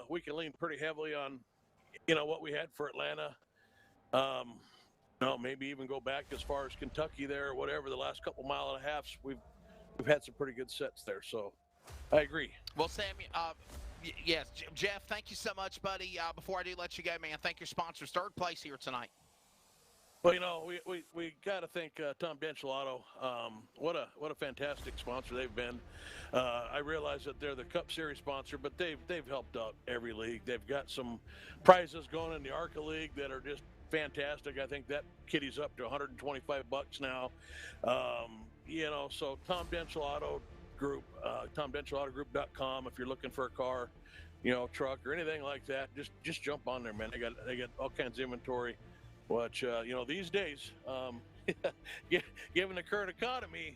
we can lean pretty heavily on, what we had for Atlanta. No, maybe even go back as far as Kentucky there or whatever. The last couple mile and a halves, we've had some pretty good sets there. So I agree. Well, Sammy, yes, Jeff, thank you so much, buddy. Before I do let you go, man, thank your sponsors. Third place here tonight. Well, you know, we got to thank Tom Denchel. What a fantastic sponsor they've been. I realize that they're the Cup Series sponsor, but they've helped out every league. They've got some prizes going in the ARCA League that are just fantastic. I think that kitty's up to $125 now. You know, so Tom Denchel Auto Group, TomDencheLAutogroup.com. If you're looking for a car, you know, truck or anything like that, just jump on there, man. They got all kinds of inventory. Which, you know, these days, given the current economy,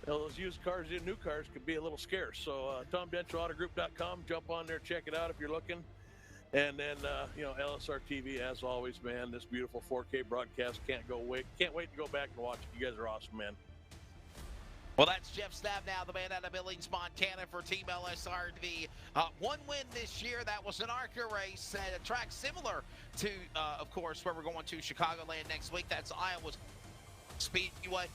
those used cars and new cars could be a little scarce. So, TomDencheLAutogroup.com, jump on there, check it out if you're looking. And then, you know, LSRTV, as always, man, this beautiful 4K broadcast. Can't wait to go back and watch it. You guys are awesome, man. Well, that's Jeff Stabnow, the man out of Billings, Montana for Team LSRTV. One win this year. That was an ARCA race at a track similar to, of course, where we're going to Chicagoland next week. That's Iowa Speedway.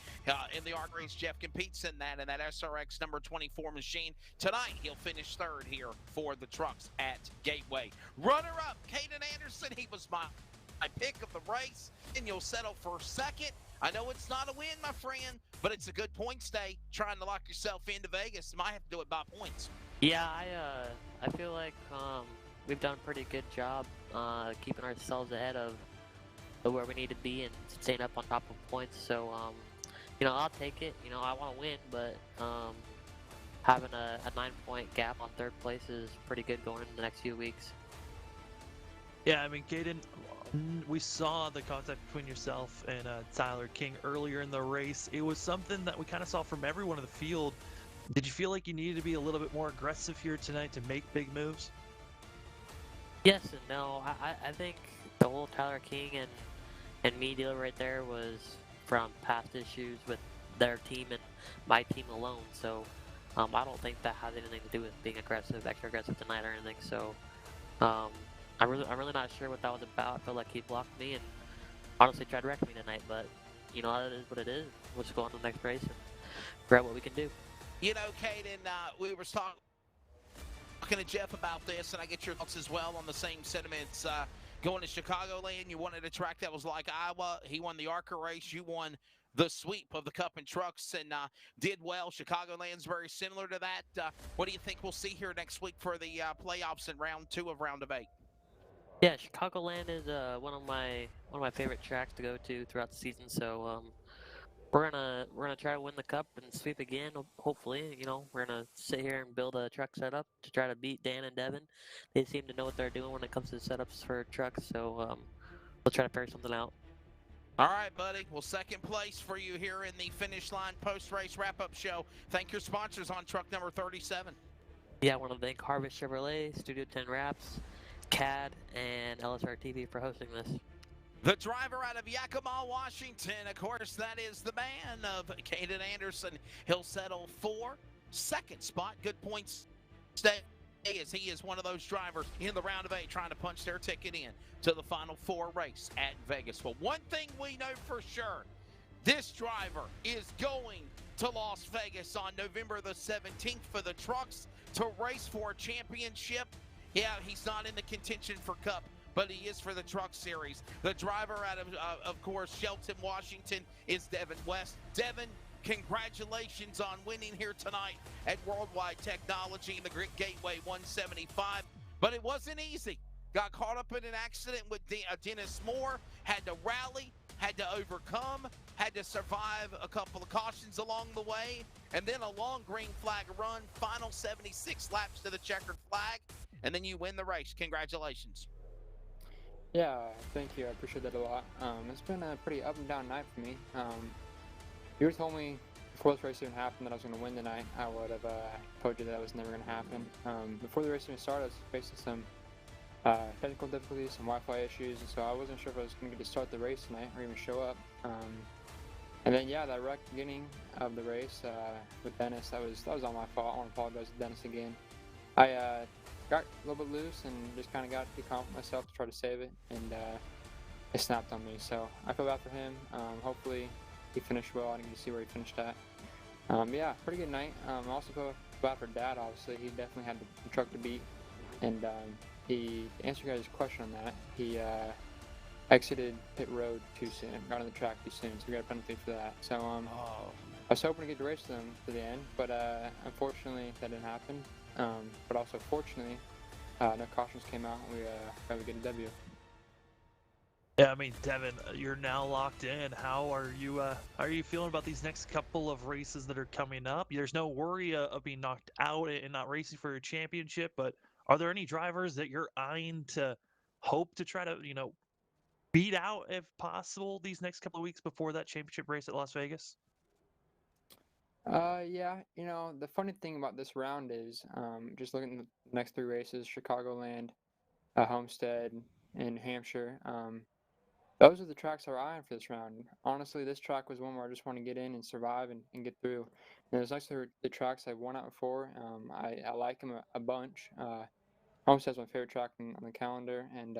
In the ARCA race, Jeff competes in that SRX number 24 machine. Tonight, he'll finish third here for the trucks at Gateway. Runner-up, Kane Anderson. He was my pick of the race, and you'll settle for second. I know it's not a win, my friend, but it's a good points day. Trying to lock yourself into Vegas, might have to do it by points. Yeah, I feel like we've done a pretty good job keeping ourselves ahead of where we need to be and staying up on top of points. So, you know, I'll take it. You know, I want to win, but having a 9-point gap on third place is pretty good going into the next few weeks. Yeah, I mean, Caden, we saw the contact between yourself and Tyler King earlier in the race. It was something that we kind of saw from everyone in the field. Did you feel like you needed to be a little bit more aggressive here tonight to make big moves? Yes and no. I think the whole Tyler King and me deal right there was from past issues with their team and my team alone. So I don't think that has anything to do with being aggressive, extra aggressive tonight or anything. So I'm really not sure what that was about. I feel like he blocked me and honestly tried to wreck me tonight, but you know, it is what it is. We'll just go on to the next race and figure out what we can do. You know, Caden, we were talking to Jeff about this, and I get your thoughts as well on the same sentiments. Going to Chicagoland, you wanted a track that was like Iowa. He won the ARCA race. You won the sweep of the Cup and Trucks and did well. Chicagoland's very similar to that. What do you think we'll see here next week for the playoffs in round 2 of round of 8? Yeah, Chicagoland is one of my favorite tracks to go to throughout the season. So we're gonna try to win the Cup and sweep again. Hopefully, you know, we're gonna sit here and build a truck setup to try to beat Dan and Devin. They seem to know what they're doing when it comes to setups for trucks. So we'll try to figure something out. All right, buddy. Well, second place for you here in the finish line post-race wrap-up show. Thank your sponsors on truck number 37. Yeah, I want to thank Harvest Chevrolet, Studio 10 Wraps, CAD, and LSRTV for hosting this. The driver out of Yakima, Washington, of course, that is the man of Canaan Anderson. He'll settle for second spot. Good points stay as he is one of those drivers in the round of 8 trying to punch their ticket in to the Final 4 race at Vegas. Well, one thing we know for sure, this driver is going to Las Vegas on November the 17th for the trucks to race for a championship. Yeah, he's not in the contention for Cup, but he is for the Truck Series. The driver out of course, Shelton, Washington, is Devin West. Devin, congratulations on winning here tonight at Worldwide Technology in the Gateway 175. But it wasn't easy. Got caught up in an accident with Dennis Moore, had to rally, had to overcome, had to survive a couple of cautions along the way, and then a long green flag run, final 76 laps to the checkered flag, and then you win the race. Congratulations. Yeah, thank you. I appreciate that a lot. It's been a pretty up and down night for me. You were told me before this race even happened that I was going to win tonight. I would have told you that was never going to happen. Before the race even started, I was facing some technical difficulties, some Wi-Fi issues, and so I wasn't sure if I was going to get to start the race tonight or even show up. And then, yeah, that wreck beginning of the race with Dennis, that was all my fault. I want to apologize to Dennis again. I got a little bit loose and just kind of got too confident myself to try to save it. And it snapped on me. So I feel bad for him. Hopefully he finished well. I didn't get to see where he finished at. Yeah, pretty good night. I also feel bad for Dad, obviously. He definitely had the truck to beat. And he answered your guys' question on that. He exited pit road too soon, got on the track too soon, so we got a penalty for that. So I was hoping to get to race them to the end, but unfortunately that didn't happen. But also fortunately, no cautions came out, and we got to get a W. Yeah, I mean, Devin, you're now locked in. How are you feeling about these next couple of races that are coming up? There's no worry of being knocked out and not racing for your championship, but are there any drivers that you're eyeing to hope to try to, beat out if possible these next couple of weeks before that championship race at Las Vegas? Yeah, the funny thing about this round is just looking at the next 3 races, Chicagoland, Homestead, and New Hampshire. Those are the tracks I was eyeing for this round. Honestly, this track was one where I just want to get in and survive and get through. And there's actually the tracks I've won out before. I like them a bunch. Homestead's my favorite track on the calendar, and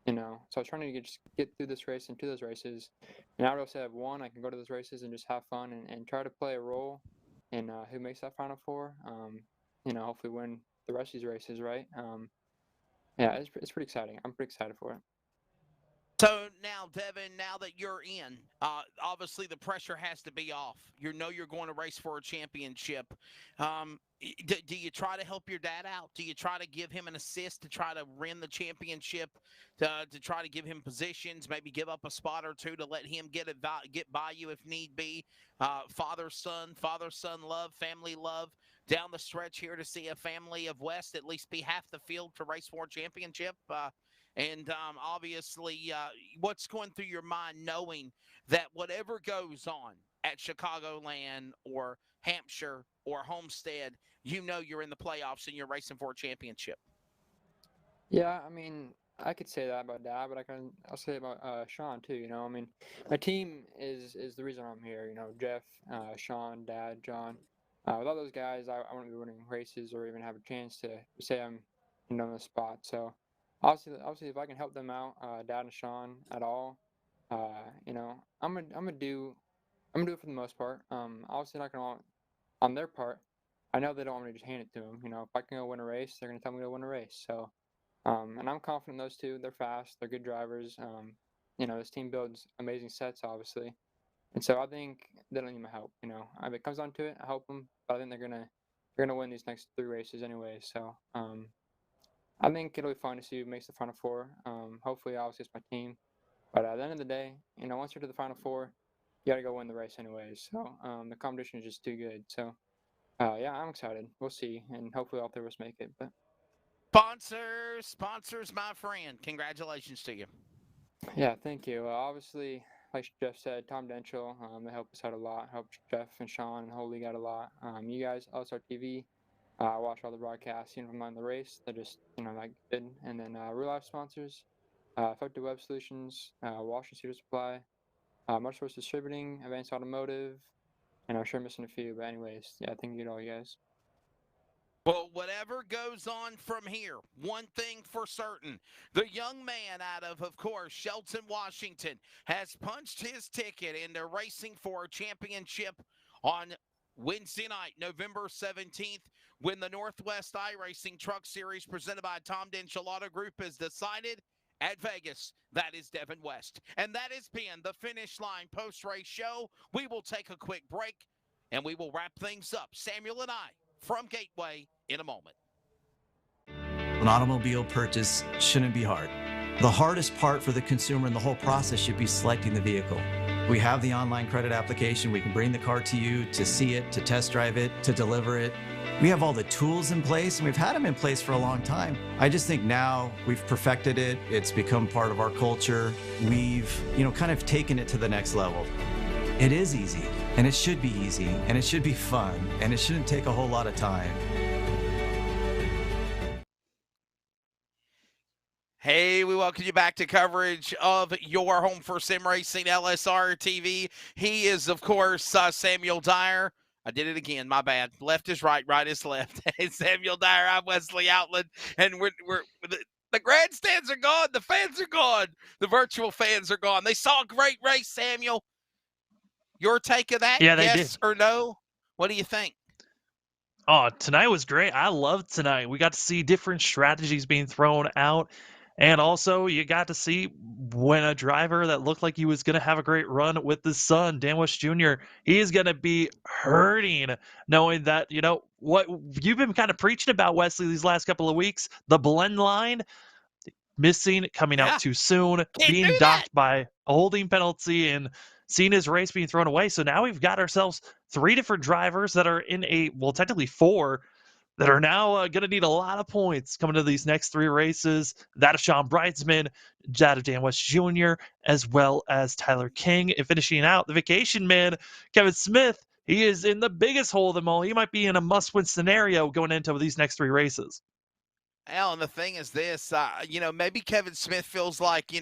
so I was trying to just get through this race and to those races. And now that I've won, I can go to those races and just have fun and try to play a role in who makes that Final Four. Hopefully win the rest of these races, right? Yeah, it's pretty exciting. I'm pretty excited for it. So now, Devin, now that you're in, obviously the pressure has to be off. You're going to race for a championship. Do you try to help your dad out? Do you try to give him an assist to try to win the championship, to try to give him positions, maybe give up a spot or two to let him get by you if need be? Father-son love, family love down the stretch here to see a family of West at least be half the field to race for a championship. And obviously, what's going through your mind knowing that whatever goes on at Chicagoland or Hampshire or Homestead, you're in the playoffs and you're racing for a championship? Yeah, I mean, I could say that about Dad, but I'll say about Sean too. I mean, my team is the reason I'm here. Jeff, Sean, Dad, John. Without those guys, I wouldn't be winning races or even have a chance to say I'm in the spot. So obviously, if I can help them out, Dad and Sean at all, I'm gonna do it for the most part. Obviously not gonna on their part. I know they don't want me to just hand it to them. If I can go win a race, they're gonna tell me to win a race. So, and I'm confident in those two. They're fast. They're good drivers. This team builds amazing sets, obviously, and so I think they don't need my help. If it comes down to it, I help them. But I think they're gonna win these next 3 races anyway. So, I think it'll be fun to see who makes the Final Four. Hopefully, obviously, it's my team. But at the end of the day, once you're to the Final Four, you got to go win the race anyways. So the competition is just too good. So, yeah, I'm excited. We'll see. And hopefully all 3 of us make it. But Sponsors, my friend. Congratulations to you. Yeah, thank you. Obviously, like Jeff said, Tom Denchel, they help us out a lot. Helped Jeff and Sean and the whole league out a lot. You guys, LSRTV, watch all the broadcasts, from on the race. They're just, like good. And then real life sponsors, Effective Web Solutions, Washington Cedar Supply, Motorsports Distributing, Advanced Automotive, and I'm sure I'm missing a few. But anyways, yeah, thank you to all you guys. Well, whatever goes on from here, one thing for certain, the young man out of course, Shelton, Washington, has punched his ticket into racing for a championship on Wednesday night, November 17th, when the Northwest iRacing Truck Series presented by Tom Denchel Auto Group is decided at Vegas. That is Devin West. And that has been the Finish Line post-race show. We will take a quick break, and we will wrap things up. Samuel and I from Gateway in a moment. An automobile purchase shouldn't be hard. The hardest part for the consumer in the whole process should be selecting the vehicle. We have the online credit application. We can bring the car to you to see it, to test drive it, to deliver it. We have all the tools in place, and we've had them in place for a long time. I just think now we've perfected it. It's become part of our culture. We've, kind of taken it to the next level. It is easy, and it should be easy, and it should be fun, and it shouldn't take a whole lot of time. Hey, we welcome you back to coverage of your home for sim racing, LSRTV. He is, of course, Samuel Dyer. I did it again. My bad. Left is right, right is left. Hey, Samuel Dyer. I'm Wesley Outland, and we're The grandstands are gone. The fans are gone. The virtual fans are gone. They saw a great race, Samuel. Your take of that? Yeah, they yes did. or no? What do you think? Oh, tonight was great. I loved tonight. We got to see different strategies being thrown out. And also, you got to see when a driver that looked like he was going to have a great run with his son, Dan West Jr., he is going to be hurting knowing that, what you've been kind of preaching about, Wesley, these last couple of weeks, the blend line, missing, coming out Yeah. too soon, Can't being do docked that. by a holding penalty, and seeing his race being thrown away. So now we've got ourselves 3 different drivers that are in technically 4, that are now going to need a lot of points coming to these next 3 races. That of Sean Breitzman, that of Dan West Jr., as well as Tyler King. And finishing out the vacation man, Kevin Smith. He is in the biggest hole of them all. He might be in a must-win scenario going into these next 3 races. Al, and the thing is this, maybe Kevin Smith feels like,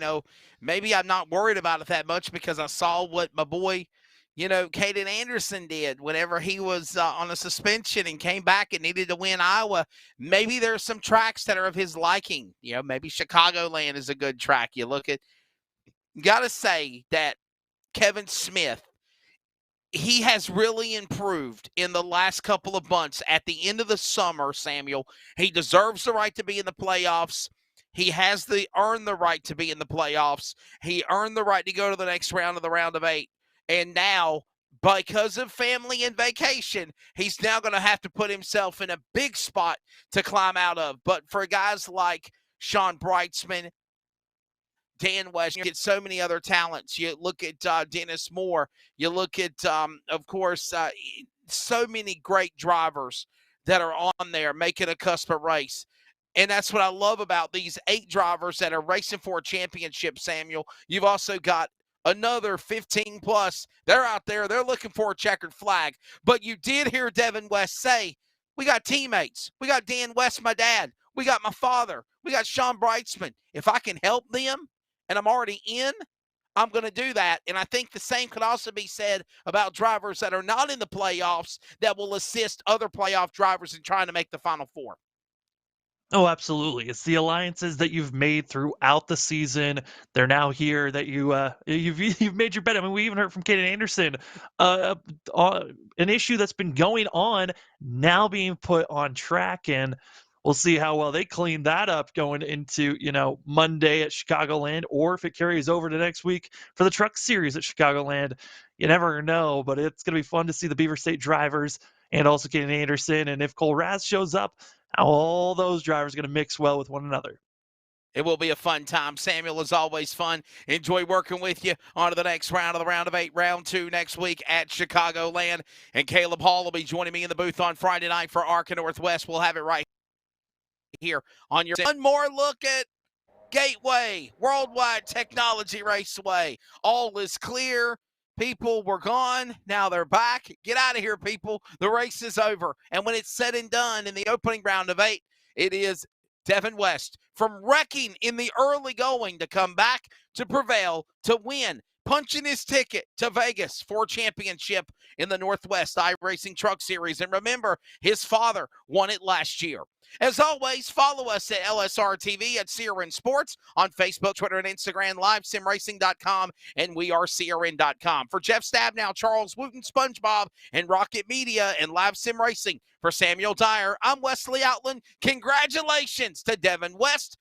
maybe I'm not worried about it that much because I saw what my boy, Canaan Anderson did whenever he was on a suspension and came back and needed to win Iowa. Maybe there's some tracks that are of his liking. Maybe Chicagoland is a good track. You got to say that Kevin Smith, he has really improved in the last couple of months. At the end of the summer, Samuel, he deserves the right to be in the playoffs. He has earned the right to be in the playoffs. He earned the right to go to the next round of the round of 8. And now, because of family and vacation, he's now going to have to put himself in a big spot to climb out of. But for guys like Sean Breitzman, Dan West, you get so many other talents. You look at Dennis Moore. You look at, of course, so many great drivers that are on there making a cusp race. And that's what I love about these 8 drivers that are racing for a championship, Samuel. You've also got another 15 plus. They're out there. They're looking for a checkered flag. But you did hear Devin West say, we got teammates. We got Dan West, my dad. We got my father. We got Sean Breitzman. If I can help them, and I'm already in, I'm going to do that. And I think the same could also be said about drivers that are not in the playoffs that will assist other playoff drivers in trying to make the Final Four. Oh, absolutely. It's the alliances that you've made throughout the season. They're now here that you've made your bet. I mean, we even heard from Kane Anderson, an issue that's been going on now being put on track, and we'll see how well they clean that up going into, Monday at Chicagoland, or if it carries over to next week for the Truck Series at Chicagoland. You never know, but it's going to be fun to see the Beaver State drivers and also Kane Anderson. And if Cole Raz shows up, how all those drivers are going to mix well with one another. It will be a fun time. Samuel, is always fun. Enjoy working with you on to the next round of the round of 8, round 2 next week at Chicagoland. And Caleb Hall will be joining me in the booth on Friday night for ARCA Northwest. We'll have it right here on your one more look at Gateway Worldwide Technology Raceway. All is clear. People were gone. Now they're back. Get out of here, people. The race is over. And when it's said and done in the opening round of 8, it is Devin West from wrecking in the early going to come back to prevail, to win, punching his ticket to Vegas for championship in the Northwest iRacing Truck Series. And remember, his father won it last year. As always, follow us at LSRTV at CRN Sports on Facebook, Twitter, and Instagram, LiveSimRacing.com, and WeAreCRN.com. For Jeff Stabnow, Charles Wooten, SpongeBob, and Rocket Media and Live Sim Racing, for Samuel Dyer, I'm Wesley Outland. Congratulations to Devin West